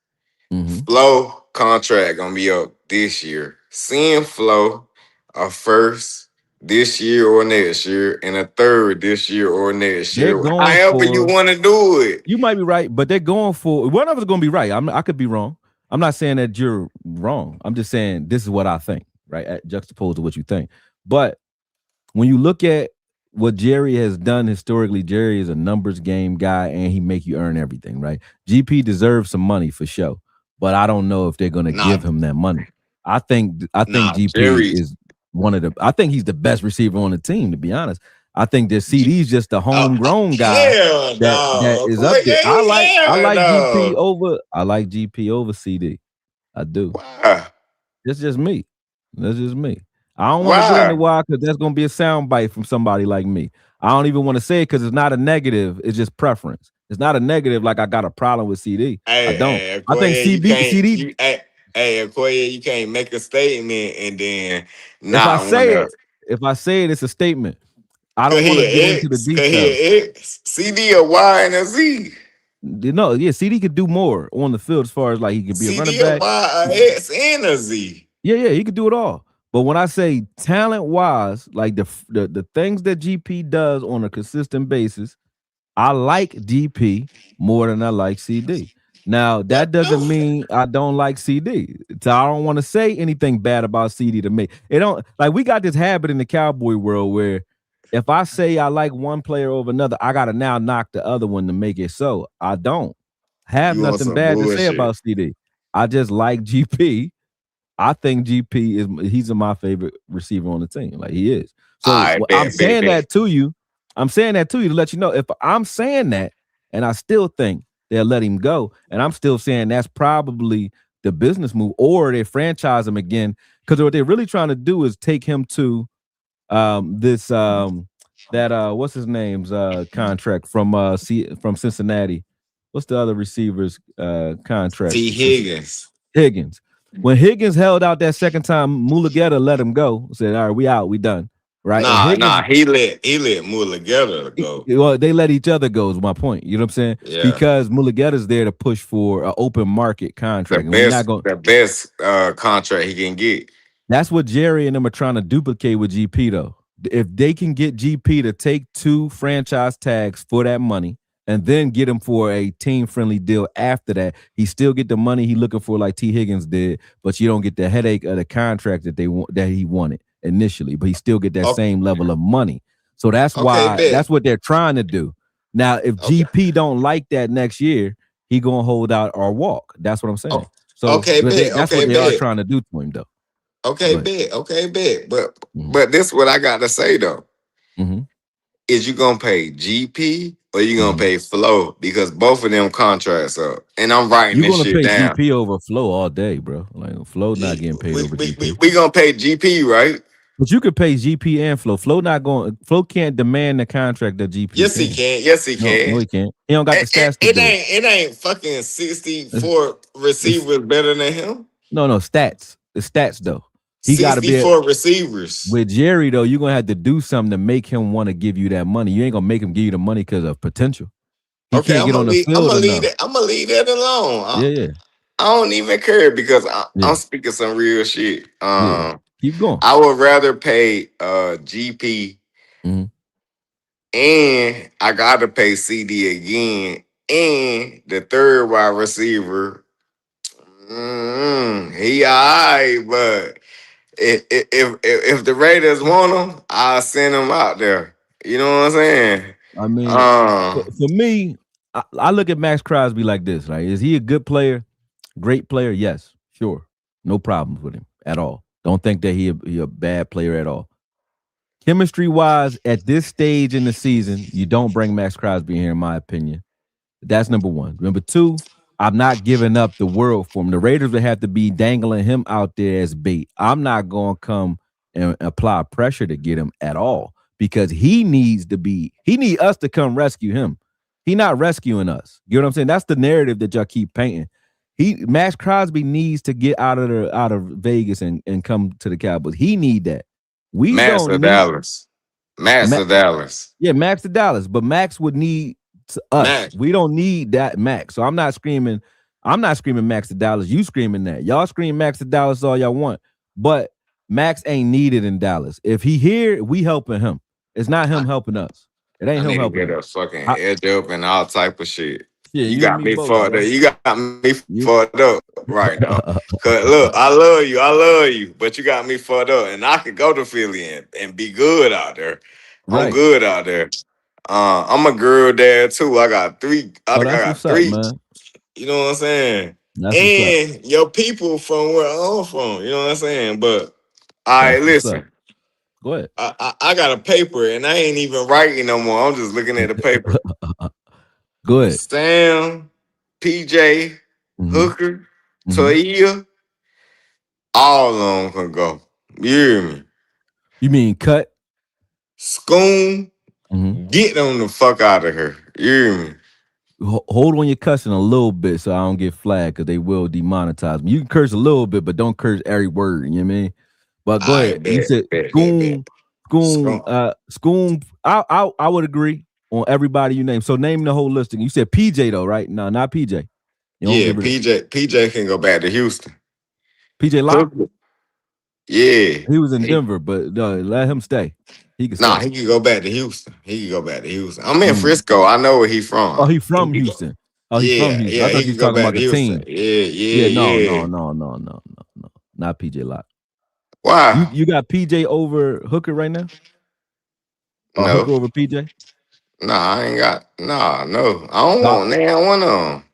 Mm-hmm. Flo contract gonna be up this year. Seeing Flo a first this year or next year, and a third this year or next year. However you want to do it. You might be right, but they're going for one of us going to be right. I could be wrong. I'm not saying that you're wrong. I'm just saying this is what I think, right? Juxtaposed to what you think. But when you look at what Jerry has done historically, Jerry is a numbers game guy, and he make you earn everything, right? GP deserves some money for sure, but I don't know if they're going to give him that money. I think GP is one of the. I think he's the best receiver on the team, to be honest. I think that CD's just a homegrown guy that is up there. I like GP over CD. I do. Why? It's just me. That's just me. I don't want to get into why, because that's going to be a soundbite from somebody like me. I don't even want to say it because it's not a negative. It's just preference. It's not a negative like I got a problem with CD. I don't. Akoye, I think CD. Akoye, you can't make a statement and then if I say it, it's a statement. I don't want to get into the details. CD a Y and a Z. No, yeah, CD could do more on the field as far as like he could be a running back. CD a Y, a X, and a Z. Yeah, he could do it all. But when I say talent-wise, like the things that GP does on a consistent basis, I like GP more than I like CD. Now, that doesn't mean I don't like CD. So I don't want to say anything bad about CD to me. It don't like we got this habit in the Cowboy world where if I say I like one player over another, I gotta now knock the other one to make it so. I don't have nothing bad to say about CD. I just like GP. I think GP he's my favorite receiver on the team. Like he is. So I'm saying that to you. I'm saying that to you to let you know if I'm saying that and I still think they'll let him go. And I'm still saying that's probably the business move, or they franchise him again. Because what they're really trying to do is take him to what's his name's contract from Cincinnati. What's the other receiver's contract? T. Higgins. When Higgins held out that second time, Mulugeta let him go. Said, all right, we out, we done. right? Nah, he let Mulugeta go. Well, they let each other go is my point. You know what I'm saying? Yeah. Because Mulugeta's there to push for an open market contract. The best contract he can get. That's what Jerry and them are trying to duplicate with GP though. If they can get GP to take 2 franchise tags for that money and then get him for a team-friendly deal after that, he still get the money he looking for like T. Higgins did, but you don't get the headache of the contract that he wanted initially, but he still get that same level of money. So that's why that's what they're trying to do. Now, if GP don't like that next year, he gonna hold out or walk. That's what I'm saying. So that's what they are trying to do to him though. Okay, bet. But this is what I got to say though. Mm-hmm. Is you gonna pay GP or you gonna pay Flo? Because both of them contracts up. And I'm writing this shit down. You're gonna pay GP over Flo all day, bro. Like Flo not getting paid over GP. We gonna pay GP, right? But you could pay GP and Flo. Flo can't demand the contract that GP Yes, he can. Yes, he can. No, he can't. He don't got the stats to do it. It ain't fucking 64 receivers better than him. No, stats. The stats though. He got to be 64 receivers. With Jerry though, you're gonna have to do something to make him want to give you that money. You ain't gonna make him give you the money because of potential. He can't get on the field. I'm gonna leave that alone. Yeah. I don't even care because I'm speaking some real shit. Keep going. I would rather pay GP, and I gotta pay CD again, and the third wide receiver. He alright, but if the Raiders want him, I'll send him out there. You know what I'm saying? I mean, for me, I look at Max Crosby like this. Right? Is he a good player? Great player? Yes, sure. No problems with him at all. Don't think that he a bad player at all. Chemistry-wise, at this stage in the season, you don't bring Max Crosby here, in my opinion. That's number one. Number two, I'm not giving up the world for him. The Raiders would have to be dangling him out there as bait. I'm not going to come and apply pressure to get him at all because he need us to come rescue him. He not rescuing us. You know what I'm saying? That's the narrative that y'all keep painting. Max Crosby needs to get out of Vegas and come to the Cowboys. He need that. Max to Dallas. Yeah, Max to Dallas. But Max would need us. Max. We don't need that Max. So I'm not screaming Max to Dallas. You screaming that. Y'all scream Max to Dallas all y'all want. But Max ain't needed in Dallas. If he here, we helping him. It's not him helping us. It ain't him helping. Get a fucking edge up and all type of shit. Yeah, you got me fucked up. You got me fucked up right now. Cause look, I love you, but you got me fucked up, and I could go to Philly and be good out there. I'm good out there. I'm a girl dad too. I got 3. I got 3. Man. You know what I'm saying? And your people from where I'm from. You know what I'm saying? But all right, listen. Go ahead. I got a paper, and I ain't even writing no more. I'm just looking at the paper. Go ahead. Sam, PJ, Hooker, Toya, all of them can go. You hear me? You mean cut? Scoon, get them the fuck out of here. You hear me? Hold on your cussing a little bit so I don't get flagged because they will demonetize me. You can curse a little bit, but don't curse every word. You know what I mean? But go ahead. You said Scoon. I would agree on everybody you name. So name the whole listing. You said PJ though, right? No, not PJ. Yeah, PJ can go back to Houston. PJ Locke? Yeah. He was in Denver, but let him stay. He can stay. He can go back to Houston. I'm in Frisco. I know where he's from. Oh, he's from Houston. Oh, he's from Houston. I thought you was talking about the team. Yeah. No. Not PJ Locke. Why? You got PJ over Hooker right now? No. Hooker over PJ? Nah, I ain't got. No. I don't want neither one of them.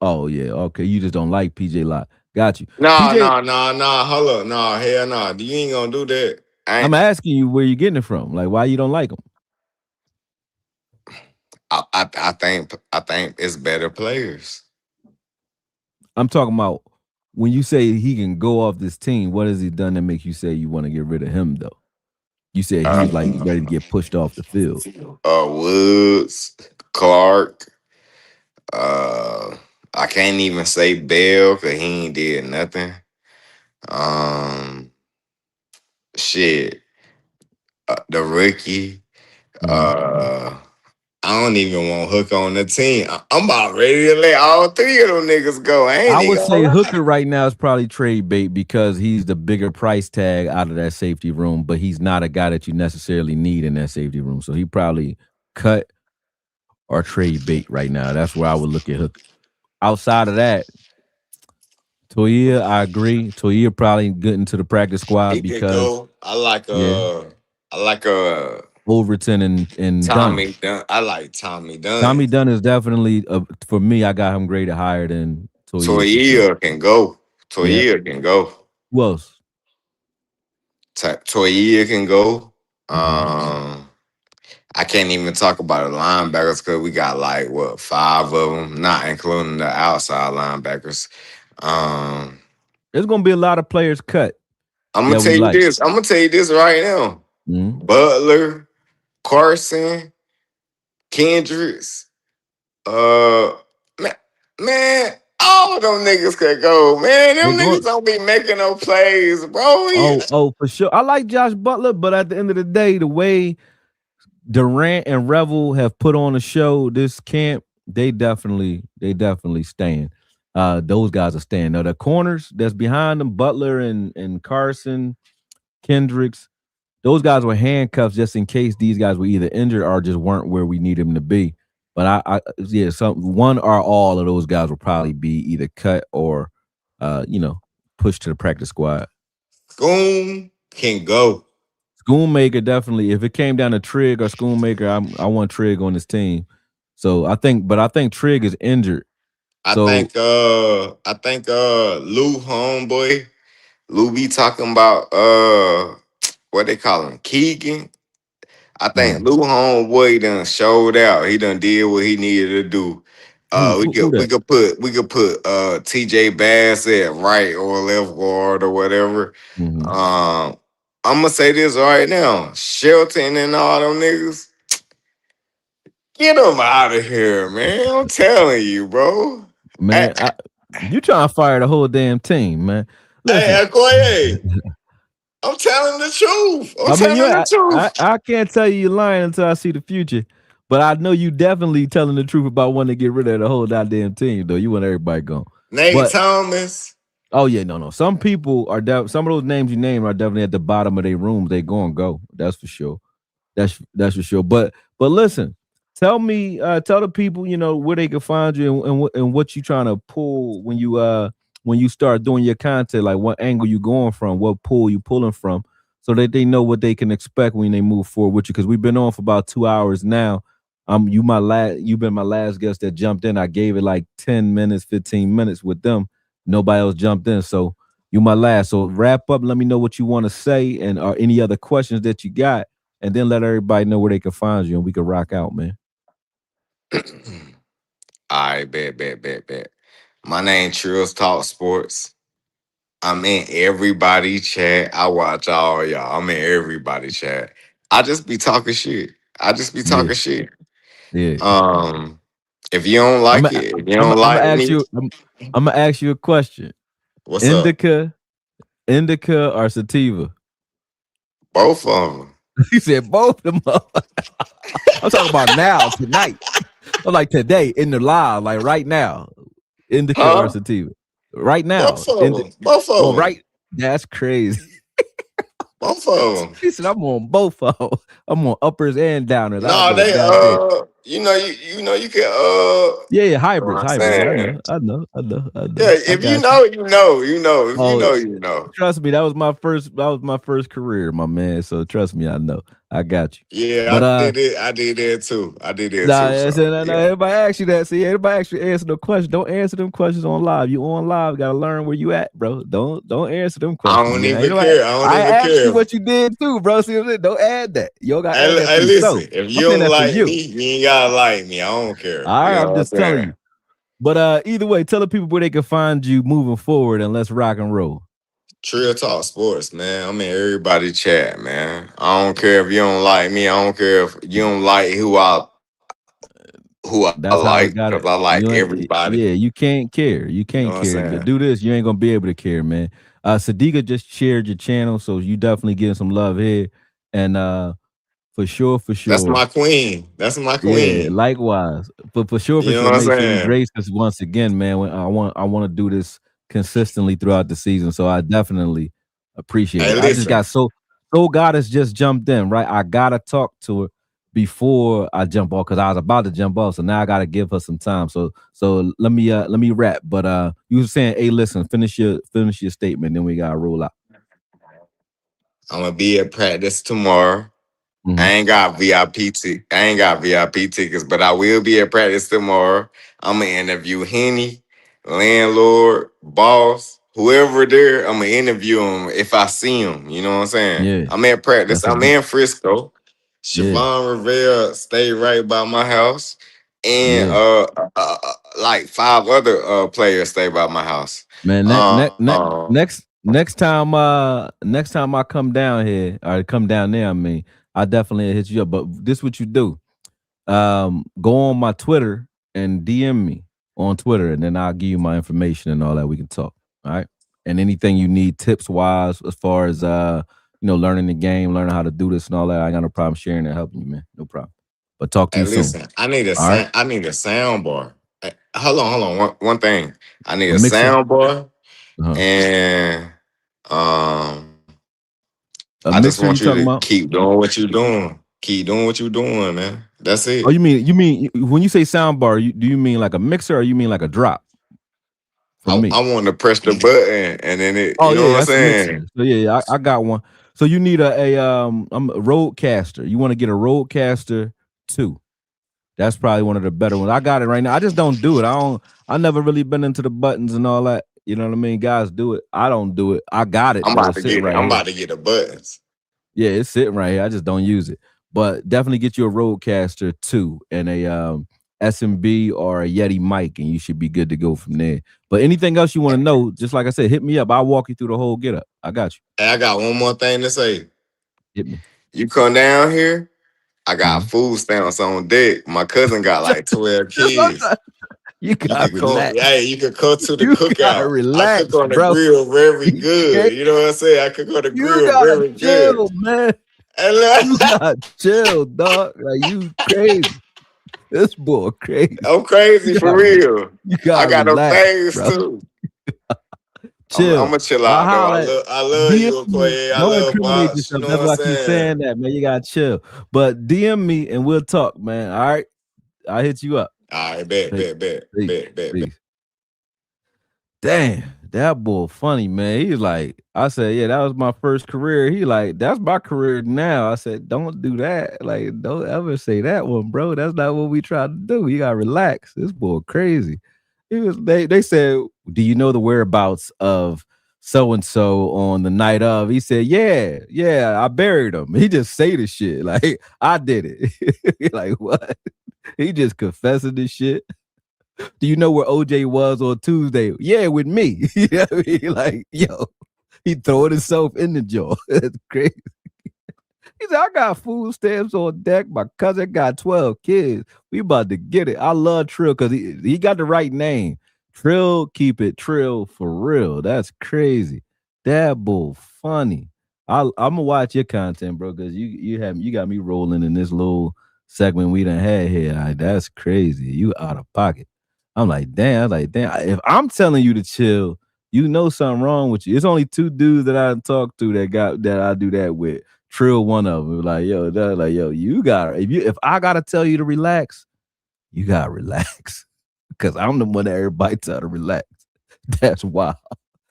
Oh yeah, okay. You just don't like PJ Locke. Got you. No. Hold up. No, hell no. You ain't gonna do that. I'm asking you where you getting it from. Like, why you don't like them? I think it's better players. I'm talking about when you say he can go off this team. What has he done that makes you say you want to get rid of him though? You said he's like ready to get pushed off the field. Woods, Clark. I can't even say Bell because he ain't did nothing. Shit. the rookie. I don't even want Hook on the team. I'm about ready to let all three of them niggas go. I would say Hooker right now is probably trade bait because he's the bigger price tag out of that safety room, but he's not a guy that you necessarily need in that safety room. So he probably cut or trade bait right now. That's where I would look at Hooker. Outside of that, Toya, I agree. Toya probably good into the practice squad he because I like Overton and Tommy Dunn. Dunn. I like Tommy Dunn. Tommy Dunn is definitely for me. I got him graded higher than Toya. Toya can go. Toya can go. Who else? Toya can go. I can't even talk about the linebackers because we got like 5 of them, not including the outside linebackers. There's gonna be a lot of players cut. I'm gonna tell you this. I'm gonna tell you this right now. Butler, Carson, Kendricks, man, all of them niggas could go. Man, them niggas don't be making no plays, bro. Oh, for sure. I like Josh Butler, but at the end of the day, the way Durant and Revel have put on a show this camp, they definitely stand. Those guys are staying. Now the corners that's behind them, Butler and Carson, Kendricks, those guys were handcuffs just in case these guys were either injured or just weren't where we need them to be. But one or all of those guys will probably be either cut or pushed to the practice squad. Schoon can go. Schoonmaker definitely. If it came down to Trig or Schoonmaker, I want Trig on this team. So I think Trig is injured. I think Lou homeboy, Lou be talking about what they call him, Keegan. I think Lou homeboy done showed out. He done did what he needed to do. We could put TJ Bass at right or left guard or whatever. I'm gonna say this right now. Shelton and all them niggas, get them out of here, man. I'm telling you, bro. Man, you trying to fire the whole damn team, man. Listen. Hey, Akoye, I'm telling the truth. I'm telling the truth. I can't tell you're lying until I see the future. But I know you definitely telling the truth about wanting to get rid of the whole goddamn team, though. You want everybody gone. Nate Thomas. Oh, yeah, no. Some people are some of those names you name are definitely at the bottom of their rooms. They gonna go. That's for sure. That's for sure. But listen, tell the people, where they can find you and what you trying to pull when you start doing your content, like what angle you going from, what pool you pulling from, so that they know what they can expect when they move forward with you. Because we've been on for about 2 hours now. You've been my last guest that jumped in. I gave it like 10 minutes, 15 minutes with them. Nobody else jumped in. So you my last. So wrap up. Let me know what you want to say and or any other questions that you got. And then let everybody know where they can find you and we can rock out, man. All right, bet. My name Trills Talk Sports. I'm in everybody chat. I watch all y'all. I'm in everybody chat. I just be talking shit. Shit. Yeah. If you don't like it, if you don't like me, I'm gonna ask you a question. What's up? Indica or sativa? Both of them. He said both of them. I'm talking about now, tonight. I'm like today in the live, like right now. Indica or sativa? Right now. Both of them. Right. That's crazy. Both of them. He said I'm on both of them. I'm on uppers and downers. No, they you can yeah, hybrids. I know. Yeah, if you know. If you know. Trust me, that was my first career, my man. So trust me, I know. I got you. Yeah, but, I did that too. Everybody asks you that. See, everybody actually answer the question. Don't answer them questions on live. You on live, gotta learn where you at, bro. Don't answer them questions. I don't even care. I asked you what you did too, bro. See what I'm saying? Don't add that. You got to hey, listen, if you don't like me, you ain't gotta like me. I don't care. All right, I'm just telling you. But either way, tell the people where they can find you moving forward and let's rock and roll. Trill Talk Sports, man. I'm in everybody chat, man. I don't care if you don't like me. I don't care if you don't like who I like, because I like everybody. Yeah, you can't care. You can't care. To do this, you ain't gonna be able to care, man. Sadiqa just shared your channel, so you definitely getting some love here. And For sure. That's my queen. Yeah, likewise. But for sure, You know what I'm make sure you saying? grace us once again, man. I want to do this consistently throughout the season. So I definitely appreciate Hey, it. I just listen. got so God has just jumped in, right? I gotta talk to her before I jump off because I was about to jump off. So now I gotta give her some time. So let me wrap. But you were saying, hey, listen, finish your statement, then we gotta roll out. I'm gonna be at practice tomorrow. Mm-hmm. I ain't got VIP tickets, but I will be at practice tomorrow. I'm gonna interview Henny, landlord, boss, whoever there. I'm gonna interview him if I see him. You know what I'm saying? Yeah. I'm at practice. I'm in Frisco. Yeah. Siobhan Rivera stayed right by my house, and Yeah. like 5 other players stay by my house. Man, next time I come down here or come down there, I mean, I definitely hit you up. But this what you do. Go on my Twitter and DM me on Twitter, and then I'll give you my information and all that. We can talk. All right. And anything you need tips wise as far as learning the game, learning how to do this and all that, I got no problem sharing and helping you, man. No problem. But talk to Hey, you soon. listen, I need a All right. I need a sound bar. Hold on. One thing. I need A a mixer. sound bar, Uh-huh. and A I just mixer you want you talking to about? keep doing what you're doing. Keep doing what you're doing, man. That's it. Oh, you mean when you say sound bar, do you mean like a mixer or you mean like a drop? For me. I want to press the button and then it. Oh You know yeah, what I'm that's a saying? mixer. So yeah, I got one. So you need I'm a Roadcaster. You want to get a Roadcaster 2. That's probably one of the better ones. I got it right now. I just don't do it. I never really been into the buttons and all that. You know what I mean? Guys do it. I don't do it. I got it I'm though. about It's to sitting get it. right I'm here. about to get the buttons. Yeah, it's sitting right here. I just don't use it. But definitely get you a Roadcaster 2 and a S&B or a Yeti mic, and you should be good to go from there. But anything else you want to know, just like I said, hit me up. I'll walk you through the whole get up. I got you. Hey, I got one more thing to say. Hit me. You come down here, I got food stamps on deck. My cousin got like 12 kids. You got relax. You could come to the You cookout. relax, I cook on the bro. grill very good. You know what I'm saying? I cook on the grill very chill, good. Man. You got chill, dog. Like you crazy. This boy crazy. I'm crazy for real. I got no things too. Chill. I'm gonna chill out though. I love you, Akoye. I Don't love incriminate Vox. You yourself. know That's what why I'm I keep saying? saying that, man. You gotta chill. But DM me and we'll talk, man. All right. I'll hit you up. All right, bet. Damn, that boy funny, man. He's like, I said, yeah, that was my first career. He like, that's my career now. I said, don't do that. Like, don't ever say that one, bro. That's not what we try to do. You gotta relax. This boy crazy. They said, do you know the whereabouts of so and so on the night of? He said, yeah, I buried him. He just say the shit like I did it. Like what? He just confessing this shit. Do you know where OJ was on Tuesday? Yeah, with me. You know what I mean? Like, yo, he throwing himself in the jaw. That's crazy. He said, I got food stamps on deck. My cousin got 12 kids. We about to get it. I love Trill because he got the right name. Trill, keep it Trill for real. That's crazy. That bull funny. I'm gonna watch your content, bro, because you got me rolling in this little segment we done had here. Right, that's crazy. You out of pocket. I'm like, damn. If I'm telling you to chill, you know something wrong with you. It's only 2 dudes that I talk to that I do that with. Trill, one of them. Like, yo, you gotta if I gotta tell you to relax, you gotta relax. Cause I'm the one that everybody tell to relax. That's wild.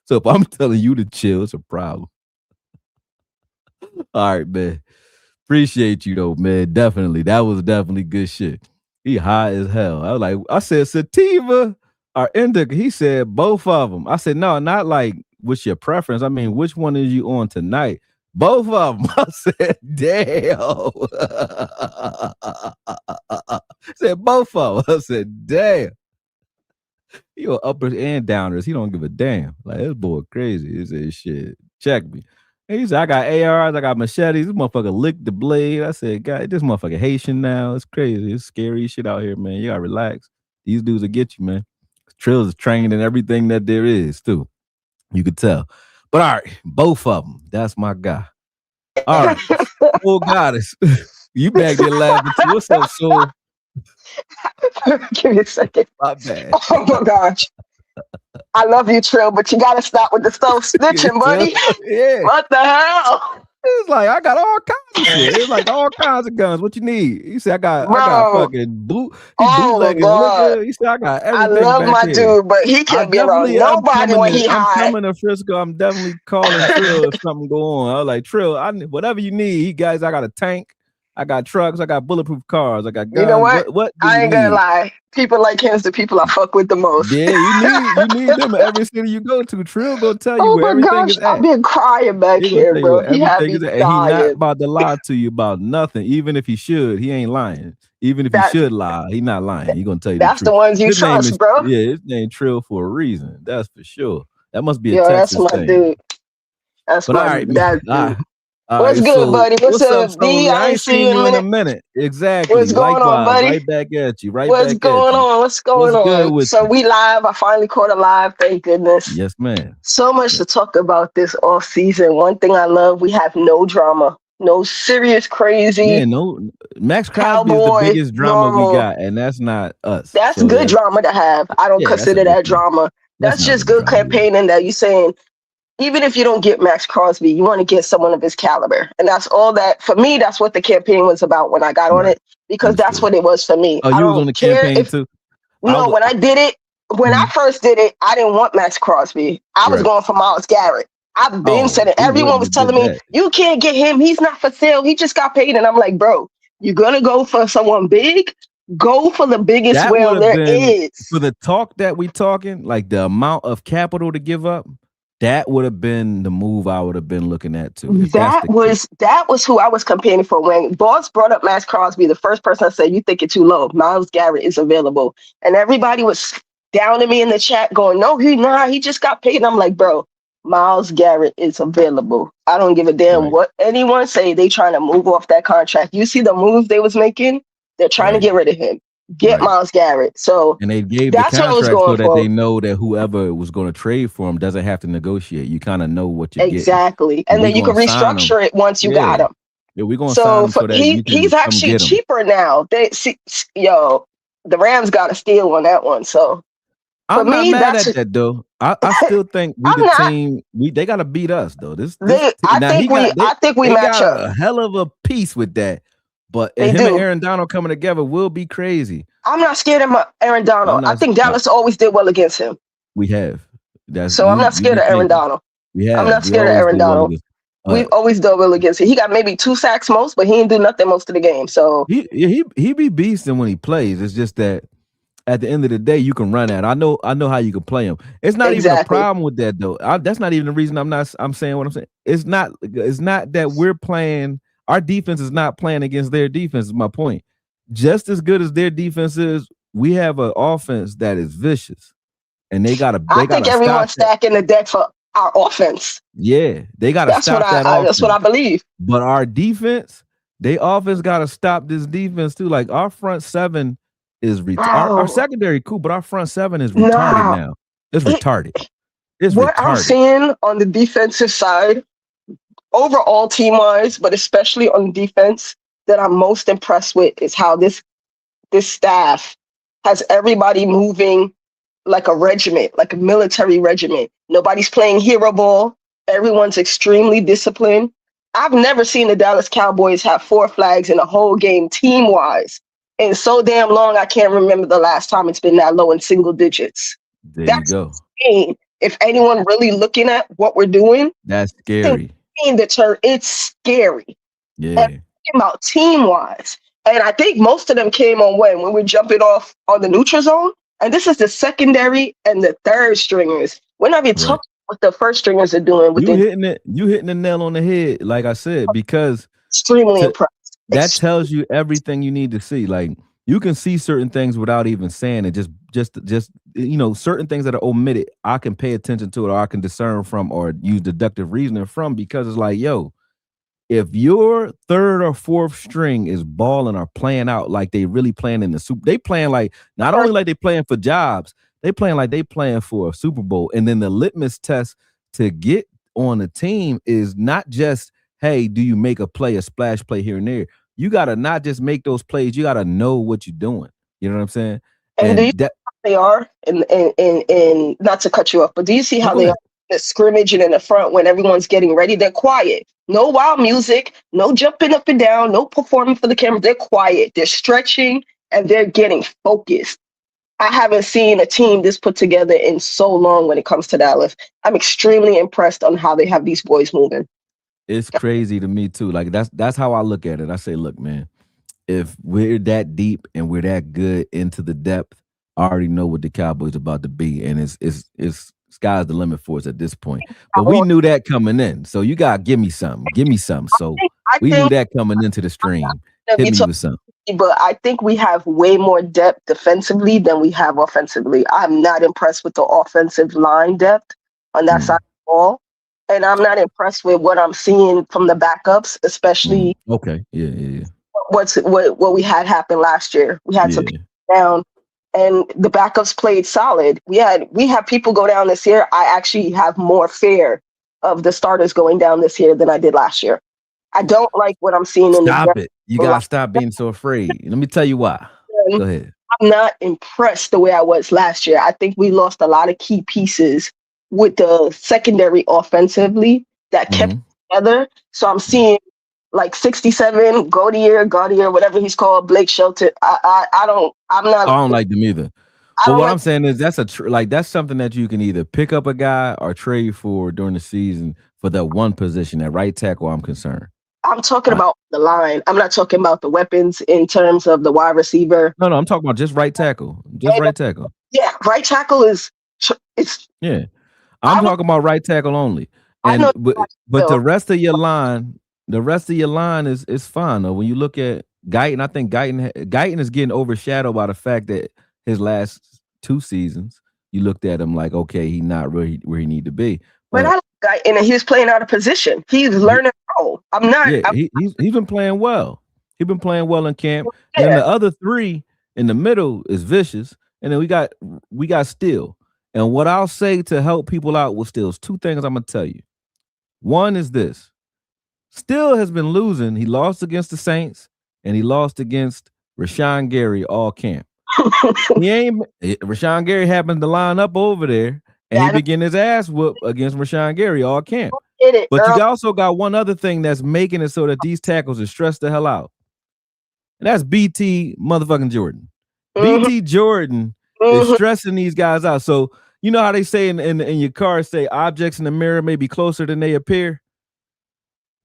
So if I'm telling you to chill, it's a problem. All right, man. Appreciate you though, man. Definitely. That was definitely good shit. He high as hell. I said sativa or indica. He said both of them. I said, no, not like what's your preference. I mean, which one is you on tonight? Both of them. I said, damn. Said both of them. I said, damn. You uppers and downers. He don't give a damn. Like, this boy crazy. He said, shit, check me. And he said, I got ARs, I got machetes. This motherfucker licked the blade. I said, God, this motherfucker Haitian now. It's crazy. It's scary shit out here, man. You gotta relax. These dudes will get you, man. Trill's trained in everything that there is, too. You could tell. But all right, both of them. That's my guy. All right. Full goddess. You back there laughing too. What's up, Soul? Give me a second. My bad. Oh my gosh. I love you, Trill, but you gotta stop with the stove snitching, buddy. Yeah. What the hell? It's like I got all kinds of shit. It's like all kinds of guns. What you need? He said I got fucking bootlegging liquor. He said I got everything. I love back my here. dude, but he can't be around nobody when he high. I'm coming to Frisco. I'm definitely calling Trill if something go on. I was like, Trill, whatever you need. Guys, I got a tank. I got trucks. I got bulletproof cars. I got guns. You know what? What I ain't gonna lie. People like him's the people I fuck with the most. Yeah, you need them in every city you go to. Trill gonna tell you where everything is at. I've been crying back here, bro. He had me dying. He not about to lie to you about nothing. Even if he should, he ain't lying. Even if he should lie, he not lying. He gonna tell you that's the truth. The ones you trust, bro. Yeah, his name Trill for a reason. That's for sure. That must be a Texas that's my thing. Dude. That's my dude. What's right, good, buddy? What's up, D? I ain't seen you in a minute. Exactly. What's going on, buddy? Right back at you. What's going on? So we live. I finally caught a live. Thank goodness. Yes, ma'am. So much to talk about this off season. One thing I love, we have no drama. No serious crazy. Yeah, no. Max Crosby is the biggest drama we got, and that's not us. That's good drama to have. I don't consider that drama. That's just good campaigning that you're saying. Even if you don't get Max Crosby, you want to get someone of his caliber. And that's all that, for me, that's what the campaign was about when I got on it, because that's what it was for me. Oh, you was on the campaign too? No, when I did it, when I first did it, I didn't want Max Crosby. I was going for Myles Garrett. I've been saying it. Everyone was telling me, you can't get him. He's not for sale. He just got paid. And I'm like, bro, you're going to go for someone big? Go for the biggest whale there is. For the talk that we talking, like the amount of capital to give up, that would have been the move I would have been looking at too. That was who I was campaigning for. When Boss brought up Max Crosby, the first person I said, you think it's too low. Myles Garrett is available. And everybody was down at me in the chat going, no, he just got paid. And I'm like, bro, Myles Garrett is available. I don't give a damn what anyone say. They trying to move off that contract. You see the moves they was making? They're trying to get rid of him. Get Myles Garrett. So and they gave the contract so that they know that whoever was going to trade for him doesn't have to negotiate. You kind of know what you get. Exactly. And then you can restructure it once you got him. Yeah, we're going to sign him so that he's actually cheaper now. The Rams got a steal on that one. So I'm not mad at that though. I still think they got to beat us though. I think we match up a hell of a piece with that. But him and Aaron Donald coming together will be crazy. I'm not scared of Aaron Donald. I think Dallas always did well against him. We have. I'm not scared of Aaron Donald. I'm not scared of Aaron Donald. We've always done well against him. He got maybe 2 sacks most, but he didn't do nothing most of the game. So he be beasting when he plays. It's just that at the end of the day, you can run at. I know how you can play him. It's not even a problem with that though. That's not even the reason I'm saying what I'm saying. It's not that we're playing. Our defense is not playing against their defense, is my point. Just as good as their defense is, we have an offense that is vicious. And I think everyone's stacking the deck for our offense. Yeah, they got to stop that offense. That's what I believe. But our defense, they offense got to stop this defense too. Like our front seven is retarded. Our secondary cool, but our front seven is retarded now. It's retarded. What I'm seeing on the defensive side, overall team-wise, but especially on defense, that I'm most impressed with is how this staff has everybody moving like a regiment, like a military regiment. Nobody's playing hero ball. Everyone's extremely disciplined. I've never seen the Dallas Cowboys have 4 flags in a whole game team-wise. And so damn long, I can't remember the last time it's been that low in single digits. That's you go. Insane. If anyone really looking at what we're doing, that's scary. It's scary. Yeah. About team-wise. And I think most of them came on when we're jumping off on the neutral zone. And this is the secondary and the third stringers. We're not even talking what the first stringers are doing. You hitting the nail on the head, like I said, because extremely impressed. That tells you everything you need to see. Like you can see certain things without even saying it. Just certain things that are omitted, I can pay attention to it, or I can discern from, or use deductive reasoning from, because it's like, yo, if your third or fourth string is balling or playing out like they really playing in the Super, they playing like not only like they playing for jobs, they playing like they playing for a Super Bowl. And then the litmus test to get on the team is not just, hey, do you make a play, a splash play here and there? you got to not just make those plays, you got to know what you're doing. You know what I'm saying? And do you see how they are, and not to cut you off, but do you see how they are in the scrimmage and in the front when everyone's getting ready? They're quiet. No wild music, no jumping up and down, no performing for the camera. They're quiet. They're stretching, and they're getting focused. I haven't seen a team this put together in so long when it comes to Dallas. I'm extremely impressed on how they have these boys moving. It's crazy to me too. Like that's how I look at it. I say, look, man, if we're that deep and we're that good into the depth, I already know what the Cowboys about to be, and it's sky's the limit for us at this point. But we knew that coming in, so you gotta give me something. So we knew that coming into the stream. Hit me with something. But I think we have way more depth defensively than we have offensively. I'm not impressed with the offensive line depth on that side of the ball. And I'm not impressed with what I'm seeing from the backups, especially okay. Yeah. What we had happen last year. We had some people down, and the backups played solid. We had people go down this year. I actually have more fear of the starters going down this year than I did last year. I don't like what I'm seeing in the Stop it. You gotta stop being so afraid. Let me tell you why. Go ahead. I'm not impressed the way I was last year. I think we lost a lot of key pieces with the secondary offensively that kept together. So I'm seeing like 67, Gaudier, whatever he's called, Blake Shelton. I don't like them either. But what I'm saying is that's that's something that you can either pick up a guy or trade for during the season for that one position at right tackle. I'm concerned. I'm talking about the line. I'm not talking about the weapons in terms of the wide receiver. No, I'm talking about just right tackle. Right tackle. Yeah, right tackle is. Yeah, I'm talking about right tackle only. And but the rest of your line, is fine though. When you look at Guyton, I think Guyton is getting overshadowed by the fact that his last 2 seasons, you looked at him like, okay, he's not really where he need to be. But I like Guyton, and he was playing out of position. He's learning role. I'm not. Yeah, he's been playing well. He's been playing well in camp. Yeah. And the other 3 in the middle is Vicious, and then we got Steele. And what I'll say to help people out with Steele is 2 things I'm gonna tell you. One is this: Steele has been losing. He lost against the Saints, and he lost against Rashawn Gary all camp. Rashawn Gary happened to line up over there, and he began his ass whoop against Rashawn Gary all camp. But you also got one other thing that's making it so that these tackles are stressed the hell out. And that's BT motherfucking Jordan. BT Jordan is stressing these guys out. So you know how they say in your car, say objects in the mirror may be closer than they appear?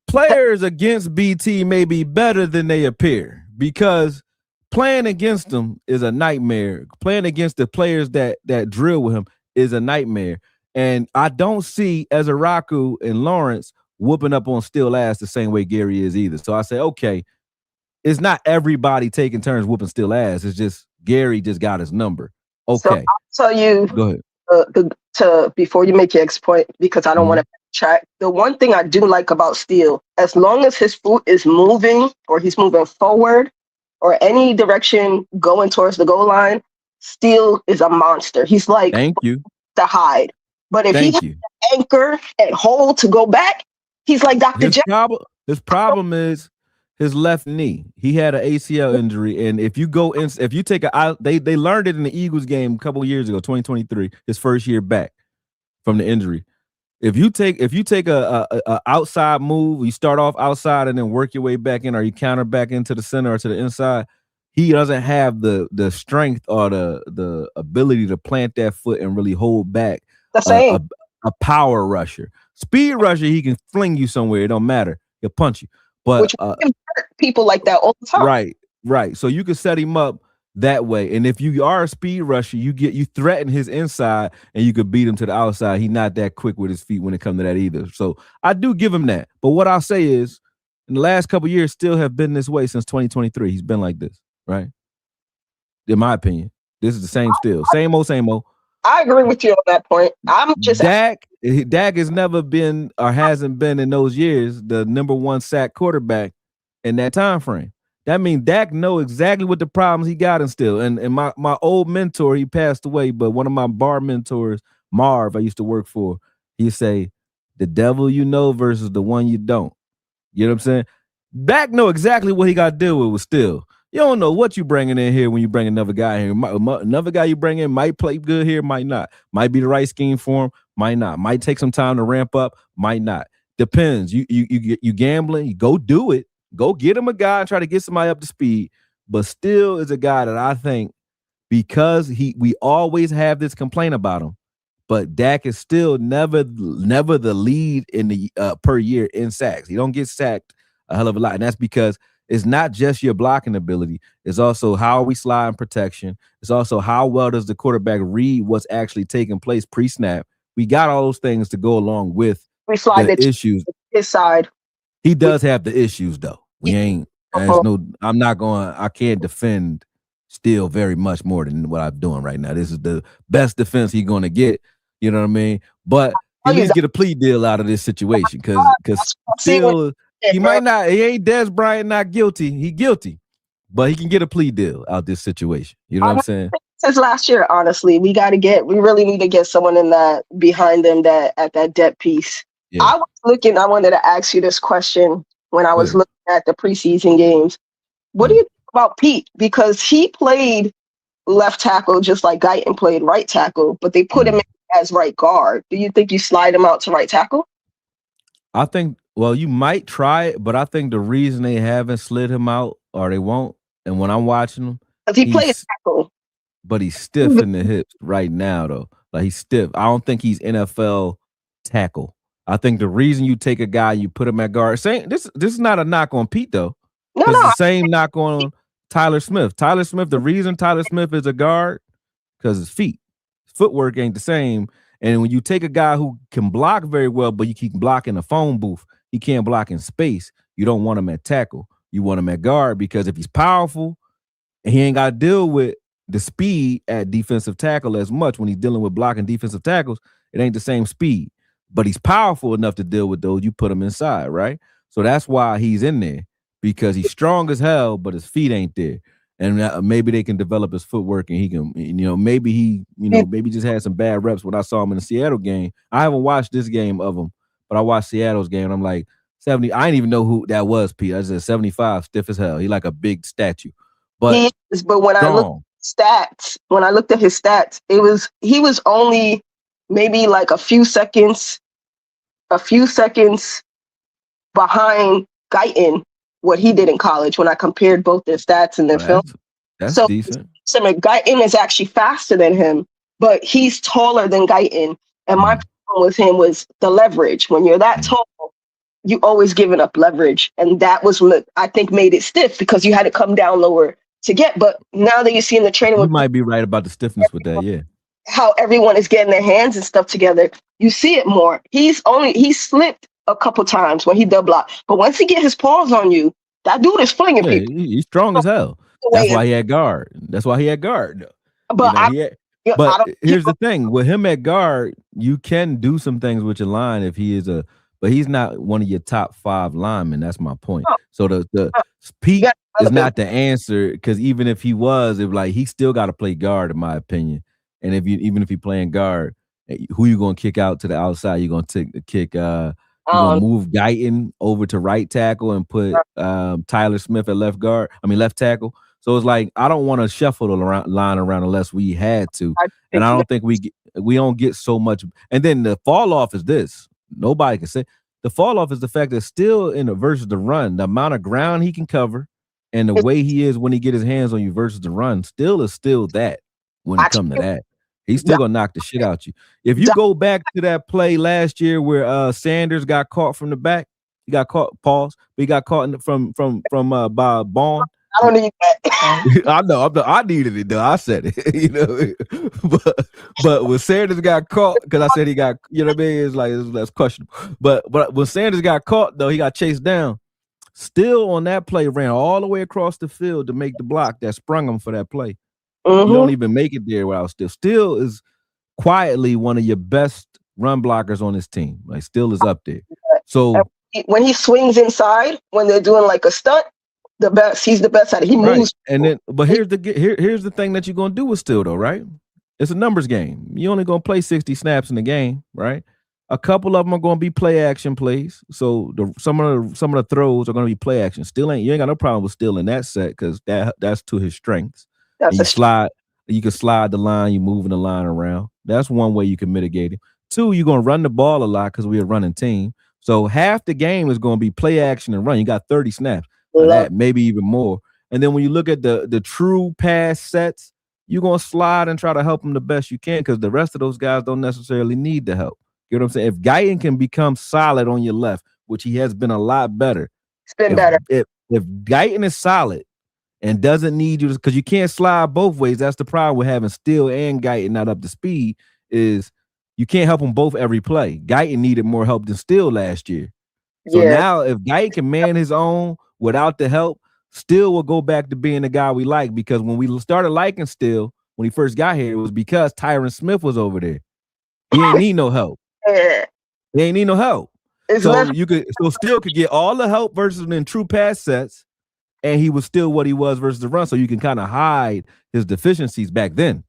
Players against BT may be better than they appear, because playing against them is a nightmare. Playing against the players that drill with him is a nightmare. And I don't see Ezeraku and Lawrence whooping up on Steele ass the same way Gary is either. So I say, okay, it's not everybody taking turns whooping Steele ass. It's just Gary just got his number. Okay. So I'll tell you, go ahead. Before you make your next point, because I don't want to track. The one thing I do like about Steele, as long as his foot is moving or he's moving forward or any direction going towards the goal line, Steele is a monster. He's like, thank you, to hide. But if he has to anchor and hold to go back, he's like Dr. J. His problem is his left knee. He had an ACL injury, and if you take they learned it in the Eagles game a couple of years ago, 2023, his first year back from the injury. If you take a outside move, you start off outside and then work your way back in, or you counter back into the center or to the inside, he doesn't have the strength or the ability to plant that foot and really hold back a power rusher. Speed rusher, he can fling you somewhere. It don't matter. He'll punch you. But people like that all the time. Right. So you can set him up that way. And if you are a speed rusher, you threaten his inside and you could beat him to the outside. He's not that quick with his feet when it comes to that either. So I do give him that. But what I'll say is, in the last couple of years, still have been this way since 2023. He's been like this, right? In my opinion, this is the same still. Same old. I agree with you on that point. I'm just Dak has never been or hasn't been in those years the number 1 sack quarterback in that time frame. That means Dak know exactly what the problems he got in still. And my old mentor, he passed away, but one of my bar mentors, Marv, I used to work for, he say, the devil you know versus the one you don't. You know what I'm saying? Dak know exactly what he got to deal with Still. You don't know what you bringing in here when you bring another guy here. Another guy you bring in might play good here, might not. Might be the right scheme for him, might not. Might take some time to ramp up, might not. Depends. You gambling, you go do it. Go get him a guy and try to get somebody up to speed. But Still is a guy that I think, because we always have this complaint about him, but Dak is still never the lead in the per year in sacks. He don't get sacked a hell of a lot, and that's because it's not just your blocking ability. It's also how we slide in protection. It's also how well does the quarterback read what's actually taking place pre-snap. We got all those things to go along with the issues. His side. He does have the issues though. I can't defend Still very much more than what I'm doing right now. This is the best defense he's going to get. You know what I mean? But he needs to get a plea deal out of this situation because Still he ain't Des Bryant not guilty. He guilty, but he can get a plea deal out this situation. You know what I'm saying? Since last year, honestly, we really need to get someone in that behind them at that depth piece. Yeah. I wanted to ask you this question when I was looking at the preseason games. What do you think about Pete? Because he played left tackle just like Guyton played right tackle, but they put him in as right guard. Do you think you slide him out to right tackle? I think, you might try it, but I think the reason they haven't slid him out, or they won't, and when I'm watching him, because he plays tackle, but he's stiff in the hips right now, though. Like, he's stiff. I don't think he's NFL tackle. I think the reason you take a guy, you put him at guard. This is not a knock on Pete, though. No. It's the same knock on Tyler Smith. The reason Tyler Smith is a guard, because his footwork ain't the same. And when you take a guy who can block very well, but you keep blocking a phone booth, he can't block in space, you don't want him at tackle. You want him at guard, because if he's powerful and he ain't got to deal with the speed at defensive tackle as much when he's dealing with blocking defensive tackles, it ain't the same speed. But he's powerful enough to deal with those. You put him inside, right? So that's why he's in there, because he's strong as hell, but his feet ain't there. And maybe they can develop his footwork, and he can, maybe he just had some bad reps when I saw him in the Seattle game. I haven't watched this game of him, but I watched Seattle's game, and I'm like, 70. I didn't even know who that was, Pete. I said 75, stiff as hell. He like a big statue. But he is, but when I looked at his stats, he was only maybe like a few seconds behind Guyton, what he did in college, when I compared both their stats and their film. That's decent. So Guyton is actually faster than him, but he's taller than Guyton. And my problem with him was the leverage. When you're that tall, you always giving up leverage. And that was what I think made it stiff, because you had to come down lower to get. But now that you see in the training, you might be right about the stiffness with that, yeah. How everyone is getting their hands and stuff together, you see it more. He slipped a couple times when he double block, but once he get his paws on you, that dude is flinging people. He's strong as hell. That's why he had guard. But here's the thing with him at guard, you can do some things with your line if he is but he's not one of your top 5 linemen. That's my point. So the Pete is not the answer, because even if he was, he still got to play guard, in my opinion. And even if he playing guard, who you gonna kick out to the outside? You're gonna kick. You're gonna move Guyton over to right tackle and put Tyler Smith at left tackle. So it's like, I don't want to shuffle the line around unless we had to, and I don't think we don't get so much. And then the fall off is this. Nobody can say the fall off is the fact that Still in the versus the run, the amount of ground he can cover, and the way he is when he get his hands on you versus the run, Still is still that. When it comes to that, he's still gonna knock the shit out you. If you go back to that play last year where Sanders got caught from the back, he got caught. Pause. But he got caught from by Bond. I don't need that. I know. I needed it though. I said it. But when Sanders got caught, because I said he got, you know what I mean? It's like that's questionable. But when Sanders got caught though, he got chased down. Still on that play, ran all the way across the field to make the block that sprung him for that play. You don't even make it there without Still. Still is quietly one of your best run blockers on this team. Like, Still is up there. So when he swings inside, when they're doing like a stunt, he's the best at it. He moves. Right. And then, but here's the thing that you're gonna do with Still though, right? It's a numbers game. You only gonna play 60 snaps in the game, right? A couple of them are going to be play action plays. So some of the throws are going to be play action. You ain't got no problem with stealing that set because that's to his strengths. And you can slide the line, you moving the line around. That's one way you can mitigate it. Two, you're going to run the ball a lot because we're a running team. So half the game is going to be play action and run. You got 30 snaps of that, maybe even more. And then when you look at the true pass sets, you're going to slide and try to help them the best you can because the rest of those guys don't necessarily need the help. You know what I'm saying? If Guyton can become solid on your left, which he has been a lot better. It's been better. If Guyton is solid and doesn't need you, because you can't slide both ways. That's the problem with having Steele and Guyton not up to speed is you can't help them both every play. Guyton needed more help than Steele last year. So now if Guyton can man his own without the help, Steele will go back to being the guy we like because when we started liking Steele, when he first got here, it was because Tyron Smith was over there. He ain't need no help. He ain't need no help. So Steele could get all the help versus in true pass sets, and he was still what he was versus the run. So you can kind of hide his deficiencies back then.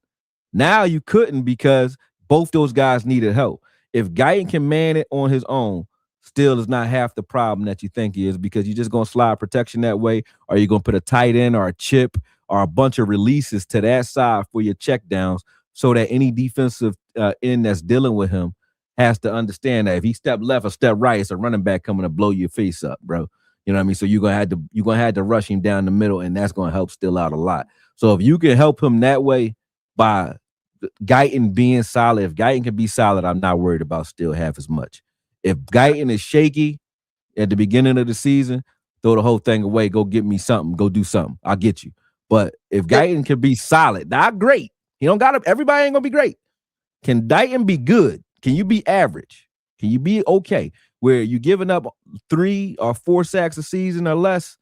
Now you couldn't because both those guys needed help. If Guyton can man it on his own, Steele is not half the problem that you think he is because you're just going to slide protection that way, or you're going to put a tight end or a chip or a bunch of releases to that side for your check downs so that any defensive end that's dealing with him has to understand that if he step left or step right, it's a running back coming to blow your face up, bro. You know what I mean? So you're gonna have to rush him down the middle, and that's gonna help Steele out a lot. So if you can help him that way by Guyton being solid, if Guyton can be solid, I'm not worried about Steele half as much. If Guyton is shaky at the beginning of the season, throw the whole thing away. Go get me something. Go do something. I'll get you. But if Guyton can be solid, not great. He don't got to. Everybody ain't gonna be great. Can Guyton be good? Can you be average? Can you be okay? Where you giving up 3 or 4 sacks a season or less?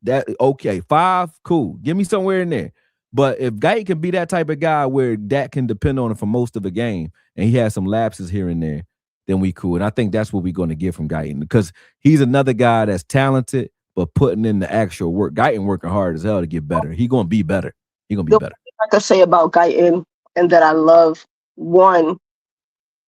That okay, 5, cool. Give me somewhere in there. But if Guyton can be that type of guy where that can depend on him for most of the game, and he has some lapses here and there, then we cool. And I think that's what we're going to get from Guyton because he's another guy that's talented, but putting in the actual work. Guyton working hard as hell to get better. He's going to be better. He's going to be better. I can say about Guyton and that I love, one,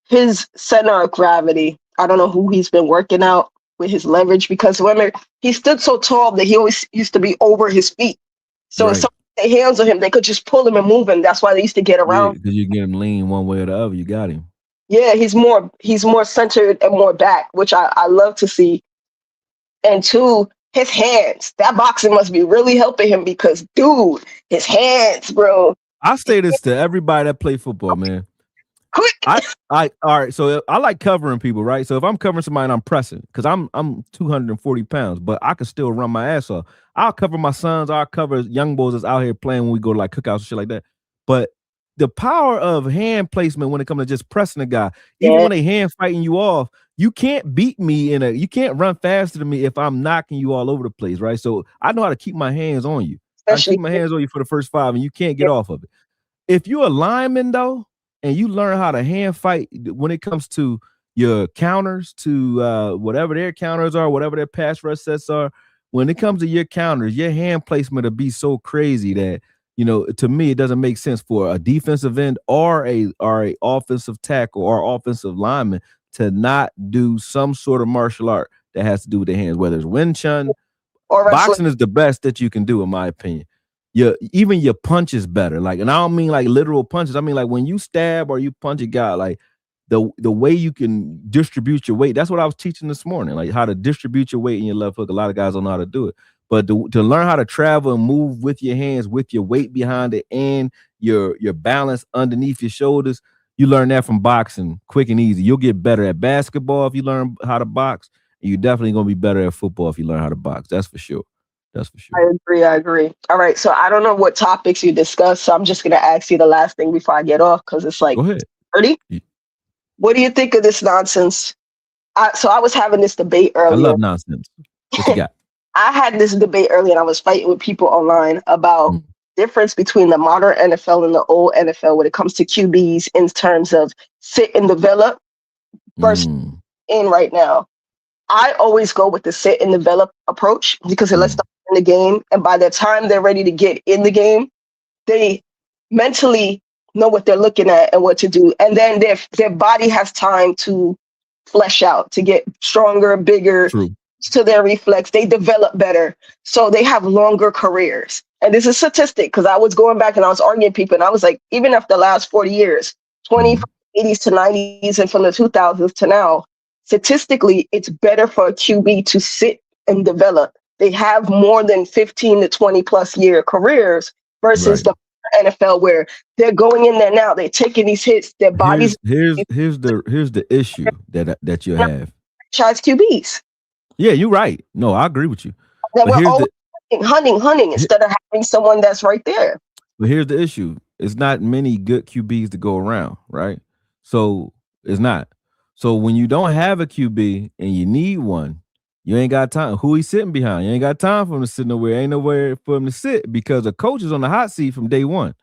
his center of gravity. I don't know who he's been working out with his leverage because remember, he stood so tall that he always used to be over his feet. So if someone had their hands on him, they could just pull him and move him. That's why they used to get around. Because you get him lean one way or the other, you got him. Yeah, he's more centered and more back, which I love to see. And 2, his hands. That boxing must be really helping him because, dude, his hands, bro. I say this to everybody that play football, man. All right. So I like covering people, right? So if I'm covering somebody and I'm pressing, because I'm 240 pounds, but I can still run my ass off. I'll cover my sons. I'll cover young boys that's out here playing when we go to like cookouts and shit like that. But the power of hand placement when it comes to just pressing a guy, even when they hand fighting you off, you can't beat me you can't run faster than me if I'm knocking you all over the place, right? So I know how to keep my hands on you. I keep my hands on you for the first 5 and you can't get off of it. If you're a lineman though, and you learn how to hand fight when it comes to your counters, to whatever their counters are, whatever their pass rush sets are, when it comes to your counters, your hand placement will be so crazy that, you know, to me, it doesn't make sense for a defensive end or a offensive tackle or offensive lineman to not do some sort of martial art that has to do with their hands, whether it's Wing Chun or boxing is the best that you can do, in my opinion. Even your punch is better. Like, and I don't mean like literal punches. I mean like when you stab or you punch a guy, like the way you can distribute your weight. That's what I was teaching this morning, like how to distribute your weight in your left hook. A lot of guys don't know how to do it. But to learn how to travel and move with your hands, with your weight behind it and your balance underneath your shoulders, you learn that from boxing quick and easy. You'll get better at basketball if you learn how to box. And you're definitely going to be better at football if you learn how to box. That's for sure. That's for sure. I agree. All right. So I don't know what topics you discussed. So I'm just going to ask you the last thing before I get off because it's like 30. What do you think of this nonsense? So I was having this debate earlier. I love nonsense. What you got? I had this debate earlier and I was fighting with people online about difference between the modern NFL and the old NFL when it comes to QBs in terms of sit and develop versus in right now. I always go with the sit and develop approach because it lets them in the game. And by the time they're ready to get in the game, they mentally know what they're looking at and what to do. And then their body has time to flesh out, to get stronger, bigger. True. To their reflex, they develop better, so they have longer careers. And this is statistic, because I was going back and I was arguing people, and I was like, even after the last 40 years, 20 from the 80s to 90s and from the 2000s to now, statistically, it's better for a QB to sit and develop. They have more than 15 to 20 plus year careers versus the NFL, where they're going in there now, they're taking these hits, their bodies. Here's the issue that you have. Franchise QBs. Yeah, you're right. No, I agree with you. That we're always hunting instead of having someone that's right there. But here's the issue. It's not many good QBs to go around, right? So it's not. So when you don't have a QB and you need one, you ain't got time. Who he's sitting behind? You ain't got time for him to sit nowhere. Ain't nowhere for him to sit, because a coach is on the hot seat from day one.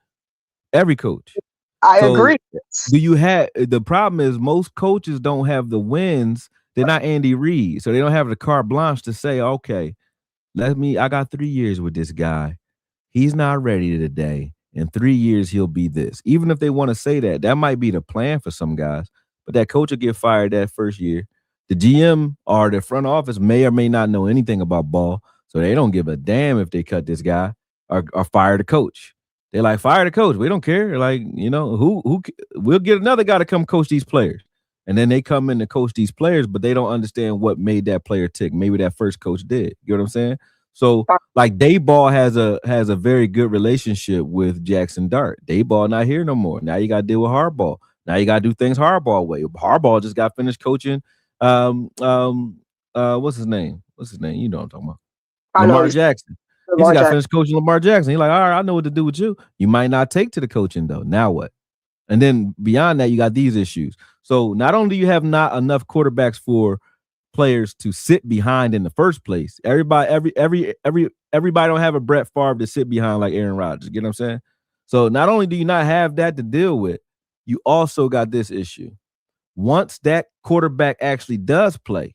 Every coach. I agree. The problem is most coaches don't have the wins. They're not Andy Reid, so they don't have the carte blanche to say, okay, I got 3 years with this guy. He's not ready today. In 3 years, he'll be this. Even if they want to say that might be the plan for some guys, but that coach will get fired that first year. The GM or the front office may or may not know anything about ball, so they don't give a damn if they cut this guy or fire the coach. They're like, fire the coach. We don't care. Like, who we'll get another guy to come coach these players. And then they come in to coach these players, but they don't understand what made that player tick. Maybe that first coach did. You know what I'm saying? So, like, Dayball has a very good relationship with Jackson Dart. Dayball not here no more. Now you got to deal with Harbaugh. Now you got to do things Harbaugh way. Harbaugh just got finished coaching. What's his name? You know what I'm talking about. Lamar Jackson. He just got finished coaching Lamar Jackson. He's like, all right, I know what to do with you. You might not take to the coaching though. Now what? And then beyond that, you got these issues. So not only do you have not enough quarterbacks for players to sit behind in the first place, everybody don't have a Brett Favre to sit behind like Aaron Rodgers. You know what I'm saying? So not only do you not have that to deal with, you also got this issue. Once that quarterback actually does play,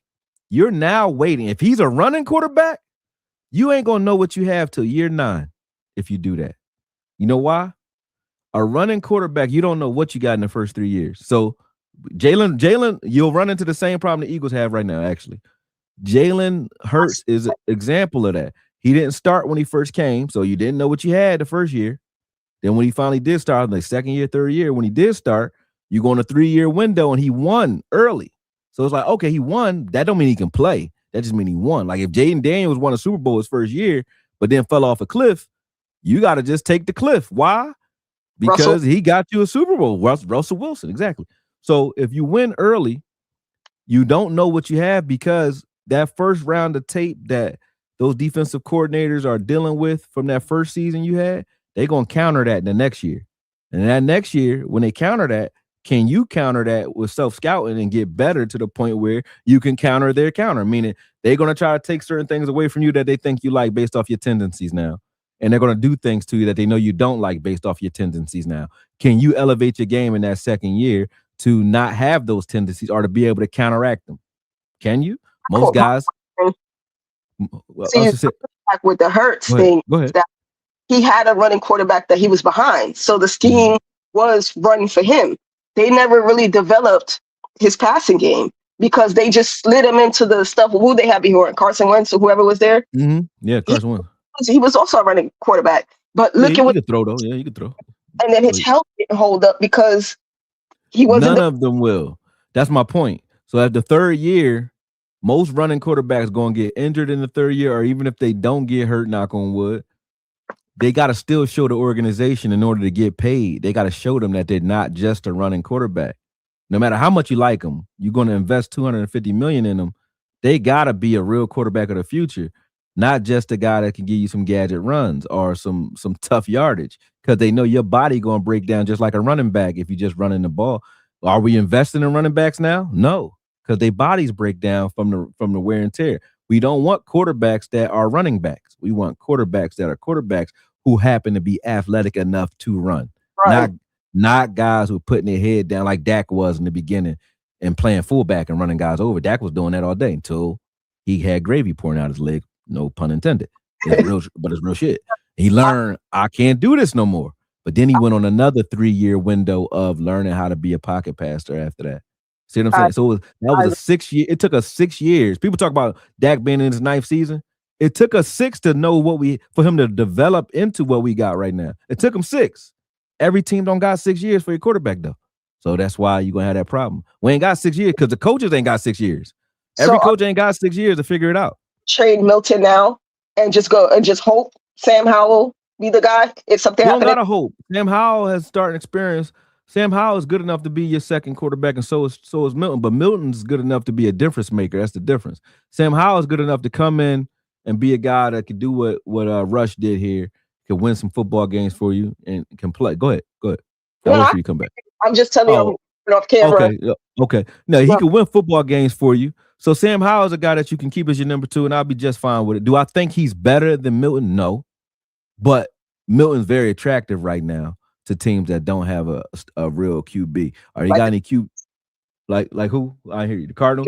you're now waiting. If he's a running quarterback, you ain't gonna know what you have till year 9 if you do that. You know why? A running quarterback, you don't know what you got in the first 3 years. So Jalen, you'll run into the same problem the Eagles have right now, actually. Jalen Hurts is an example of that. He didn't start when he first came, so you didn't know what you had the first year. Then when he finally did start, like second year, third year, when he did start, you go on a 3-year window and he won early. So it's like, okay, he won. That don't mean he can play. That just means he won. Like if Jaden Daniels won a Super Bowl his first year, but then fell off a cliff, you got to just take the cliff. Why? Because he got you a Super Bowl. Russell Wilson, exactly. So if you win early, you don't know what you have, because that first round of tape that those defensive coordinators are dealing with from that first season you had, they're going to counter that in the next year. And that next year, when they counter that, can you counter that with self-scouting and get better to the point where you can counter their counter? Meaning they're going to try to take certain things away from you that they think you like based off your tendencies now. And they're going to do things to you that they know you don't like based off your tendencies now. Can you elevate your game in that second year to not have those tendencies or to be able to counteract them? Can you? Most guys. See, with the Hurts thing, that he had a running quarterback that he was behind. So the scheme was running for him. They never really developed his passing game because they just slid him into the stuff. Who they had before? Carson Wentz or whoever was there. Mm-hmm. Yeah, Carson Wentz. He was also a running quarterback. But look at what he could throw though. Yeah, he could throw. And then his health didn't hold up because he wasn't. None of them will. That's my point. So at the third year, most running quarterbacks going to get injured in the third year, or even if they don't get hurt, knock on wood, they got to still show the organization in order to get paid. They got to show them that they're not just a running quarterback. No matter how much you like them, you're going to invest $250 million in them. They got to be a real quarterback of the future, not just a guy that can give you some gadget runs or some tough yardage, because they know your body going to break down just like a running back if you just running the ball. Are we investing in running backs now? No, because their bodies break down from the wear and tear. We don't want quarterbacks that are running backs. We want quarterbacks that are quarterbacks who happen to be athletic enough to run. Right. Not guys who are putting their head down like Dak was in the beginning and playing fullback and running guys over. Dak was doing that all day until he had gravy pouring out his leg. No pun intended. It's real shit. He learned, I can't do this no more. But then he went on another 3-year window of learning how to be a pocket passer after that. See what I'm saying? So that was a 6 year. It took us 6 years. People talk about Dak being in his 9th season. It took us 6 to know for him to develop into what we got right now. It took him 6. Every team don't got 6 years for your quarterback though. So that's why you're gonna have that problem. We ain't got 6 years because the coaches ain't got 6 years. Every coach ain't got 6 years to figure it out. Trade Milton now and just go and just hope Sam Howell be the guy if something happens. You don't gotta hope. Sam Howell has starting experience. Sam Howell is good enough to be your second quarterback, and so is Milton. But Milton's good enough to be a difference maker. That's the difference. Sam Howell is good enough to come in and be a guy that could do what Rush did here, can win some football games for you, and can play. Go ahead. I'll wait for you to come back. I'm just telling you, I'm off camera. Okay. No, he can win football games for you. So Sam Howell is a guy that you can keep as your number 2, and I'll be just fine with it. Do I think he's better than Milton? No. But Milton's very attractive right now to teams that don't have a real QB. Are you got any QB? Like who? I hear you. The Cardinals?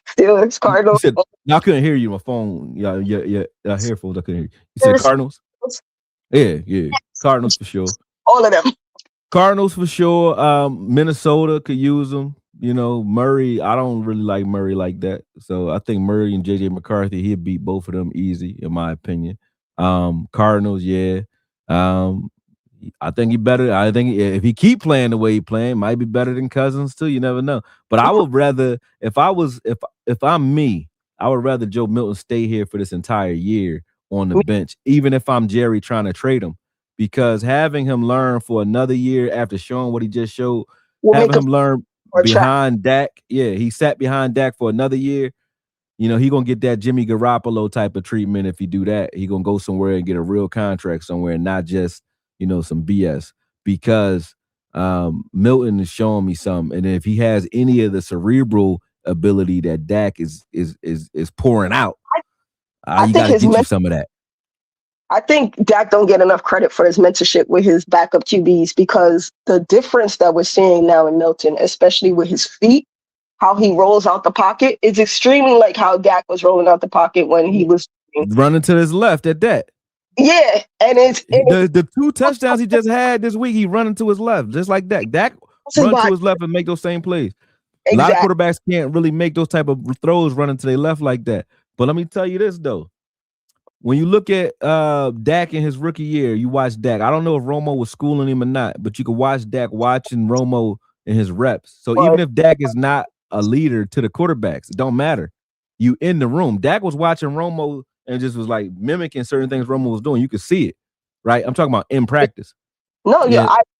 Steelers, Cardinals. I couldn't hear you. My phone. Yeah. Headphones. I couldn't hear you. You said Cardinals? Yeah. Cardinals for sure. All of them. Cardinals for sure. Minnesota could use them. You know, Murray, I don't really like Murray like that. So I think Murray and JJ McCarthy, he'll beat both of them easy, in my opinion. Cardinals, yeah. I think he better. I think if he keep playing the way he playing, might be better than Cousins too. You never know. But I would rather, if I'm me, I would rather Joe Milton stay here for this entire year on the bench, even if I'm Jerry trying to trade him, because having him learn for another year after showing what he just showed, having him learn behind Dak. Yeah, he sat behind Dak for another year. You know, he gonna get that Jimmy Garoppolo type of treatment if he do that. He gonna go somewhere and get a real contract somewhere and not just, you know, some BS, because Milton is showing me something. And if he has any of the cerebral ability that Dak is pouring out, you got to get you some of that. I think Dak don't get enough credit for his mentorship with his backup QBs, because the difference that we're seeing now in Milton, especially with his feet, how he rolls out the pocket, is extremely like how Dak was rolling out the pocket when he was running to his left at that. Yeah, and the 2 touchdowns he just had this week, he running to his left, just like that. Dak run to his left and make those same plays. Exactly. A lot of quarterbacks can't really make those type of throws running to their left like that. But let me tell you this though. When you look at Dak in his rookie year, you watch Dak. I don't know if Romo was schooling him or not, but you could watch Dak watching Romo in his reps. So even if Dak is not a leader to the quarterbacks, it don't matter. You in the room. Dak was watching Romo and just was like mimicking certain things Romo was doing. You could see it, right? I'm talking about in practice. No,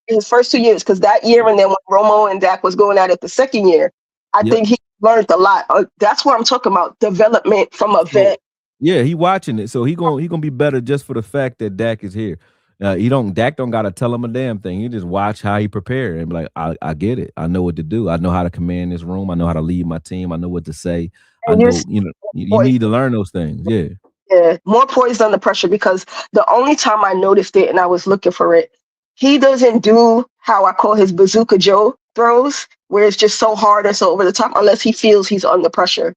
his first 2 years, because that year and then when Romo and Dak was going at it the second year, I think he learned a lot. That's what I'm talking about, development from a vet. Yeah, he watching it, so he gonna be better just for the fact that Dak is here. Dak don't gotta tell him a damn thing. He just watch how he prepare and be like, I get it. I know what to do. I know how to command this room. I know how to lead my team. I know what to say. And I know, you need to learn those things. Yeah. Yeah, more poised under pressure, because the only time I noticed it and I was looking for it, he doesn't do how I call his Bazooka Joe throws, where it's just so hard and so over the top, unless he feels he's under pressure.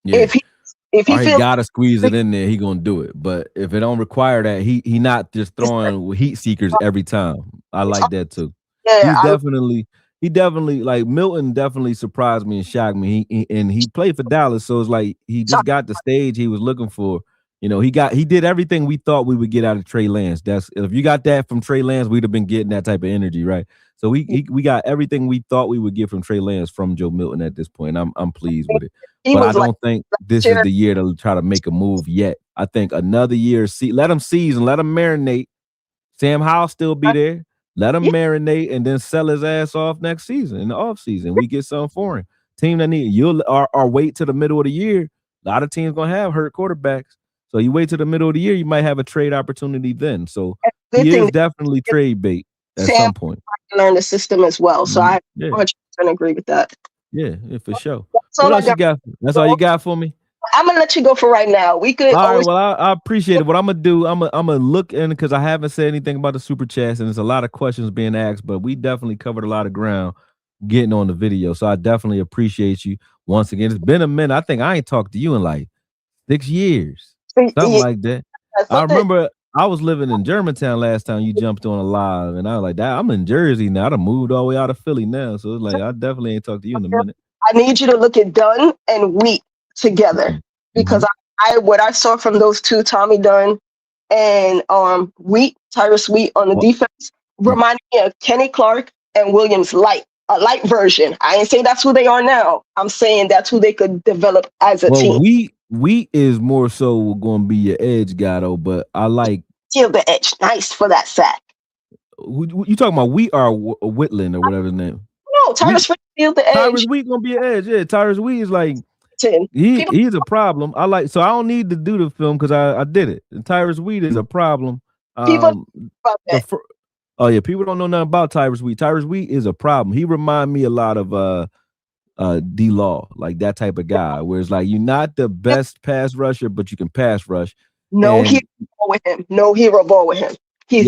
Yeah. If he feels gotta squeeze it in there, he gonna do it. But if it don't require that, he not just throwing heat seekers every time. I like that too. Yeah, he definitely like Milton definitely surprised me and shocked me. He played for Dallas, so it's like he just got the stage he was looking for. You know, he did everything we thought we would get out of Trey Lance. If you got that from Trey Lance, we'd have been getting that type of energy, right? So we got everything we thought we would get from Trey Lance from Joe Milton at this point. I'm pleased with it. But I don't think this is the year to try to make a move yet. I think another year, let him season, let him marinate. Sam Howell still be there. Let him marinate and then sell his ass off next season in the offseason. We get something for him. Team that need or wait to the middle of the year. A lot of teams gonna have hurt quarterbacks. So you wait to the middle of the year, you might have a trade opportunity then. So he is definitely trade bait at some point. Learn the system as well. So I 100% agree with that. Yeah, for sure. What else you got? That's all you got for me? I'm gonna let you go for right now. We could. All right. Well, I appreciate it. What I'm gonna do, I'm gonna look in, because I haven't said anything about the super chats, and there's a lot of questions being asked, but we definitely covered a lot of ground getting on the video. So I definitely appreciate you once again. It's been a minute. I think I ain't talked to you in like 6 years. Something like that. I I was living in Germantown last time you jumped on a live, and I was like, I'm in Jersey now. I done moved all the way out of Philly now, so it's like I definitely ain't talked to you in a minute. I need you to look at Dunn and Wheat together because what I saw from those two, Tommy Dunn and Tyrus Wheat on the defense, reminded me of Kenny Clark and Williams Light, a light version. I ain't saying that's who they are now. I'm saying that's who they could develop as a team. Wheat is more so going to be your edge guy though, but I like steal the edge. Nice for that sack. You talking about Wheat or Whitland or whatever his name? No, Tyrus Wheat steal the edge. Tyrus Wheat gonna be an edge. Yeah, Tyrus Wheat is like he's a problem. I don't need to do the film because I did it. And Tyrus Wheat is a problem. People people don't know nothing about Tyrus Wheat. Tyrus Wheat is a problem. He remind me a lot of D-Law, like that type of guy, where it's like you're not the best pass rusher, but you can pass rush. No hero ball with him. He's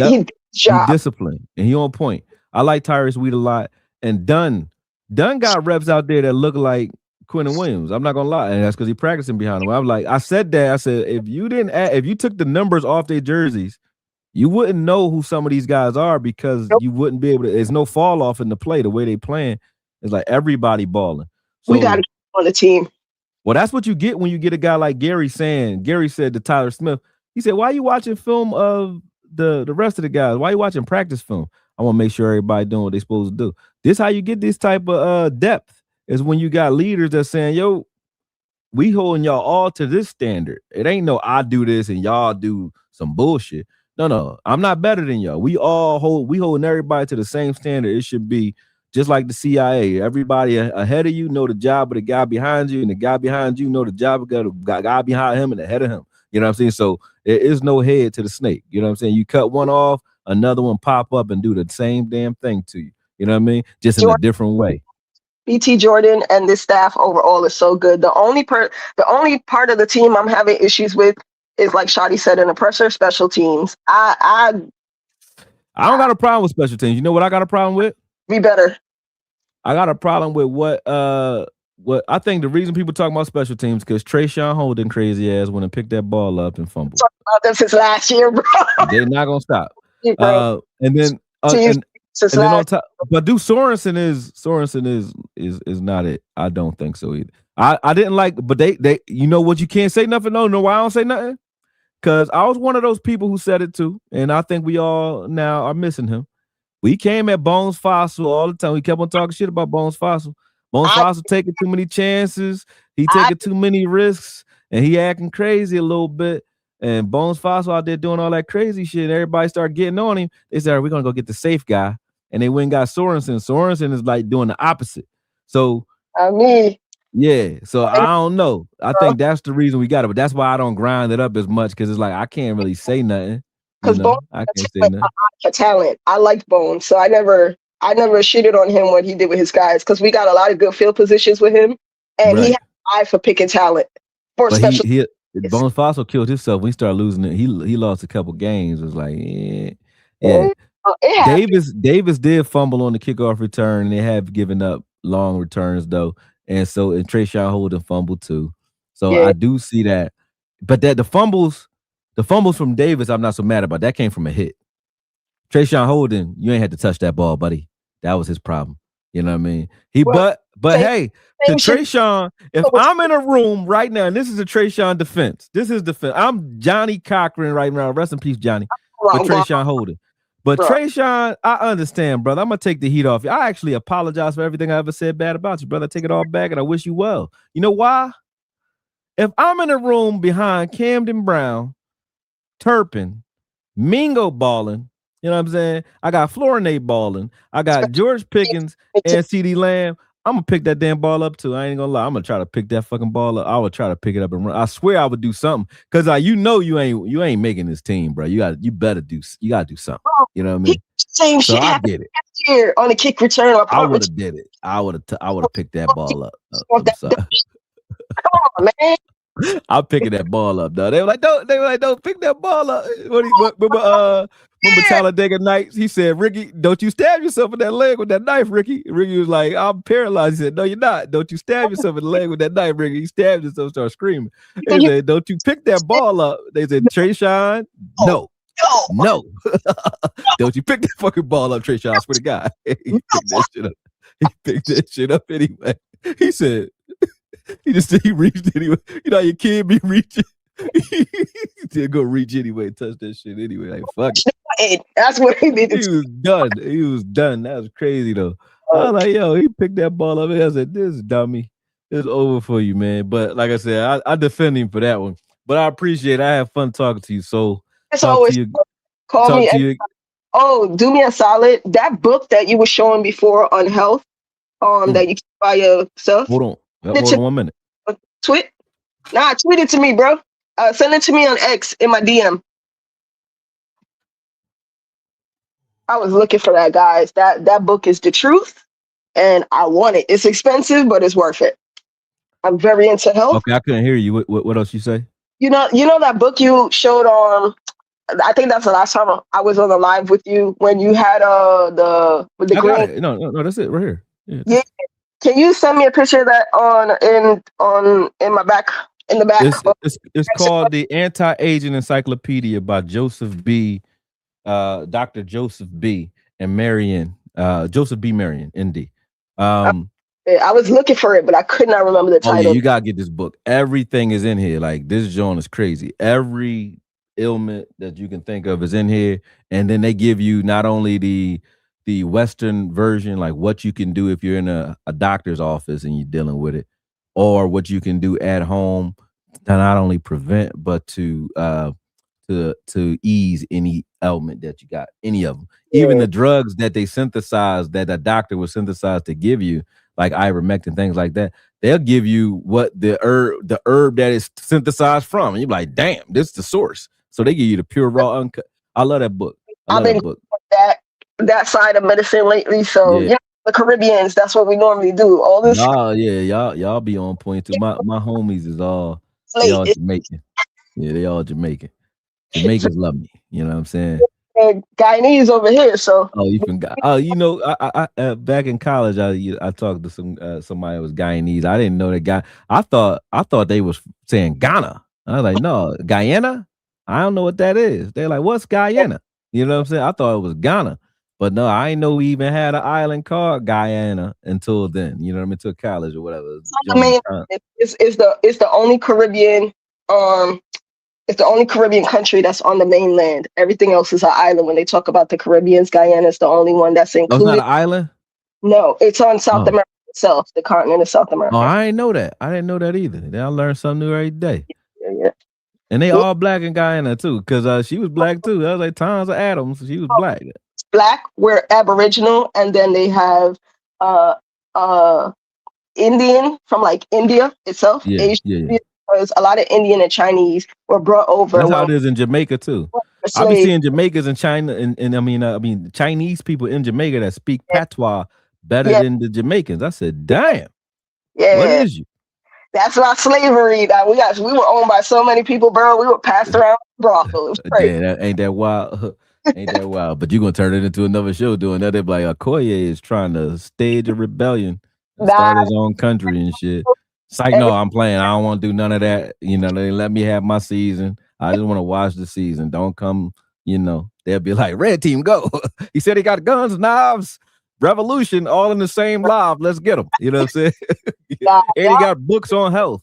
disciplined and he on point. I like Tyrus Wheat a lot. And Dunn got reps out there that look like Quentin Williams. I'm not gonna lie, and that's because he's practicing behind him. I said if you took the numbers off their jerseys, you wouldn't know who some of these guys are because you wouldn't be able to. There's no fall off in the play. The way they playing, it's like everybody balling. So, we got to get on the team. Well, that's what you get when you get a guy like Gary saying. Gary said to Tyler Smith, he said, "Why are you watching film of the rest of the guys? Why are you watching practice film? I want to make sure everybody doing what they're supposed to do." This how you get this type of depth is when you got leaders that's saying, "Yo, we holding y'all all to this standard. It ain't no I do this and y'all do some bullshit. No, I'm not better than y'all. We holding everybody to the same standard. It should be just like the CIA. Everybody ahead of you know the job of the guy behind you, and the guy behind you know the job of the guy behind him and the head of him. You know what I'm saying? So there is no head to the snake. You know what I'm saying? You cut one off, another one pop up and do the same damn thing to you. You know what I mean? Just in a different way. BT Jordan and this staff overall is so good. The only part of the team I'm having issues with is, like Shadi said, in the pressure special teams. I don't got a problem with special teams. You know what I got a problem with? Be better. I got a problem with what I think the reason people talk about special teams because Trayshawn Holden crazy ass went and picked that ball up and fumbled. Talking about them since last year, bro. They're not gonna stop. And then on top, but Sorensen is not it. I don't think so either. I didn't like, but they you know what, you can't say nothing. No, why I don't say nothing? Because I was one of those people who said it too, and I think we all now are missing him. We came at Bones Fossil all the time. We kept on talking shit about Bones Fossil. Bones Fossil taking too many chances. He taking too many risks, and he acting crazy a little bit. And Bones Fossil out there doing all that crazy shit. And everybody started getting on him. They said, we're going to go get the safe guy. And they went and got Sorensen. Sorensen is like doing the opposite. So, yeah. So I don't know. I think that's the reason we got it. But that's why I don't grind it up as much because it's like I can't really say nothing. Because Bones, I can't say nothing. Talent. I liked Bones. So I never shitted on him what he did with his guys because we got a lot of good field positions with him. And he had an eye for picking talent. For special Bones Fossil killed himself when he started losing it. He lost a couple games. It was like, yeah. Davis did fumble on the kickoff return, and they have given up long returns though. And Trayshawn Holden fumbled too. So I do see that. But the fumbles from Davis, I'm not so mad about. That came from a hit. Trayshawn Holden, you ain't had to touch that ball, buddy. That was his problem. You know what I mean? But hey, to Trayshawn, if I'm in a room right now, and this is a Trayshawn defense. This is defense. I'm Johnny Cochran right now. Rest in peace, Johnny. For Trayshawn Holden. But Trayshawn, I understand, brother. I'm gonna take the heat off you. I actually apologize for everything I ever said bad about you, brother. I take it all back, and I wish you well. You know why? If I'm in a room behind Camden Brown, Turpin, Mingo balling, you know what I'm saying? I got Florinate balling. I got George Pickens and CeeDee Lamb. I'm gonna pick that damn ball up too. I ain't gonna lie. I'm gonna try to pick that fucking ball up. I would try to pick it up and run. I swear I would do something because you ain't making this team, bro. You gotta do something. You know what I mean? Same shit happened last year on a kick return. I would have did it. I would have picked that ball up. I'm sorry. Come on, man. I'm picking that ball up, though. They were like, don't pick that ball up. Remember Talladega Nights? He said, Ricky, don't you stab yourself in that leg with that knife, Ricky. Ricky was like, I'm paralyzed. He said, no, you're not. Don't you stab yourself in the leg with that knife, Ricky. He stabbed himself, started screaming. They said, don't you pick that ball up. They said, Trayshawn, no. No. Don't you pick that fucking ball up, Trayshawn. I swear to God. He picked that shit up. He picked that shit up anyway. He said, he reached anyway. You know, your kid be reaching. He did go reach anyway, touch that shit anyway. Like, fuck it. That's what he did. He was done. He was done. That was crazy, though. I was like, yo, he picked that ball up. I said, this dummy. It's over for you, man. But like I said, I defend him for that one. But I appreciate it. I have fun talking to you. So it's always to you, call me. To you. Oh, do me a solid. That book that you were showing before on health, that you can buy yourself. Hold on 1 minute. Tweet it to me, bro. Send it to me on X in my DM. I was looking for that, guys. That book is the truth, and I want it. It's expensive, but it's worth it. I'm very into health. Okay, I couldn't hear you. What else you say? You know that book you showed on. I think that's the last time I was on the live with you when you had the green. No, that's it right here. Yeah. Can you send me a picture of that in my back in the back? It's called the Anti-Aging Encyclopedia by Joseph B. Dr. Joseph B. and Marion. Joseph B. Marion, ND. I was looking for it, but I could not remember the title. Oh, yeah, you gotta get this book. Everything is in here. Like, this joint is crazy. Every ailment that you can think of is in here, and then they give you not only the Western version, like what you can do if you're in a doctor's office and you're dealing with it, or what you can do at home to not only prevent but to ease any ailment that you got, any of them. Yeah. Even the drugs that they synthesize, that a doctor would synthesize to give you, like ivermectin, things like that, they'll give you what the herb that is synthesized from. And you're like, damn, this is the source. So they give you the pure raw uncut. I love that book. I've been that side of medicine lately. So yeah, the Caribbeans, that's what we normally do. All this. Oh yeah, y'all be on point too. My homies is all Jamaican. Yeah, they all Jamaican. Jamaicans love me. You know what I'm saying? Guyanese over here. So you forgot. I back in college, I talked to somebody who was Guyanese. I didn't know that guy. I thought they was saying Ghana. I was like, no, Guyana. I don't know what that is. They're like, what's Guyana? You know what I'm saying? I thought it was Ghana, but no, I didn't know we even had an island called Guyana until then. You know what I mean? Until college or whatever. It's the only Caribbean. It's the only Caribbean country that's on the mainland. Everything else is an island. When they talk about the Caribbeans, Guyana is the only one that's included. Oh, it's not an island? No, it's on South America itself, the continent of South America. Oh, I didn't know that. I didn't know that either. I learn something new every day. Yeah. And they all black in Guyana too, because she was black too. I was like Tons of Adams. She was black. Black, we're Aboriginal, and then they have Indian from like India itself. Asian. Because a lot of Indian and Chinese were brought over. That's how it is in Jamaica too. I be seeing Jamaicans in China, and I mean Chinese people in Jamaica that speak patois better than the Jamaicans. I said, damn. Yeah. What is you? That's why slavery. We were owned by so many people, bro. We were passed around brothel. It was crazy. Yeah, ain't that wild? Ain't that wild? But you're gonna turn it into another show doing that. They're like, Akoye is trying to stage a rebellion, start his own country and shit. It's like, no, I'm playing. I don't want to do none of that. You know, they let me have my season. I just want to watch the season. Don't come, they'll be like, red team, go. He said he got guns, knives, revolution, all in the same live. Let's get them. You know what I'm saying? And he got books on health.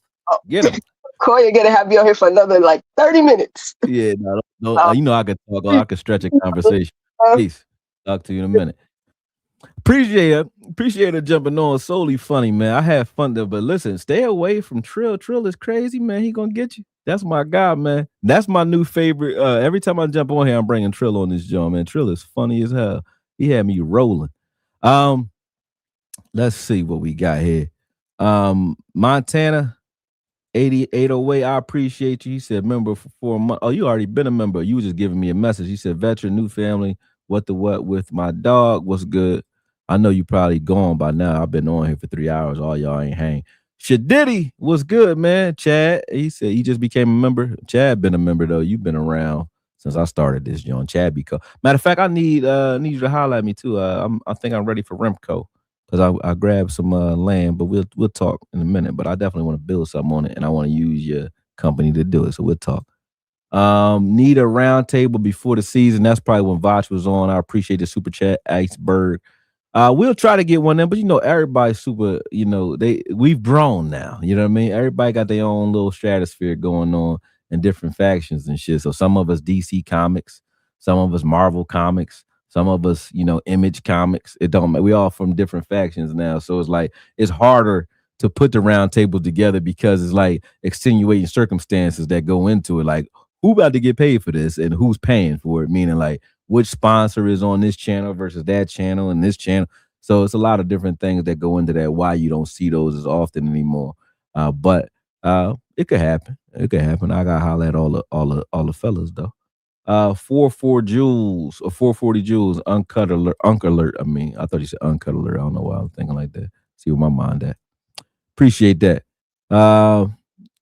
Get him. Corey, you're going to have me on here for another 30 minutes. Yeah, no, I could talk. I could stretch a conversation. Peace. Talk to you in a minute. Appreciate it jumping on. Solely funny, man. I had fun there, but listen, stay away from Trill. Trill is crazy, man. He gonna get you. That's my guy, man. That's my new favorite. Every time I jump on here, I'm bringing Trill on this joint, man. Trill is funny as hell. He had me rolling. Let's see what we got here. Montana 8808. I appreciate you. He said member for 4 months. Oh, you already been a member. You were just giving me a message. He said veteran, new family. What with my dog? What's good? I know you probably gone by now. I've been on here for 3 hours. All y'all ain't hang. Shadiddy, what's good, man? Chad, he said he just became a member. Chad been a member though. You've been around since I started this, John. Chad matter of fact, I need you to holler at me too. I think I'm ready for Remco because I grabbed some land, but we'll talk in a minute. But I definitely want to build something on it, and I want to use your company to do it. So we'll talk. Need a round table before the season. That's probably when Voch was on. I appreciate the super chat, Iceberg. We'll try to get one in, but everybody's super, we've grown now. You know what I mean? Everybody got their own little stratosphere going on in different factions and shit. So some of us DC comics, some of us Marvel comics, some of us, Image comics. It don't matter. We all from different factions now. So it's like it's harder to put the round table together because it's like extenuating circumstances that go into it. Like, who about to get paid for this and who's paying for it? Meaning, like, which sponsor is on this channel versus that channel and this channel. So it's a lot of different things that go into that, why you don't see those as often anymore. But it could happen. It could happen. I got to holler at all the fellas, though. 44 Jules or 440 Jules, uncut alert. I mean, I thought you said uncut alert. I don't know why I'm thinking like that. See where my mind at. Appreciate that.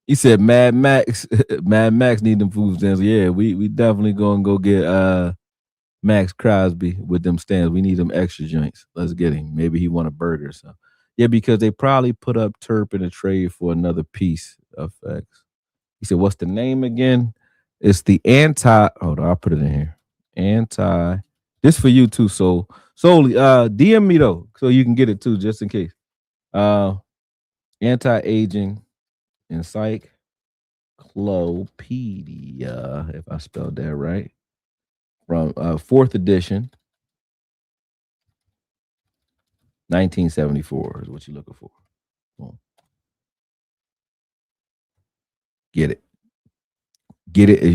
He said Mad Max. Mad Max need them food stamps. Yeah, we definitely gonna go get Max Crosby with them stamps. We need them extra joints. Let's get him. Maybe he want a burger or something. Yeah, because they probably put up Terp in a trade for another piece of facts. He said, what's the name again? It's the hold on, I'll put it in here. This for you too, so solely DM me though, so you can get it too, just in case. Anti-aging encyclopedia, if I spelled that right, from 4th edition, 1974 is what you're looking for. Boom. Get it.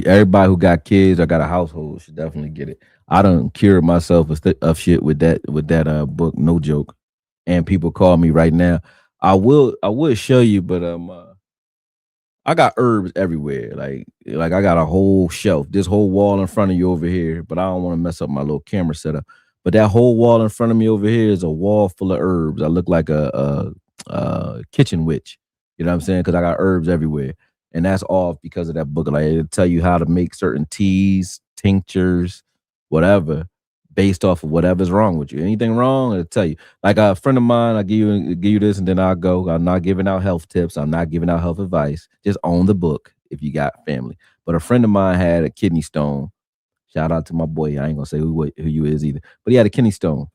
Everybody who got kids or got a household should definitely get it. I done cured myself of shit with that book, no joke. And people call me right now. I will show you, but I got herbs everywhere. Like I got a whole shelf, this whole wall in front of you over here, but I don't want to mess up my little camera setup. But that whole wall in front of me over here is a wall full of herbs. I look like a kitchen witch. You know what I'm saying? Because I got herbs everywhere. And that's all because of that book. Like, it'll tell you how to make certain teas, tinctures, whatever, based off of whatever's wrong with you. Anything wrong, it'll tell you. Like a friend of mine, I give you this, and then I'll go. I'm not giving out health tips. I'm not giving out health advice. Just own the book if you got family. But a friend of mine had a kidney stone. Shout out to my boy. I ain't gonna say who you is either. But he had a kidney stone.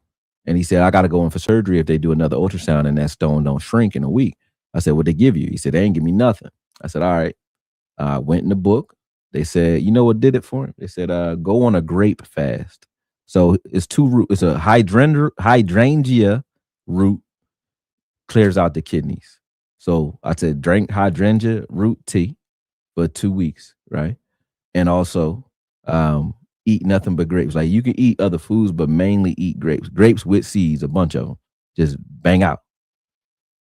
And he said, I got to go in for surgery if they do another ultrasound and that stone don't shrink in a week. I said, what'd they give you? He said, they ain't give me nothing. I said, all right. I went in the book. They said, you know what did it for him? They said, go on a grape fast. So it's 2 root. It's a hydrangea root, clears out the kidneys. So I said, drink hydrangea root tea for 2 weeks, right? And also eat nothing but grapes. Like, you can eat other foods, but mainly eat grapes. Grapes with seeds, a bunch of them. Just bang out.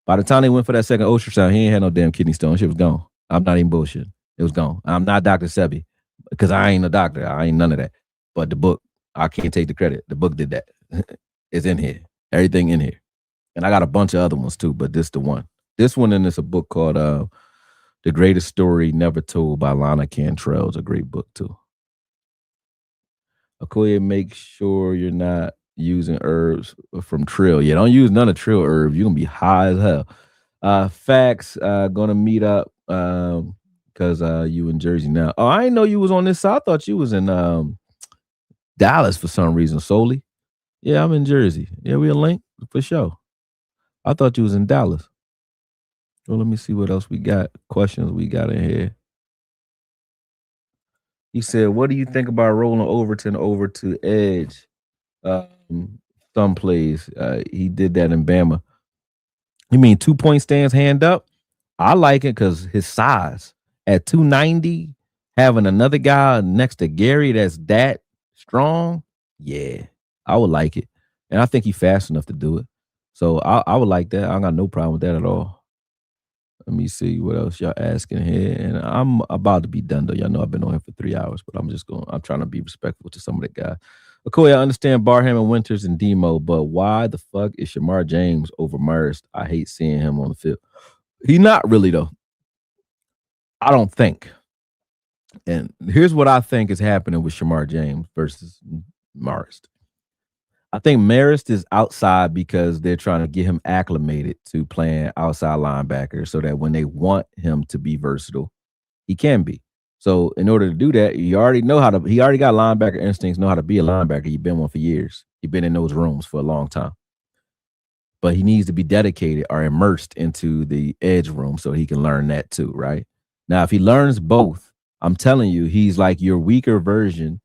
By the time they went for that second ultrasound, he ain't had no damn kidney stone. Shit was gone. I'm not even bullshit. It was gone. I'm not Dr. Sebi because I ain't a doctor. I ain't none of that. But the book, I can't take the credit. The book did that. It's in here. Everything in here. And I got a bunch of other ones too, but this the one. This one, and it's a book called The Greatest Story Never Told by Lana Cantrell. It's a great book too. Akoye, make sure you're not using herbs from Trill. Yeah, don't use none of Trill herbs. You're going to be high as hell. Facts, gonna meet up because you in Jersey now. Oh, I didn't know you was on this side. I thought you was in Dallas for some reason solely. Yeah, I'm in Jersey. Yeah, we'll link for sure. I thought you was in Dallas. Well, let me see what else we got. Questions we got in here. He said, what do you think about rolling Overton over to edge? Some plays. He did that in Bama. You mean 2-point stance hand up? I like it because his size at 290, having another guy next to Gary that's that strong. Yeah, I would like it. And I think he's fast enough to do it. So I would like that. I got no problem with that at all. Let me see what else y'all asking here. And I'm about to be done though. Y'all know I've been on here for 3 hours, but I'm trying to be respectful to some of the guys. Akoye, I understand Barham and Winters and Demo, but why the fuck is Shamar James over Marist? I hate seeing him on the field. He's not really though. I don't think. And here's what I think is happening with Shamar James versus Marist. I think Marist is outside because they're trying to get him acclimated to playing outside linebacker so that when they want him to be versatile, he can be. So in order to do that, he already got linebacker instincts, know how to be a linebacker. You've been one for years. You've been in those rooms for a long time. But he needs to be dedicated or immersed into the edge room so he can learn that too, right? Now, if he learns both, I'm telling you, he's like your weaker version.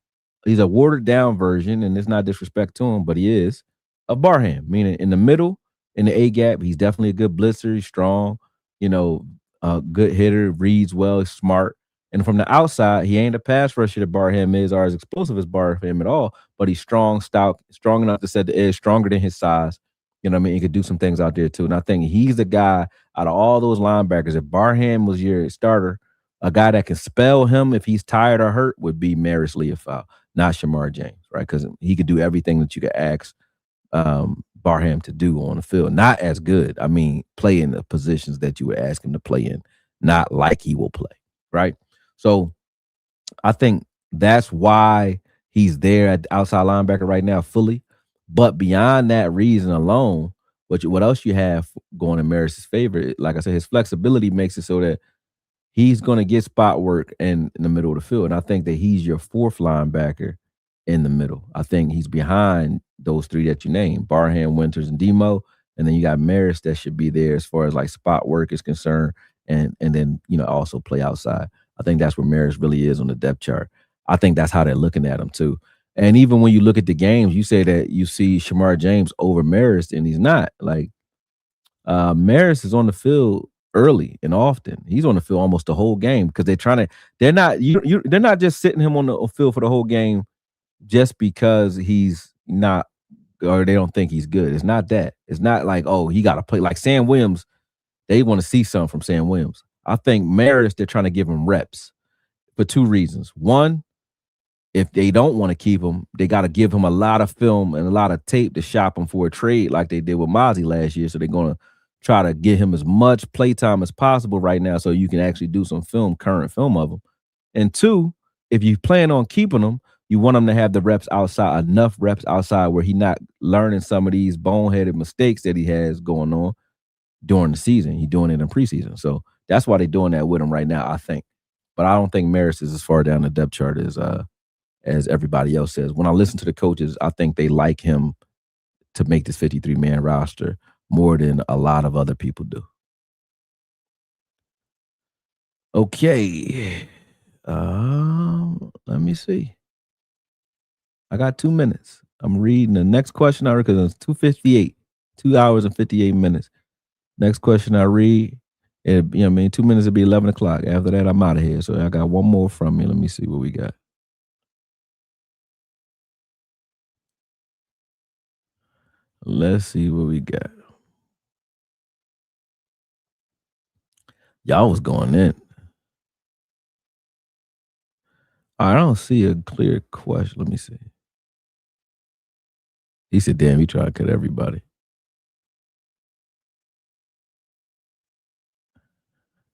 He's a watered down version, and it's not disrespect to him, but he is a Barham, meaning in the middle, in the A gap, he's definitely a good blitzer. He's strong, a good hitter, reads well, he's smart. And from the outside, he ain't a pass rusher that Barham is or as explosive as Barham at all, but he's strong, stout, strong enough to set the edge, stronger than his size. You know what I mean? He could do some things out there too. And I think he's the guy out of all those linebackers. If Barham was your starter, a guy that can spell him if he's tired or hurt would be Maris Leofau, not Shamar James, right? Because he could do everything that you could ask Barham to do on the field. Not as good. I mean, play in the positions that you would ask him to play in, not like he will play, right? So I think that's why he's there at outside linebacker right now fully. But beyond that reason alone, what else you have going in Maris's favor? Like I said, his flexibility makes it so that he's going to get spot work in the middle of the field. And I think that he's your fourth linebacker in the middle. I think he's behind those three that you named, Barham, Winters, and Demo. And then you got Maris that should be there as far as like spot work is concerned. And then, also play outside. I think that's where Maris really is on the depth chart. I think that's how they're looking at him too. And even when you look at the games, you say that you see Shamar James over Maris, and he's not. Like Maris is on the field early and often. He's on the field almost the whole game because they're not just sitting him on the field for the whole game just because he's not or they don't think he's good. It's not that. It's not like, oh, he got to play like Sam Williams. They want to see something from Sam Williams. I think Maris, they're trying to give him reps for two reasons. One, if they don't want to keep him, they got to give him a lot of film and a lot of tape to shop him for a trade like they did with Mozzie last year. So they're going to try to get him as much playtime as possible right now so you can actually do some current film of him. And two, if you plan on keeping him, you want him to have the reps outside, enough reps outside where he's not learning some of these boneheaded mistakes that he has going on during the season. He's doing it in preseason. So that's why they're doing that with him right now, I think. But I don't think Maris is as far down the depth chart as everybody else says. When I listen to the coaches, I think they like him to make this 53-man roster more than a lot of other people do. Okay. Let me see. I got 2 minutes. I'm reading the next question I read because it's 2:58, 2 hours and 58 minutes. Next question I read, 2 minutes will be 11 o'clock. After that, I'm out of here. So I got one more from you. Let me see what we got. Let's see what we got. Y'all was going in. I don't see a clear question. Let me see. He said, damn, he tried to cut everybody.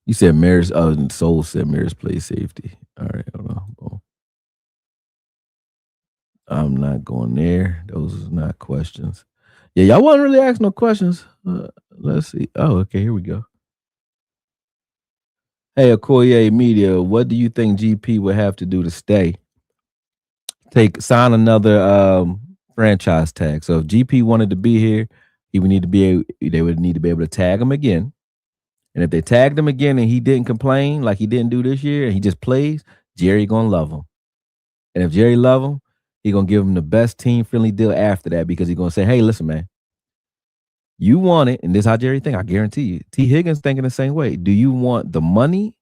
You said Maris, Soul said Maris plays safety. All right, hold on. Boom. I'm not going there. Those are not questions. Yeah, y'all wasn't really asking no questions. Let's see. Oh, okay, here we go. Hey, Akoye Media, what do you think GP would have to do to stay? Sign another franchise tag. So if GP wanted to be here, they would need to be able to tag him again. And if they tagged him again and he didn't complain like he didn't do this year and he just plays, Jerry gonna love him. And if Jerry love him, he gonna give him the best team-friendly deal after that because he's gonna say, hey, listen, man, you want it, and this is how Jerry think, I guarantee you. T. Higgins thinking the same way. Do you want the money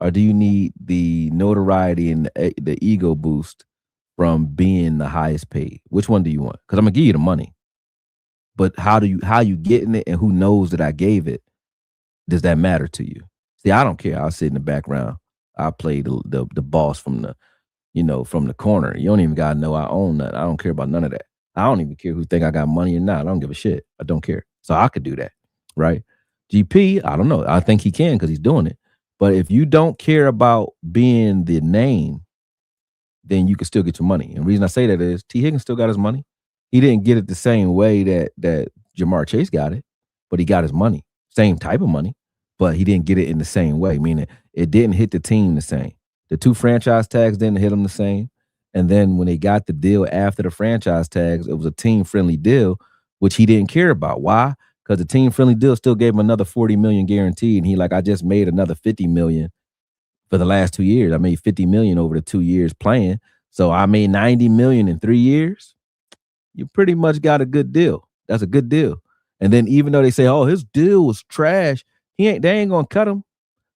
or do you need the notoriety and the ego boost from being the highest paid? Which one do you want? Because I'm gonna give you the money. But how you getting it and who knows that I gave it? Does that matter to you? See, I don't care. I'll sit in the background. I play the boss from the corner. You don't even gotta know I own that. I don't care about none of that. I don't even care who think I got money or not. I don't give a shit. I don't care. So I could do that, right? GP, I don't know. I think he can because he's doing it. But if you don't care about being the name, then you can still get your money. And the reason I say that is T. Higgins still got his money. He didn't get it the same way that Jamar Chase got it, but he got his money. Same type of money, but he didn't get it in the same way, meaning it didn't hit the team the same. The 2 franchise tags didn't hit him the same. And then when they got the deal after the franchise tags, it was a team-friendly deal, which he didn't care about. Why? Because the team-friendly deal still gave him another $40 million guaranteed. And he like, I just made another $50 million for the last 2 years. I made $50 million over the 2 years playing. So I made $90 million in 3 years. You pretty much got a good deal. That's a good deal. And then even though they say, oh, his deal was trash, they ain't gonna cut him.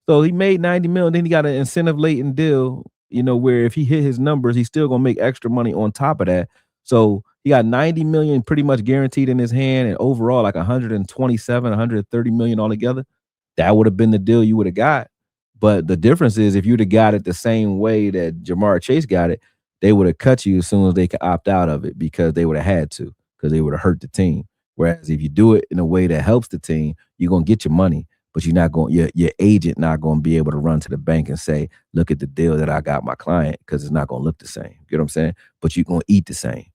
So he made $90 million. Then he got an incentive laden deal, where if he hit his numbers, he's still gonna make extra money on top of that. So he got $90 million pretty much guaranteed in his hand, and overall like 127, 130 million altogether. That would have been the deal you would have got. But the difference is if you'd have got it the same way that Jamar Chase got it, they would have cut you as soon as they could opt out of it because they would have had to, because they would have hurt the team. Whereas if you do it in a way that helps the team, you're going to get your money, but you're not going, your agent not going to be able to run to the bank and say, look at the deal that I got my client, because it's not going to look the same. You know what I'm saying? But you're going to eat the same.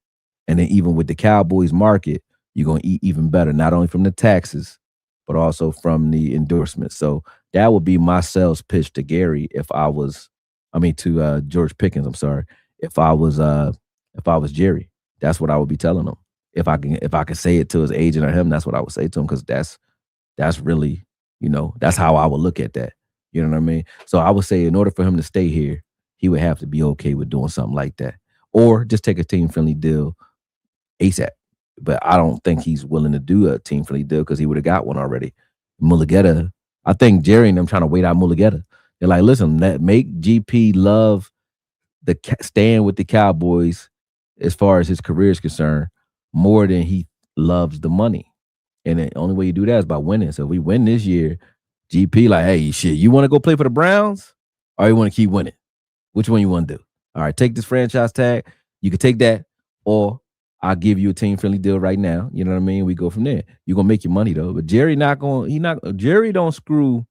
And then even with the Cowboys market, you're going to eat even better, not only from the taxes, but also from the endorsements. So that would be my sales pitch to Gary to George Pickens, I'm sorry. If I was Jerry, that's what I would be telling him. If I can say it to his agent or him, that's what I would say to him, because that's really, that's how I would look at that. You know what I mean? So I would say in order for him to stay here, he would have to be okay with doing something like that. Or just take a team-friendly deal ASAP. But I don't think he's willing to do a team-friendly deal because he would have got one already. Mulugeta, I think Jerry and them trying to wait out Mulugeta. They're like, listen, make GP love staying with the Cowboys as far as his career is concerned more than he loves the money. And the only way you do that is by winning. So if we win this year, GP like, hey, shit, you want to go play for the Browns or you want to keep winning? Which one you want to do? All right, take this franchise tag. You can take that, or I'll give you a team-friendly deal right now. You know what I mean? We go from there. You're going to make your money, though. But Jerry Jerry don't screw,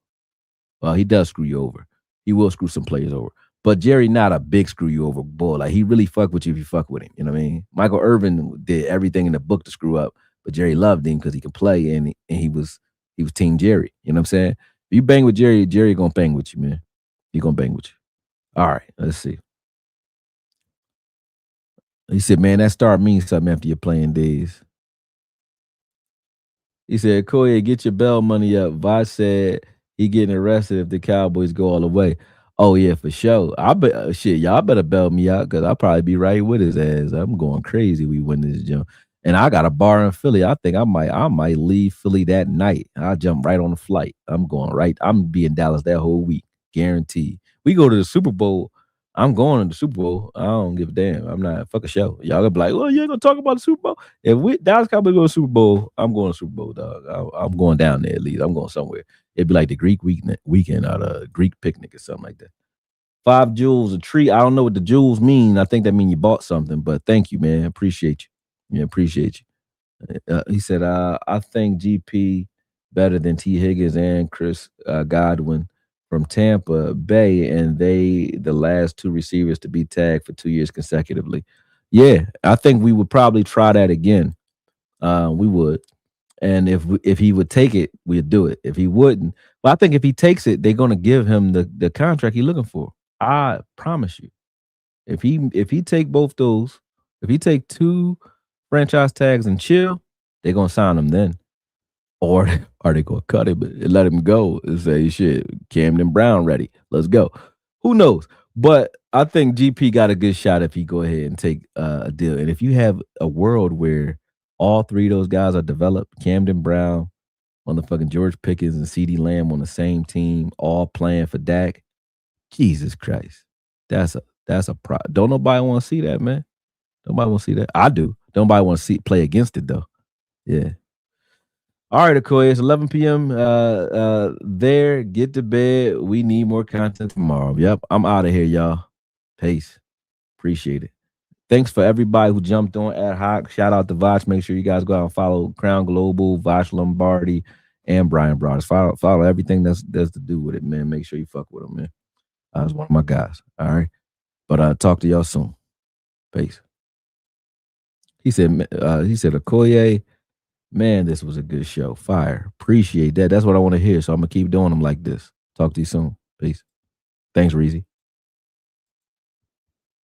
well, he does screw you over. He will screw some players over. But Jerry not a big screw you over bull. Like, he really fuck with you if you fuck with him. You know what I mean? Michael Irvin did everything in the book to screw up, but Jerry loved him because he could play, and he was Team Jerry. You know what I'm saying? If you bang with Jerry, Jerry gonna bang with you, man. He gonna bang with you. All right, let's see. He said, man, that start means something after your playing days. He said, Akoye, get your bail money up. Voch said he getting arrested if the Cowboys go all the way. Oh, yeah, for sure. Y'all better bail me out because I'll probably be right with his ass. I'm going crazy. We win this jump. And I got a bar in Philly. I think I might leave Philly that night. I'll jump right on the flight. I'm going right. I'm be in Dallas that whole week, guaranteed. We go to the Super Bowl. I'm going to the Super Bowl. I don't give a damn. I'm not fuck a show. Y'all gonna be like, well, you ain't gonna talk about the Super Bowl. If Dallas Cowboys go to the Super Bowl, I'm going to the Super Bowl, dog. I'm going down there at least. I'm going somewhere. It'd be like the Greek weekend or the Greek picnic or something like that. 5 jewels a tree. I don't know what the jewels mean. I think that means you bought something, but thank you, man. Appreciate you. Yeah, appreciate you. He said, I think GP better than T. Higgins and Chris Godwin from Tampa Bay, and the last 2 receivers to be tagged for 2 years consecutively. Yeah, I think we would probably try that again. We would. And if he would take it, we'd do it. If he wouldn't, but I think if he takes it, they're gonna give him the contract he's looking for. I promise you. If he take both those, if he take 2 franchise tags and chill, they're gonna sign him then. Or are they gonna cut him and let him go and say, shit, Camden Brown ready. Let's go. Who knows? But I think GP got a good shot if he go ahead and take a deal. And if you have a world where all 3 of those guys are developed, Camden Brown, motherfucking George Pickens, and CeeDee Lamb on the same team, all playing for Dak, Jesus Christ. That's a pro. Don't nobody want to see that, man. Nobody want to see that. I do. Nobody want to play against it, though. Yeah. All right, Akoye, it's 11 p.m. There, get to bed. We need more content tomorrow. Yep, I'm out of here, y'all. Peace. Appreciate it. Thanks for everybody who jumped on ad hoc. Shout out to Voch. Make sure you guys go out and follow Crown Global, Voch Lombardi, and Brian Broaders. Follow everything that's to do with it, man. Make sure you fuck with them, man. That's one of my guys. All right. But talk to y'all soon. Peace. He said, Akoye, man, this was a good show. Fire. Appreciate that. That's what I want to hear. So I'm going to keep doing them like this. Talk to you soon. Peace. Thanks, Reezy.